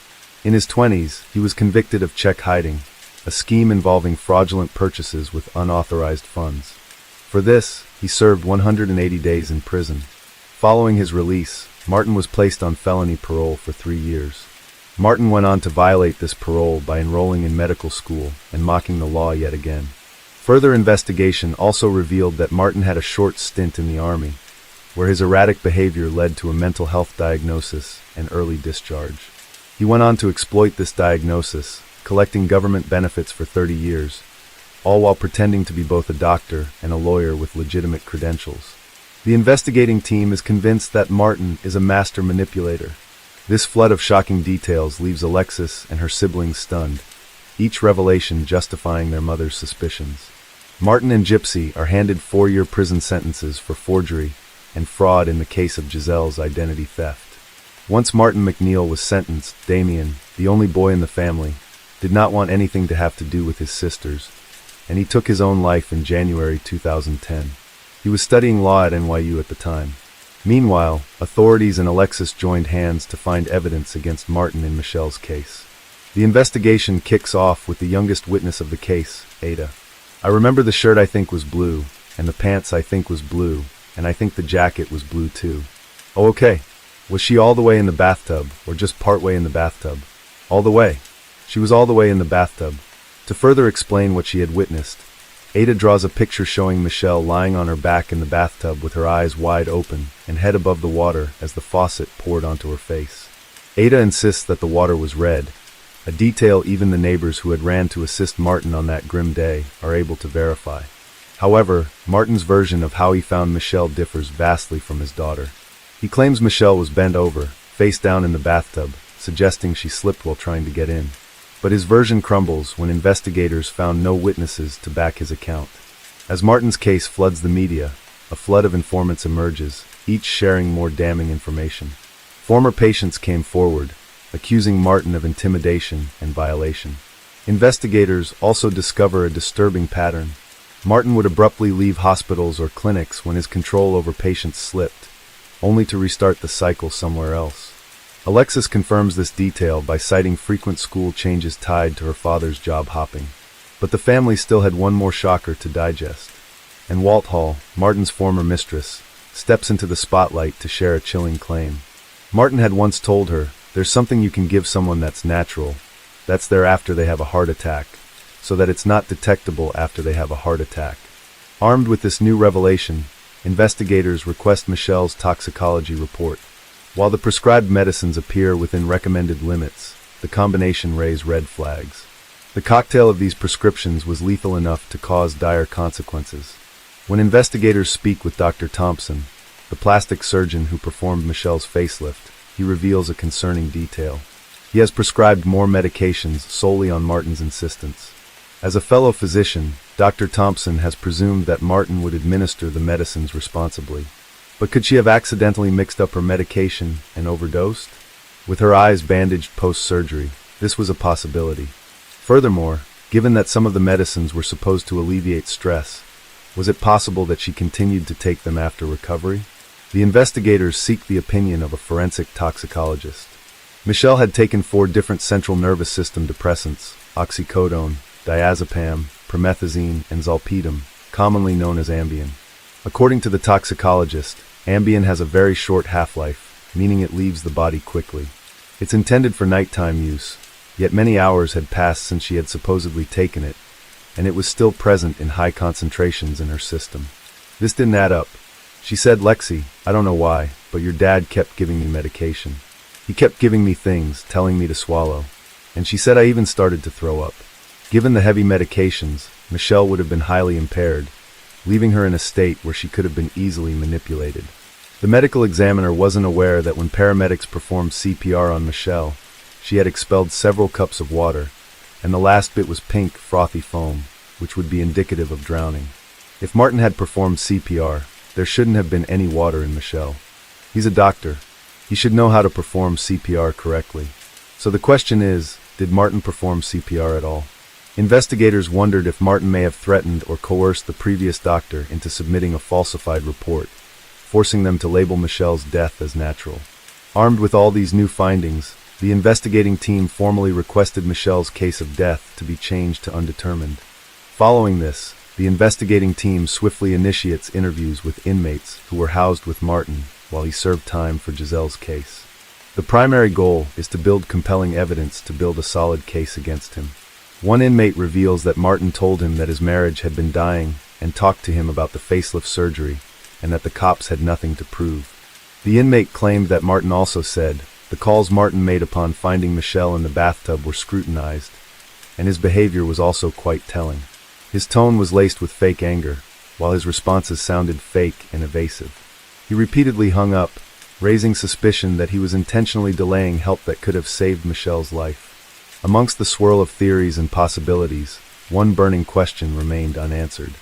In his 20s, he was convicted of check hiding, a scheme involving fraudulent purchases with unauthorized funds. For this, he served 180 days in prison. Following his release, Martin was placed on felony parole for 3 years. Martin went on to violate this parole by enrolling in medical school and mocking the law yet again. Further investigation also revealed that Martin had a short stint in the Army, where his erratic behavior led to a mental health diagnosis and early discharge. He went on to exploit this diagnosis, collecting government benefits for 30 years, all while pretending to be both a doctor and a lawyer with legitimate credentials. The investigating team is convinced that Martin is a master manipulator. This flood of shocking details leaves Alexis and her siblings stunned, each revelation justifying their mother's suspicions. Martin and Gypsy are handed 4-year prison sentences for forgery and fraud in the case of Giselle's identity theft. Once Martin McNeil was sentenced, Damien, the only boy in the family, did not want anything to have to do with his sisters, and he took his own life in January 2010. He was studying law at NYU at the time. Meanwhile, authorities and Alexis joined hands to find evidence against Martin in Michelle's case. The investigation kicks off with the youngest witness of the case, Ada. I remember the shirt I think was blue, and the pants I think was blue, and I think the jacket was blue too. Oh, okay. Was she all the way in the bathtub, or just part way in the bathtub? All the way. She was all the way in the bathtub. To further explain what she had witnessed, Ada draws a picture showing Michelle lying on her back in the bathtub with her eyes wide open and head above the water as the faucet poured onto her face. Ada insists that the water was red, a detail even the neighbors who had ran to assist Martin on that grim day are able to verify. However, Martin's version of how he found Michelle differs vastly from his daughter. He claims Michelle was bent over, face down in the bathtub, suggesting she slipped while trying to get in. But his version crumbles when investigators found no witnesses to back his account. As Martin's case floods the media, a flood of informants emerges, each sharing more damning information. Former patients came forward, accusing Martin of intimidation and violation. Investigators also discover a disturbing pattern. Martin would abruptly leave hospitals or clinics when his control over patients slipped, only to restart the cycle somewhere else. Alexis confirms this detail by citing frequent school changes tied to her father's job hopping. But the family still had one more shocker to digest. And Walt Hall, Martin's former mistress, steps into the spotlight to share a chilling claim. Martin had once told her, "There's something you can give someone that's natural, that's there after they have a heart attack, so that it's not detectable after they have a heart attack." Armed with this new revelation, investigators request Michelle's toxicology report. While the prescribed medicines appear within recommended limits, the combination raise red flags. The cocktail of these prescriptions was lethal enough to cause dire consequences. When investigators speak with Dr. Thompson, the plastic surgeon who performed Michelle's facelift, he reveals a concerning detail. He has prescribed more medications solely on Martin's insistence. As a fellow physician, Dr. Thompson has presumed that Martin would administer the medicines responsibly. But could she have accidentally mixed up her medication and overdosed? With her eyes bandaged post-surgery, this was a possibility. Furthermore, given that some of the medicines were supposed to alleviate stress, was it possible that she continued to take them after recovery? The investigators seek the opinion of a forensic toxicologist. Michelle had taken 4 different central nervous system depressants: oxycodone, diazepam, promethazine, and zolpidem, commonly known as Ambien. According to the toxicologist, Ambien has a very short half-life, meaning it leaves the body quickly. It's intended for nighttime use, yet many hours had passed since she had supposedly taken it, and it was still present in high concentrations in her system. This didn't add up. She said, "Lexi, I don't know why, but your dad kept giving me medication. He kept giving me things, telling me to swallow. And she said I even started to throw up." Given the heavy medications, Michelle would have been highly impaired, leaving her in a state where she could have been easily manipulated. The medical examiner wasn't aware that when paramedics performed CPR on Michelle, she had expelled several cups of water, and the last bit was pink, frothy foam, which would be indicative of drowning. If Martin had performed CPR, there shouldn't have been any water in Michelle. He's a doctor. He should know how to perform CPR correctly. So the question is, did Martin perform CPR at all? Investigators wondered if Martin may have threatened or coerced the previous doctor into submitting a falsified report, forcing them to label Michelle's death as natural. Armed with all these new findings, the investigating team formally requested Michelle's case of death to be changed to undetermined. Following this, the investigating team swiftly initiates interviews with inmates who were housed with Martin while he served time for Giselle's case. The primary goal is to build compelling evidence to build a solid case against him. One inmate reveals that Martin told him that his marriage had been dying and talked to him about the facelift surgery and that the cops had nothing to prove. The inmate claimed that Martin also said the calls Martin made upon finding Michelle in the bathtub were scrutinized, and his behavior was also quite telling. His tone was laced with fake anger, while his responses sounded fake and evasive. He repeatedly hung up, raising suspicion that he was intentionally delaying help that could have saved Michelle's life. Amongst the swirl of theories and possibilities, one burning question remained unanswered.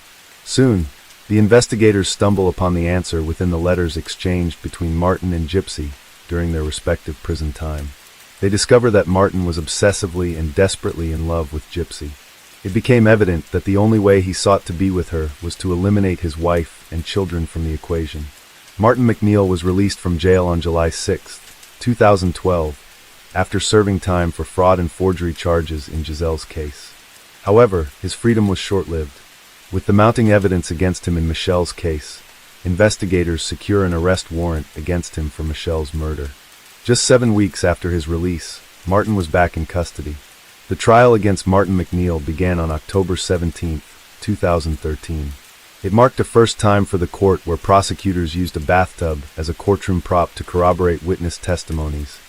Soon, the investigators stumble upon the answer within the letters exchanged between Martin and Gypsy during their respective prison time. They discover that Martin was obsessively and desperately in love with Gypsy. It became evident that the only way he sought to be with her was to eliminate his wife and children from the equation. Martin McNeil was released from jail on July 6, 2012, after serving time for fraud and forgery charges in Giselle's case. However, his freedom was short-lived. With the mounting evidence against him in Michelle's case, investigators secure an arrest warrant against him for Michelle's murder. Just 7 weeks after his release, Martin was back in custody. The trial against Martin McNeil began on October 17, 2013. It marked a first time for the court where prosecutors used a bathtub as a courtroom prop to corroborate witness testimonies,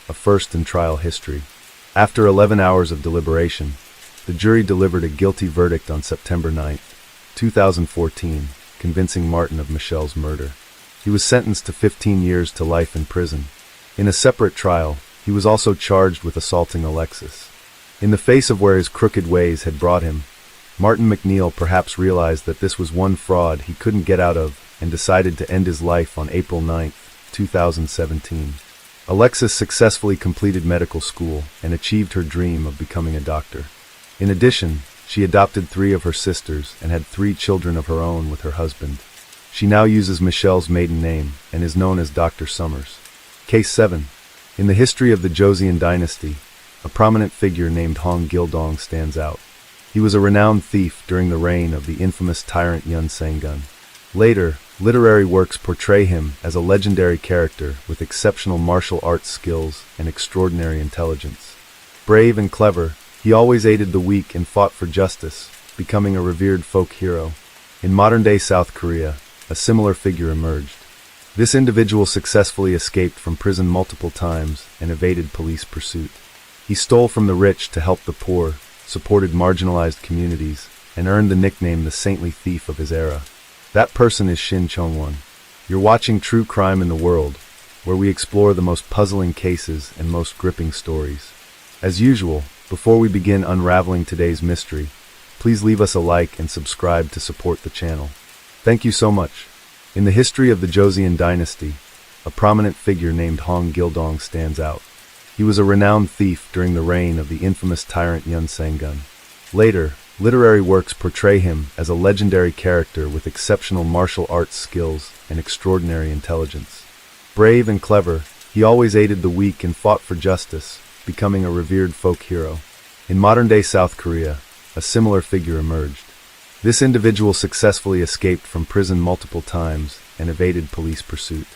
a first in trial history. After 11 hours of deliberation, the jury delivered a guilty verdict on September 9, 2014, convincing Martin of Michelle's murder. He was sentenced to 15 years to life in prison. In a separate trial, he was also charged with assaulting Alexis. In the face of where his crooked ways had brought him, Martin McNeil perhaps realized that this was one fraud he couldn't get out of and decided to end his life on April 9, 2017. Alexis successfully completed medical school and achieved her dream of becoming a doctor. In addition, she adopted 3 of her sisters and had 3 children of her own with her husband. She now uses Michelle's maiden name and is known as Dr. Summers. Case 7. In the history of the Joseon dynasty, a prominent figure named Hong Gildong stands out. He was a renowned thief during the reign of the infamous tyrant Yun Sanggun. Later, literary works portray him as a legendary character with exceptional martial arts skills and extraordinary intelligence. Brave and clever, he always aided the weak and fought for justice, becoming a revered folk hero. In modern-day South Korea, a similar figure emerged. This individual successfully escaped from prison multiple times and evaded police pursuit. He stole from the rich to help the poor, supported marginalized communities, and earned the nickname the saintly thief of his era. That person is Shin Chong-won. You're watching True Crime in the World, where we explore the most puzzling cases and most gripping stories. As usual, before we begin unraveling today's mystery, please leave us a like and subscribe to support the channel. Thank you so much. In the history of the Joseon dynasty, a prominent figure named Hong Gildong stands out. He was a renowned thief during the reign of the infamous tyrant Unsettling. Later, literary works portray him as a legendary character with exceptional martial arts skills and extraordinary intelligence. Brave and clever, he always aided the weak and fought for justice, becoming a revered folk hero. In modern-day South Korea, a similar figure emerged. This individual successfully escaped from prison multiple times and evaded police pursuit.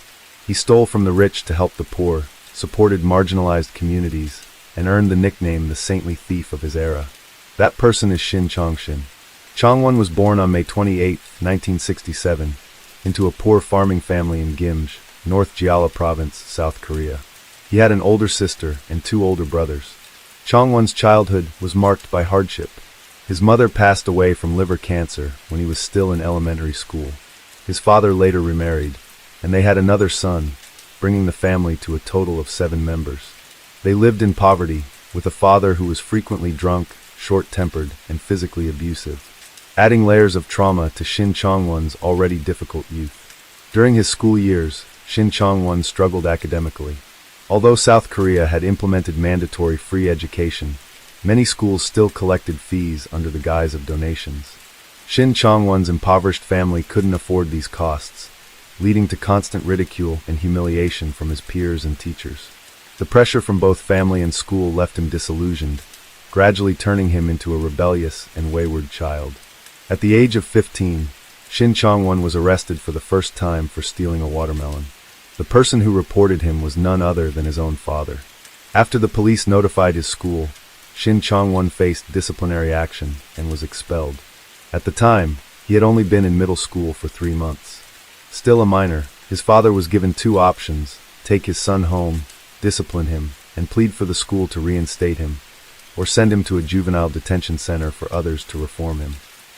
He stole from the rich to help the poor, supported marginalized communities, and earned the nickname the saintly thief of his era. That person is Shin Chong-shin. Chong-won was born on May 28, 1967, into a poor farming family in Gimje, North Jeolla Province, South Korea. He had an older sister and 2 older brothers. Chong-won's childhood was marked by hardship. His mother passed away from liver cancer when he was still in elementary school. His father later remarried, and they had another son, bringing the family to a total of 7 members. They lived in poverty, with a father who was frequently drunk, short-tempered, and physically abusive, adding layers of trauma to Shin Chong-won's already difficult youth. During his school years, Shin Chong-won struggled academically. Although South Korea had implemented mandatory free education, many schools still collected fees under the guise of donations. Shin Chong-won's impoverished family couldn't afford these costs, leading to constant ridicule and humiliation from his peers and teachers. The pressure from both family and school left him disillusioned, gradually turning him into a rebellious and wayward child. At the age of 15, Shin Chong-won was arrested for the first time for stealing a watermelon. The person who reported him was none other than his own father. After the police notified his school, Shin Chong-won faced disciplinary action and was expelled. At the time, he had only been in middle school for 3 months. Still a minor, his father was given 2 options: take his son home, discipline him, and plead for the school to reinstate him, or send him to a juvenile detention center for others to reform him.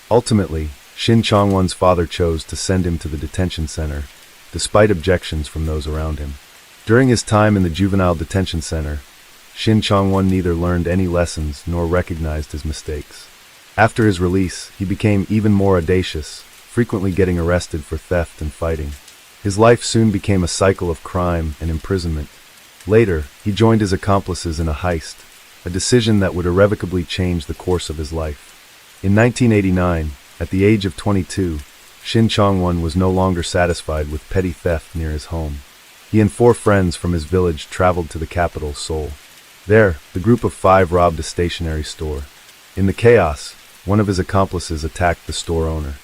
Ultimately, Shin Chong-won's father chose to send him to the detention center, despite objections from those around him. During his time in the juvenile detention center, Shin Chong-won neither learned any lessons nor recognized his mistakes. After his release, he became even more audacious, frequently getting arrested for theft and fighting. His life soon became a cycle of crime and imprisonment. Later, he joined his accomplices in a heist, a decision that would irrevocably change the course of his life. In 1989, at the age of 22, Shin Chong-won was no longer satisfied with petty theft near his home. He and 4 friends from his village traveled to the capital, Seoul. There, the group of 5 robbed a stationery store. In the chaos, one of his accomplices attacked the store owner.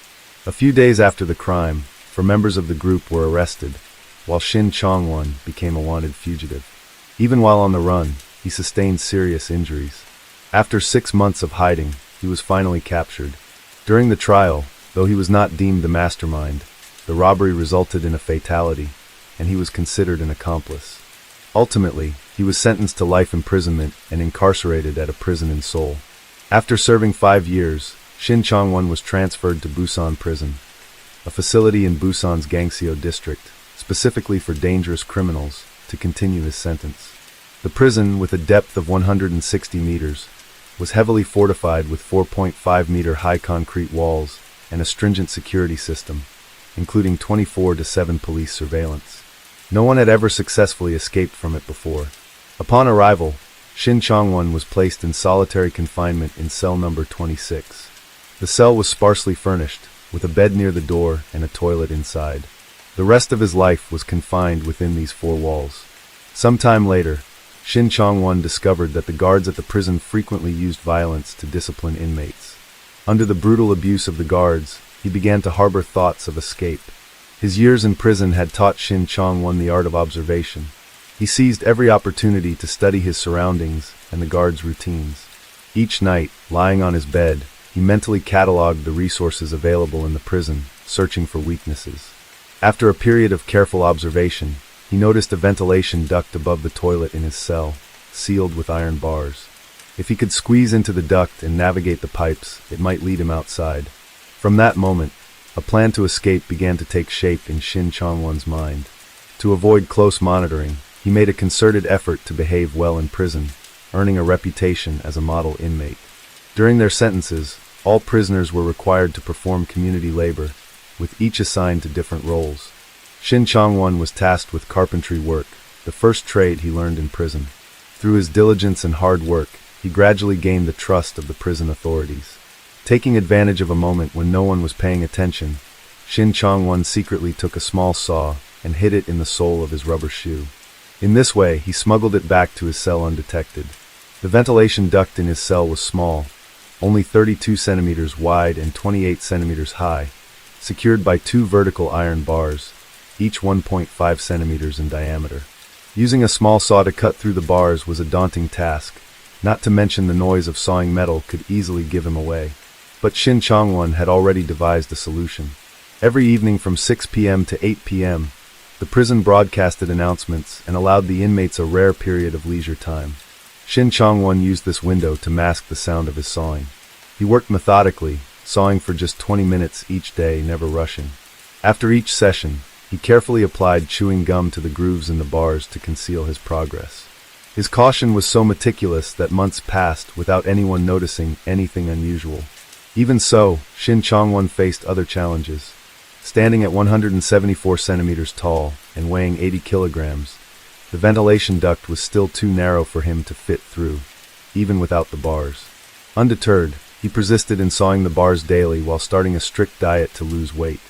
A few days after the crime, 4 members of the group were arrested, while Shin Chong-won became a wanted fugitive. Even while on the run, he sustained serious injuries. After 6 months of hiding, he was finally captured. During the trial, though he was not deemed the mastermind, the robbery resulted in a fatality, and he was considered an accomplice. Ultimately, he was sentenced to life imprisonment and incarcerated at a prison in Seoul. After serving 5 years, Shin Chong-won was transferred to Busan Prison, a facility in Busan's Gangseo district, specifically for dangerous criminals, to continue his sentence. The prison, with a depth of 160 meters, was heavily fortified with 4.5-meter high concrete walls and a stringent security system, including 24/7 police surveillance. No one had ever successfully escaped from it before. Upon arrival, Shin Chong-won was placed in solitary confinement in cell number 26. The cell was sparsely furnished, with a bed near the door and a toilet inside. The rest of his life was confined within these 4 walls. Sometime later, Shin Chong-won discovered that the guards at the prison frequently used violence to discipline inmates. Under the brutal abuse of the guards, he began to harbor thoughts of escape. His years in prison had taught Shin Chong-won the art of observation. He seized every opportunity to study his surroundings and the guards' routines. Each night, lying on his bed, he mentally cataloged the resources available in the prison, searching for weaknesses. After a period of careful observation, he noticed a ventilation duct above the toilet in his cell, sealed with iron bars. If he could squeeze into the duct and navigate the pipes, it might lead him outside. From that moment, a plan to escape began to take shape in Shin Chong-won's mind. To avoid close monitoring, he made a concerted effort to behave well in prison, earning a reputation as a model inmate. During their sentences, all prisoners were required to perform community labor, with each assigned to different roles. Shin Chong-won was tasked with carpentry work, the first trade he learned in prison. Through his diligence and hard work, he gradually gained the trust of the prison authorities. Taking advantage of a moment when no one was paying attention, Shin Chong-won secretly took a small saw and hid it in the sole of his rubber shoe. In this way, he smuggled it back to his cell undetected. The ventilation duct in his cell was small, only 32 centimeters wide and 28 centimeters high, secured by two vertical iron bars, each 1.5 centimeters in diameter. Using a small saw to cut through the bars was a daunting task, not to mention the noise of sawing metal could easily give him away. But Shin Chong-won had already devised a solution. Every evening from 6 p.m. to 8 p.m., the prison broadcasted announcements and allowed the inmates a rare period of leisure time. Shin Chong-won used this window to mask the sound of his sawing. He worked methodically, sawing for just 20 minutes each day, never rushing. After each session, he carefully applied chewing gum to the grooves in the bars to conceal his progress. His caution was so meticulous that months passed without anyone noticing anything unusual. Even so, Shin Chong-won faced other challenges. Standing at 174 centimeters tall and weighing 80 kilograms, the ventilation duct was still too narrow for him to fit through, even without the bars. Undeterred, he persisted in sawing the bars daily while starting a strict diet to lose weight.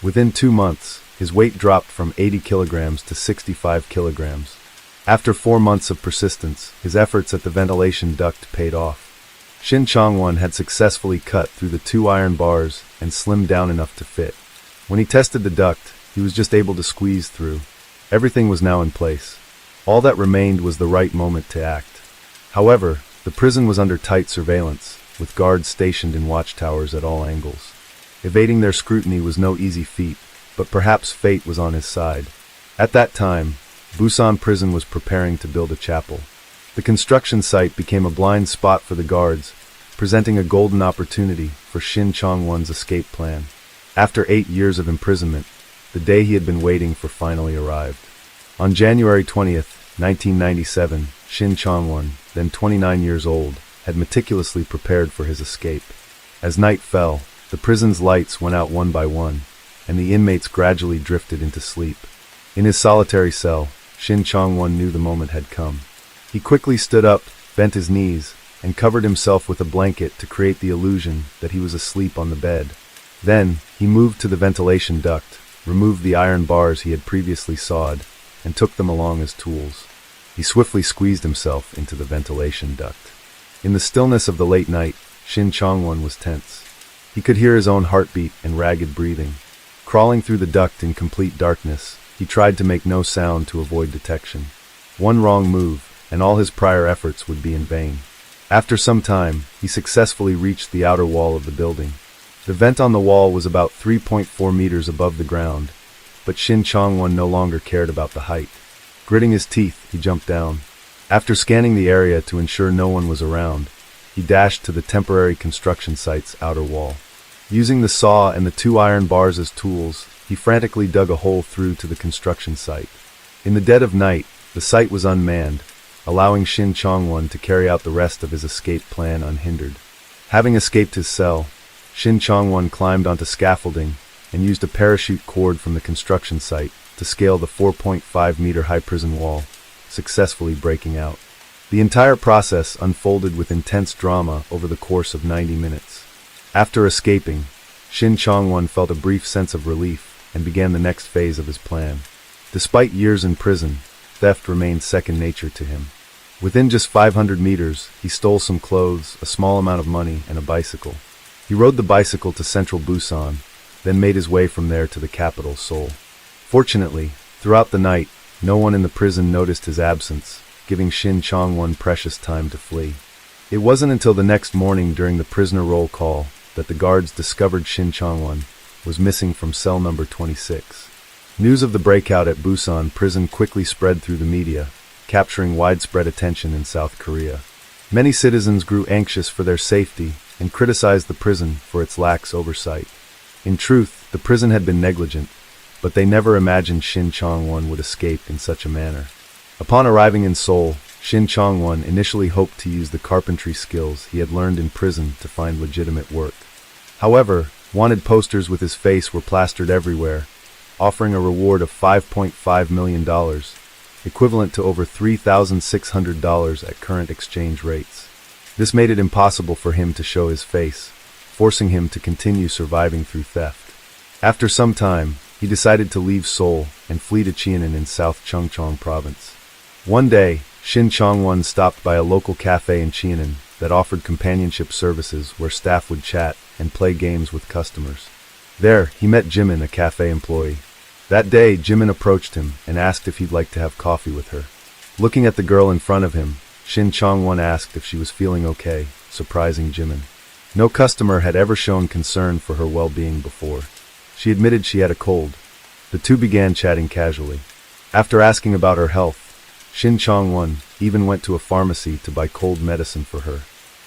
Within 2 months, his weight dropped from 80 kilograms to 65 kilograms. After 4 months of persistence, his efforts at the ventilation duct paid off. Shin Chong-won had successfully cut through the 2 iron bars and slimmed down enough to fit. When he tested the duct, he was just able to squeeze through. Everything was now in place. All that remained was the right moment to act. However, the prison was under tight surveillance, with guards stationed in watchtowers at all angles. Evading their scrutiny was no easy feat, but perhaps fate was on his side. At that time, Busan Prison was preparing to build a chapel. The construction site became a blind spot for the guards, presenting a golden opportunity for Shin Chong-won's escape plan. After 8 years of imprisonment, the day he had been waiting for finally arrived. On January 20th, 1997, Shin Chong-won, then 29 years old, had meticulously prepared for his escape. As night fell, the prison's lights went out one by one, and the inmates gradually drifted into sleep. In his solitary cell, Shin Chong-won knew the moment had come. He quickly stood up, bent his knees, and covered himself with a blanket to create the illusion that he was asleep on the bed. Then, he moved to the ventilation duct, removed the iron bars he had previously sawed, and took them along as tools. He swiftly squeezed himself into the ventilation duct. In the stillness of the late night, Shin Chong-won was tense. He could hear his own heartbeat and ragged breathing. Crawling through the duct in complete darkness, he tried to make no sound to avoid detection. One wrong move, and all his prior efforts would be in vain. After some time, he successfully reached the outer wall of the building. The vent on the wall was about 3.4 meters above the ground, but Shin Chong-won no longer cared about the height. Gritting his teeth, he jumped down. After scanning the area to ensure no one was around, he dashed to the temporary construction site's outer wall. Using the saw and the 2 iron bars as tools, he frantically dug a hole through to the construction site. In the dead of night, the site was unmanned, allowing Shin Chong-won to carry out the rest of his escape plan unhindered. Having escaped his cell, Shin Chong-won climbed onto scaffolding and used a parachute cord from the construction site to scale the 4.5-meter-high prison wall, successfully breaking out. The entire process unfolded with intense drama over the course of 90 minutes. After escaping, Shin Chong-won felt a brief sense of relief and began the next phase of his plan. Despite years in prison, theft remained second nature to him. Within just 500 meters, he stole some clothes, a small amount of money, and a bicycle. He rode the bicycle to central Busan, then made his way from there to the capital, Seoul. Fortunately, throughout the night, no one in the prison noticed his absence, giving Shin Chong-won precious time to flee. It wasn't until the next morning during the prisoner roll call that the guards discovered Shin Chong-won was missing from cell number 26. News of the breakout at Busan prison quickly spread through the media, capturing widespread attention in South Korea. Many citizens grew anxious for their safety and criticized the prison for its lax oversight. In truth, the prison had been negligent, but they never imagined Shin Chong-won would escape in such a manner. Upon arriving in Seoul, Shin Chong-won initially hoped to use the carpentry skills he had learned in prison to find legitimate work. However, Wanted posters with his face were plastered everywhere, offering a reward of $5.5 million, equivalent to over $3,600 at current exchange rates. This made it impossible for him to show his face, forcing him to continue surviving through theft. After some time, he decided to leave Seoul and flee to Cheonan in South Chungcheong province. One day, Shin Chong-won stopped by a local cafe in Cheonan that offered companionship services where staff would chat and play games with customers. There, he met Jimin, a cafe employee. That day, Jimin approached him and asked if he'd like to have coffee with her. Looking at the girl in front of him, Shin Chong-won asked if she was feeling okay, surprising Jimin. No customer had ever shown concern for her well-being before. She admitted she had a cold. The two began chatting casually. After asking about her health, Shin Chong-won even went to a pharmacy to buy cold medicine for her.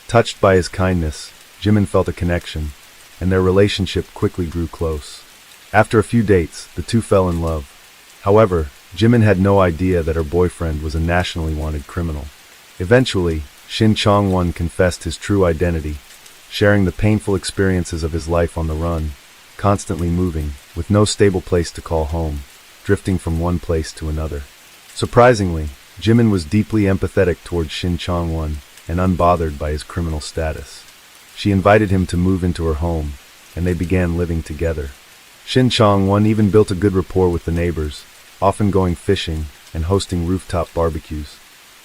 Touched by his kindness, Jimin felt a connection, and their relationship quickly grew close. After a few dates, the two fell in love. However, Jimin had no idea that her boyfriend was a nationally wanted criminal. Eventually, Shin Chong-won confessed his true identity, sharing the painful experiences of his life on the run, constantly moving, with no stable place to call home, drifting from one place to another. Surprisingly, Jimin was deeply empathetic towards Shin Chong-won and unbothered by his criminal status. She invited him to move into her home, and they began living together. Shin Chong-won even built a good rapport with the neighbors, often going fishing and hosting rooftop barbecues.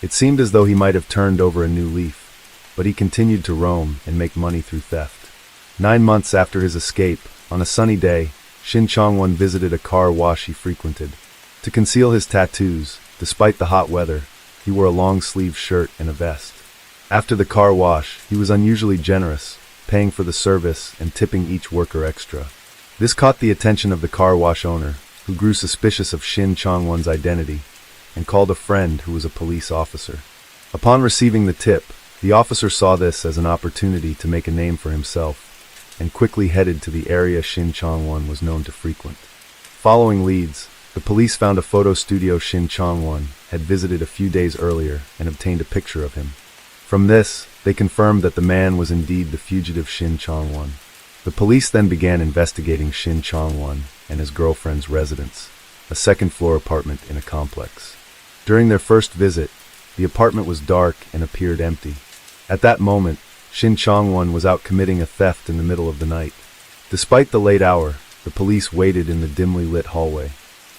It seemed as though he might have turned over a new leaf, but he continued to roam and make money through theft. 9 months after his escape, on a sunny day, Shin Chong-won visited a car wash he frequented. To conceal his tattoos, despite the hot weather, he wore a long-sleeved shirt and a vest. After the car wash, he was unusually generous, paying for the service and tipping each worker extra. This caught the attention of the car wash owner, who grew suspicious of Shin Chong-won's identity, and called a friend who was a police officer. Upon receiving the tip, the officer saw this as an opportunity to make a name for himself, and quickly headed to the area Shin Chong-won was known to frequent. Following leads, the police found a photo studio Shin Chong-won had visited a few days earlier and obtained a picture of him. From this, they confirmed that the man was indeed the fugitive Shin Chong-won. The police then began investigating Shin Chong-won and his girlfriend's residence, a second-floor apartment in a complex. During their first visit, the apartment was dark and appeared empty. At that moment, Shin Chong-won was out committing a theft in the middle of the night. Despite the late hour, the police waited in the dimly lit hallway.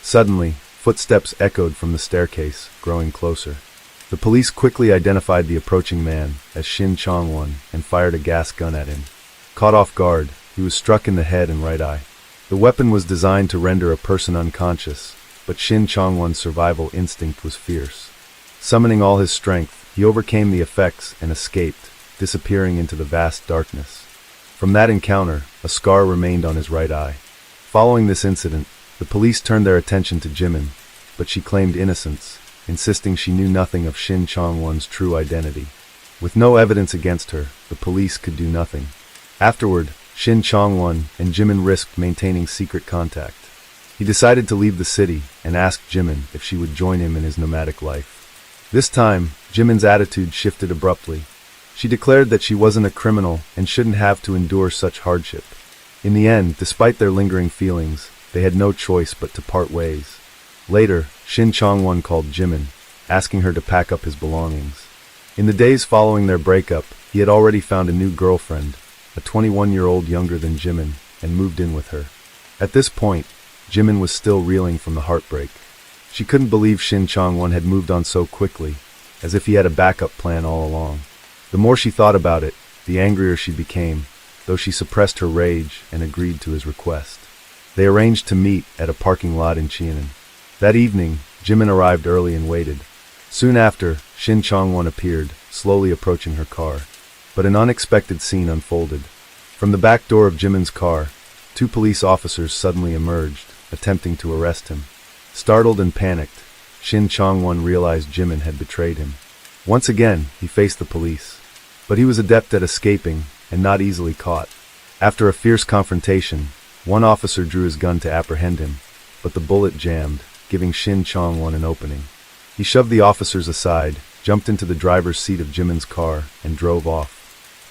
Suddenly, footsteps echoed from the staircase, growing closer. The police quickly identified the approaching man as Shin Chong-won and fired a gas gun at him. Caught off guard, he was struck in the head and right eye. The weapon was designed to render a person unconscious, but Shin Chong-won's survival instinct was fierce. Summoning all his strength, he overcame the effects and escaped, disappearing into the vast darkness. From that encounter, a scar remained on his right eye. Following this incident, the police turned their attention to Jimin, but she claimed innocence, insisting she knew nothing of Shin Chong-won's true identity. With no evidence against her, the police could do nothing. Afterward, Shin Chong-won and Jimin risked maintaining secret contact. He decided to leave the city and asked Jimin if she would join him in his nomadic life. This time, Jimin's attitude shifted abruptly. She declared that she wasn't a criminal and shouldn't have to endure such hardship. In the end, despite their lingering feelings, they had no choice but to part ways. Later, Shin Chong-won called Jimin, asking her to pack up his belongings. In the days following their breakup, he had already found a new girlfriend, a 21-year-old younger than Jimin, and moved in with her. At this point, Jimin was still reeling from the heartbreak. She couldn't believe Shin Chong-won had moved on so quickly, as if he had a backup plan all along. The more she thought about it, the angrier she became, though she suppressed her rage and agreed to his request. They arranged to meet at a parking lot in Cheonan. That evening, Jimin arrived early and waited. Soon after, Shin Chong-won appeared, slowly approaching her car. But an unexpected scene unfolded. From the back door of Jimin's car, 2 police officers suddenly emerged, attempting to arrest him. Startled and panicked, Shin Chong-won realized Jimin had betrayed him. Once again, he faced the police. But he was adept at escaping and not easily caught. After a fierce confrontation, one officer drew his gun to apprehend him, but the bullet jammed, giving Shin Chong-won an opening. He shoved the officers aside, jumped into the driver's seat of Jimin's car, and drove off.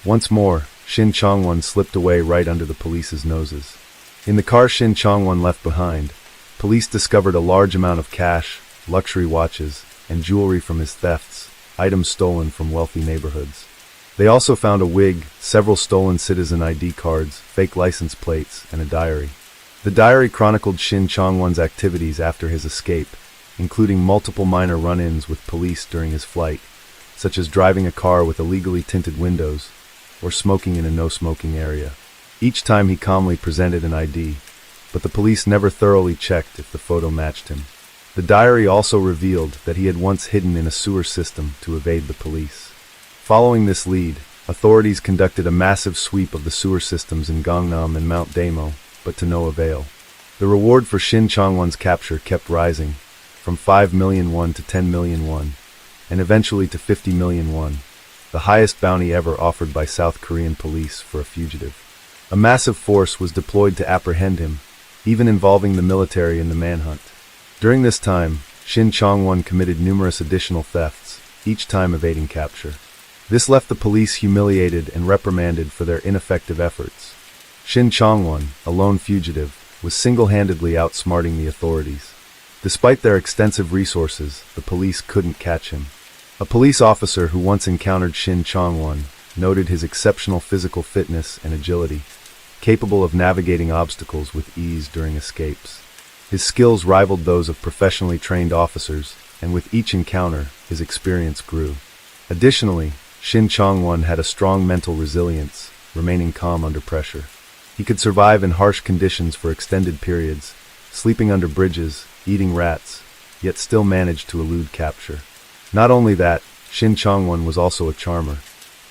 Once more, Shin Chong-won slipped away right under the police's noses. In the car Shin Chong-won left behind, police discovered a large amount of cash, luxury watches, and jewelry from his thefts, items stolen from wealthy neighborhoods. They also found a wig, several stolen citizen ID cards, fake license plates, and a diary. The diary chronicled Shin Chong-won's activities after his escape, including multiple minor run-ins with police during his flight, such as driving a car with illegally tinted windows or smoking in a no-smoking area. Each time he calmly presented an ID, but the police never thoroughly checked if the photo matched him. The diary also revealed that he had once hidden in a sewer system to evade the police. Following this lead, authorities conducted a massive sweep of the sewer systems in Gangnam and Mount Daemo, but to no avail. The reward for Shin Chong-won's capture kept rising, from 5 million won to 10 million won, and eventually to 50 million won, the highest bounty ever offered by South Korean police for a fugitive. A massive force was deployed to apprehend him, even involving the military in the manhunt. During this time, Shin Chong-won committed numerous additional thefts, each time evading capture. This left the police humiliated and reprimanded for their ineffective efforts. Shin Chong-won, a lone fugitive, was single-handedly outsmarting the authorities. Despite their extensive resources, the police couldn't catch him. A police officer who once encountered Shin Chong-won noted his exceptional physical fitness and agility, capable of navigating obstacles with ease during escapes. His skills rivaled those of professionally trained officers, and with each encounter, his experience grew. Additionally, Shin Chong-won had a strong mental resilience, remaining calm under pressure. He could survive in harsh conditions for extended periods, sleeping under bridges, eating rats, yet still managed to elude capture. Not only that, Shin Chong-won was also a charmer.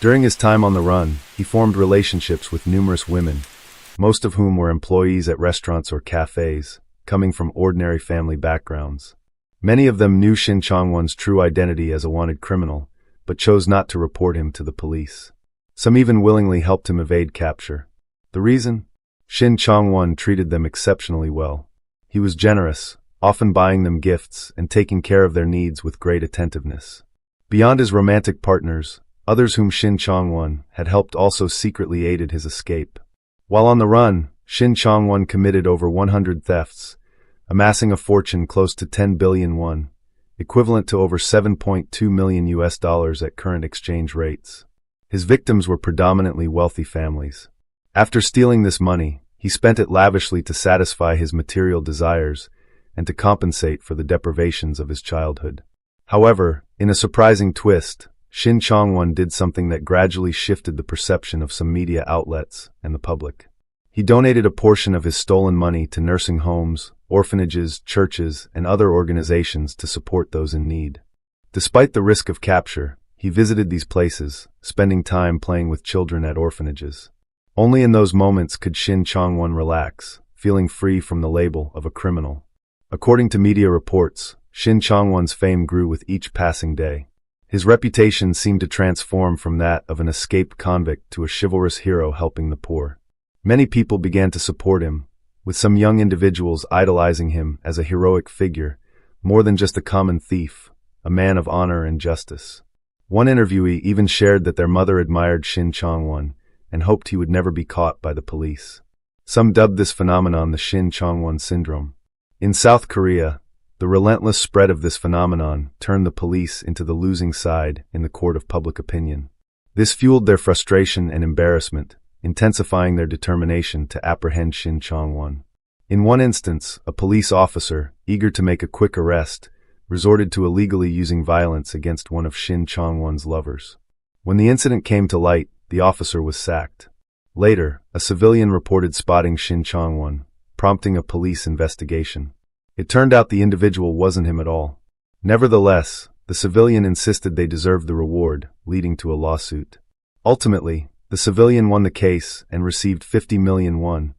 During his time on the run, he formed relationships with numerous women, most of whom were employees at restaurants or cafes, coming from ordinary family backgrounds. Many of them knew Shin Chong-won's true identity as a wanted criminal, but chose not to report him to the police. Some even willingly helped him evade capture. The reason? Shin Chong-won treated them exceptionally well. He was generous, often buying them gifts and taking care of their needs with great attentiveness. Beyond his romantic partners, others whom Shin Chong-won had helped also secretly aided his escape. While on the run, Shin Chong-won committed over 100 thefts, amassing a fortune close to 10 billion won, equivalent to over $7.2 million at current exchange rates. His victims were predominantly wealthy families. After stealing this money, he spent it lavishly to satisfy his material desires and to compensate for the deprivations of his childhood. However, in a surprising twist, Shin Chong-won did something that gradually shifted the perception of some media outlets and the public. He donated a portion of his stolen money to nursing homes, orphanages, churches, and other organizations to support those in need. Despite the risk of capture, he visited these places, spending time playing with children at orphanages. Only in those moments could Shin Chong-won relax, feeling free from the label of a criminal. According to media reports, Shin Chong-won's fame grew with each passing day. His reputation seemed to transform from that of an escaped convict to a chivalrous hero helping the poor. Many people began to support him, with some young individuals idolizing him as a heroic figure, more than just a common thief, a man of honor and justice. One interviewee even shared that their mother admired Shin Chong-won and hoped he would never be caught by the police. Some dubbed this phenomenon the Shin Chong-won syndrome. In South Korea, the relentless spread of this phenomenon turned the police into the losing side in the court of public opinion. This fueled their frustration and embarrassment, intensifying their determination to apprehend Shin Chong-won. In one instance, a police officer, eager to make a quick arrest, resorted to illegally using violence against one of Shin Chong-won's lovers. When the incident came to light, the officer was sacked. Later, a civilian reported spotting Shin Chong-won, prompting a police investigation. It turned out the individual wasn't him at all. Nevertheless, the civilian insisted they deserved the reward, leading to a lawsuit. Ultimately, the civilian won the case and received 50 million won,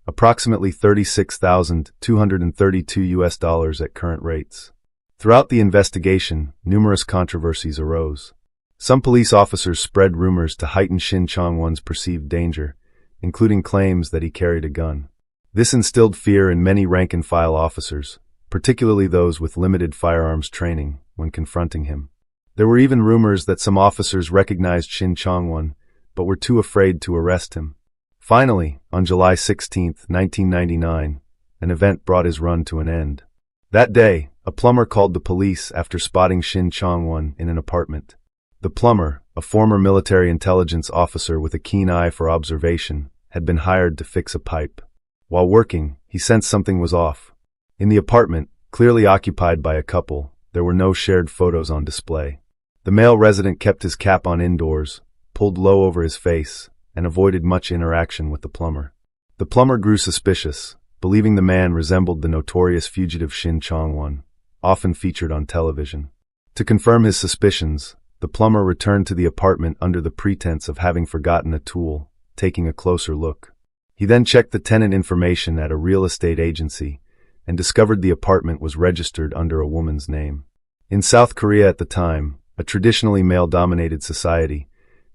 approximately $36,232 at current rates. Throughout the investigation, numerous controversies arose. Some police officers spread rumors to heighten Shin Chong-won's perceived danger, including claims that he carried a gun. This instilled fear in many rank-and-file officers, particularly those with limited firearms training, when confronting him. There were even rumors that some officers recognized Shin Chong-won, but were too afraid to arrest him. Finally, on July 16, 1999, an event brought his run to an end. That day, a plumber called the police after spotting Shin Chong-won in an apartment. The plumber, a former military intelligence officer with a keen eye for observation, had been hired to fix a pipe. While working, he sensed something was off. In the apartment, clearly occupied by a couple, there were no shared photos on display. The male resident kept his cap on indoors, pulled low over his face, and avoided much interaction with the plumber. The plumber grew suspicious, believing the man resembled the notorious fugitive Shin Chong-won, often featured on television. To confirm his suspicions, the plumber returned to the apartment under the pretense of having forgotten a tool, taking a closer look. He then checked the tenant information at a real estate agency and discovered the apartment was registered under a woman's name. In South Korea at the time, a traditionally male-dominated society,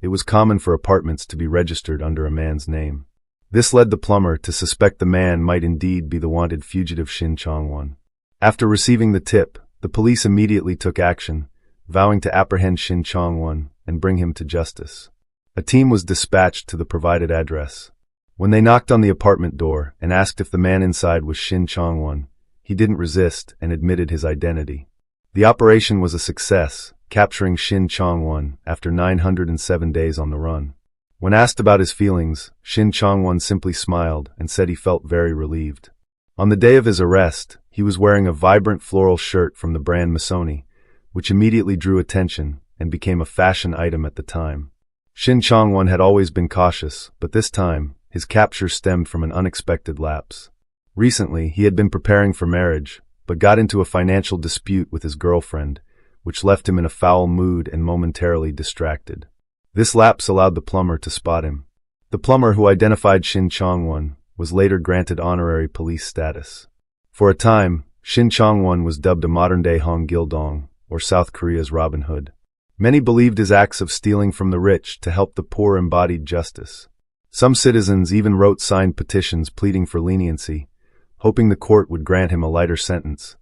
it was common for apartments to be registered under a man's name. This led the plumber to suspect the man might indeed be the wanted fugitive Shin Chong-won. After receiving the tip, the police immediately took action, vowing to apprehend Shin Chong-won and bring him to justice. A team was dispatched to the provided address. When they knocked on the apartment door and asked if the man inside was Shin Chong-won, he didn't resist and admitted his identity. The operation was a success, capturing Shin Chong-won after 907 days on the run. When asked about his feelings, Shin Chong-won simply smiled and said he felt very relieved. On the day of his arrest, he was wearing a vibrant floral shirt from the brand Missoni, which immediately drew attention and became a fashion item at the time. Shin Chong-won had always been cautious, but this time, his capture stemmed from an unexpected lapse. Recently, he had been preparing for marriage, but got into a financial dispute with his girlfriend, which left him in a foul mood and momentarily distracted. This lapse allowed the plumber to spot him. The plumber who identified Shin Chong-won was later granted honorary police status. For a time, Shin Chong-won was dubbed a modern-day Hong Gil-dong, or South Korea's Robin Hood. Many believed his acts of stealing from the rich to help the poor embodied justice. Some citizens even wrote signed petitions pleading for leniency, hoping the court would grant him a lighter sentence,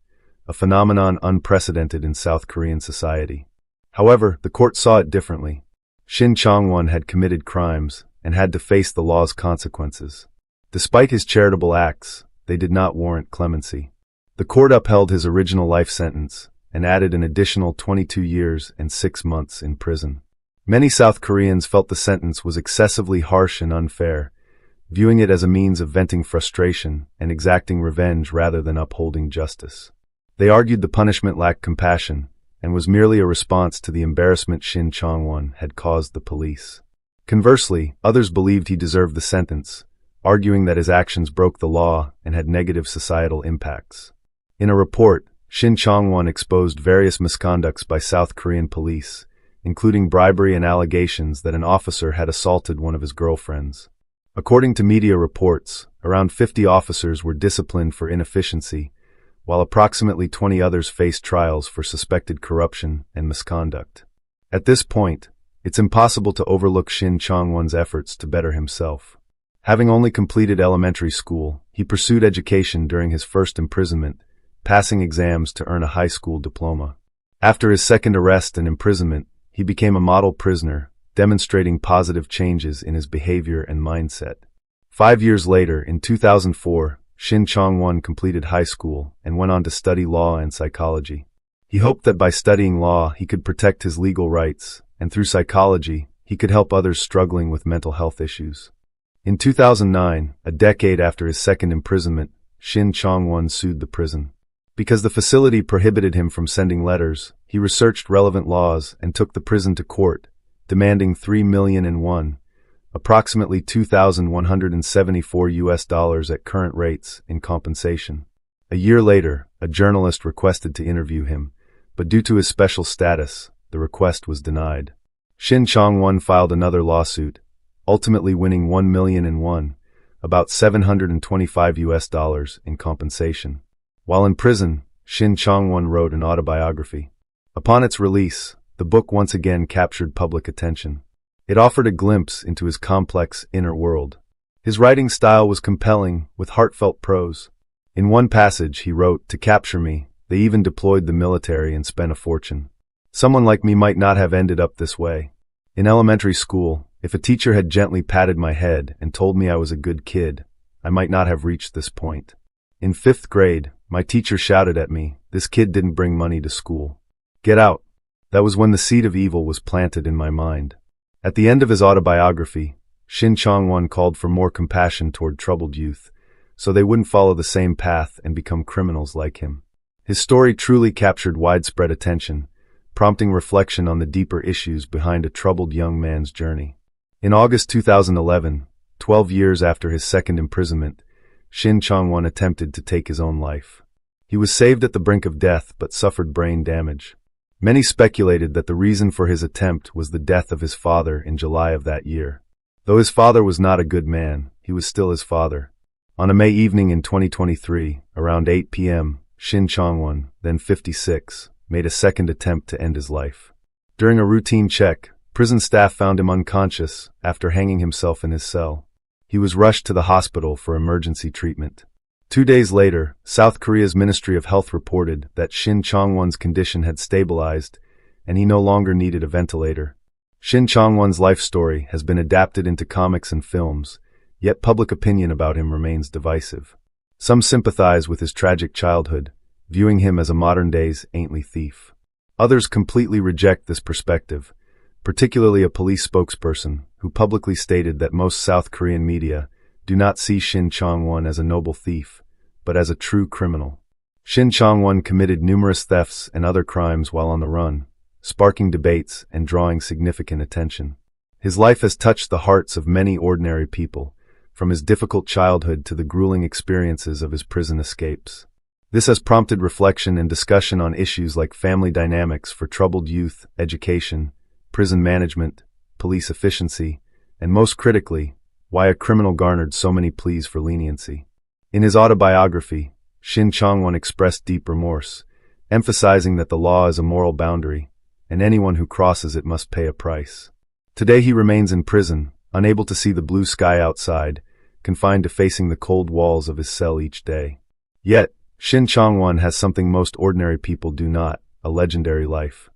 a phenomenon unprecedented in South Korean society. However, the court saw it differently. Shin Chong-won had committed crimes and had to face the law's consequences. Despite his charitable acts, they did not warrant clemency. The court upheld his original life sentence and added an additional 22 years and 6 months in prison. Many South Koreans felt the sentence was excessively harsh and unfair, viewing it as a means of venting frustration and exacting revenge rather than upholding justice. They argued the punishment lacked compassion and was merely a response to the embarrassment Shin Chong-won had caused the police. Conversely, others believed he deserved the sentence, arguing that his actions broke the law and had negative societal impacts. In a report, Shin Chong-won exposed various misconducts by South Korean police, including bribery and allegations that an officer had assaulted one of his girlfriends. According to media reports, around 50 officers were disciplined for inefficiency, while approximately 20 others faced trials for suspected corruption and misconduct. At this point, it's impossible to overlook Shin Chong-won's efforts to better himself. Having only completed elementary school, he pursued education during his first imprisonment, passing exams to earn a high school diploma. After his second arrest and imprisonment, he became a model prisoner, demonstrating positive changes in his behavior and mindset. 5 years later, in 2004, Shin Chong-won completed high school and went on to study law and psychology. He hoped that by studying law he could protect his legal rights, and through psychology, he could help others struggling with mental health issues. In 2009, a decade after his second imprisonment, Shin Chong-won sued the prison. Because the facility prohibited him from sending letters, he researched relevant laws and took the prison to court, demanding $3 million, approximately $2,174 at current rates, in compensation. A year later, a journalist requested to interview him, but due to his special status, the request was denied. Shin Chong-won filed another lawsuit, ultimately winning $1 million, about $725 in compensation. While in prison, Shin Chong-won wrote an autobiography. Upon its release, the book once again captured public attention. It offered a glimpse into his complex inner world. His writing style was compelling, with heartfelt prose. In one passage, he wrote, "To capture me, they even deployed the military and spent a fortune. Someone like me might not have ended up this way." In elementary school, If a teacher had gently patted my head and told me I was a good kid, I might not have reached this point. In 5th grade, my teacher shouted at me, "This kid didn't bring money to school. Get out." That was when the seed of evil was planted in my mind. At the end of his autobiography, Shin Chong-won called for more compassion toward troubled youth, so they wouldn't follow the same path and become criminals like him. His story truly captured widespread attention, prompting reflection on the deeper issues behind a troubled young man's journey. In August 2011, 12 years after his second imprisonment, Shin Chong-won attempted to take his own life. He was saved at the brink of death but suffered brain damage. Many speculated that the reason for his attempt was the death of his father in July of that year. Though his father was not a good man, he was still his father. On a May evening in 2023, around 8 p.m., Shin Chong-won, then 56, made a second attempt to end his life. During a routine check, prison staff found him unconscious after hanging himself in his cell. He was rushed to the hospital for emergency treatment. 2 days later, South Korea's Ministry of Health reported that Shin Chong-won's condition had stabilized and he no longer needed a ventilator. Shin Chong-won's life story has been adapted into comics and films, yet public opinion about him remains divisive. Some sympathize with his tragic childhood, viewing him as a modern-day's saintly thief. Others completely reject this perspective, particularly a police spokesperson who publicly stated that most South Korean media do not see Shin Chong-won as a noble thief, but as a true criminal. Shin Chong-won committed numerous thefts and other crimes while on the run, sparking debates and drawing significant attention. His life has touched the hearts of many ordinary people, from his difficult childhood to the grueling experiences of his prison escapes. This has prompted reflection and discussion on issues like family dynamics for troubled youth, education, prison management, police efficiency, and most critically, why a criminal garnered so many pleas for leniency. In his autobiography, Shin Chong-won expressed deep remorse, emphasizing that the law is a moral boundary, and anyone who crosses it must pay a price. Today he remains in prison, unable to see the blue sky outside, confined to facing the cold walls of his cell each day. Yet, Shin Chong-won has something most ordinary people do not, a legendary life.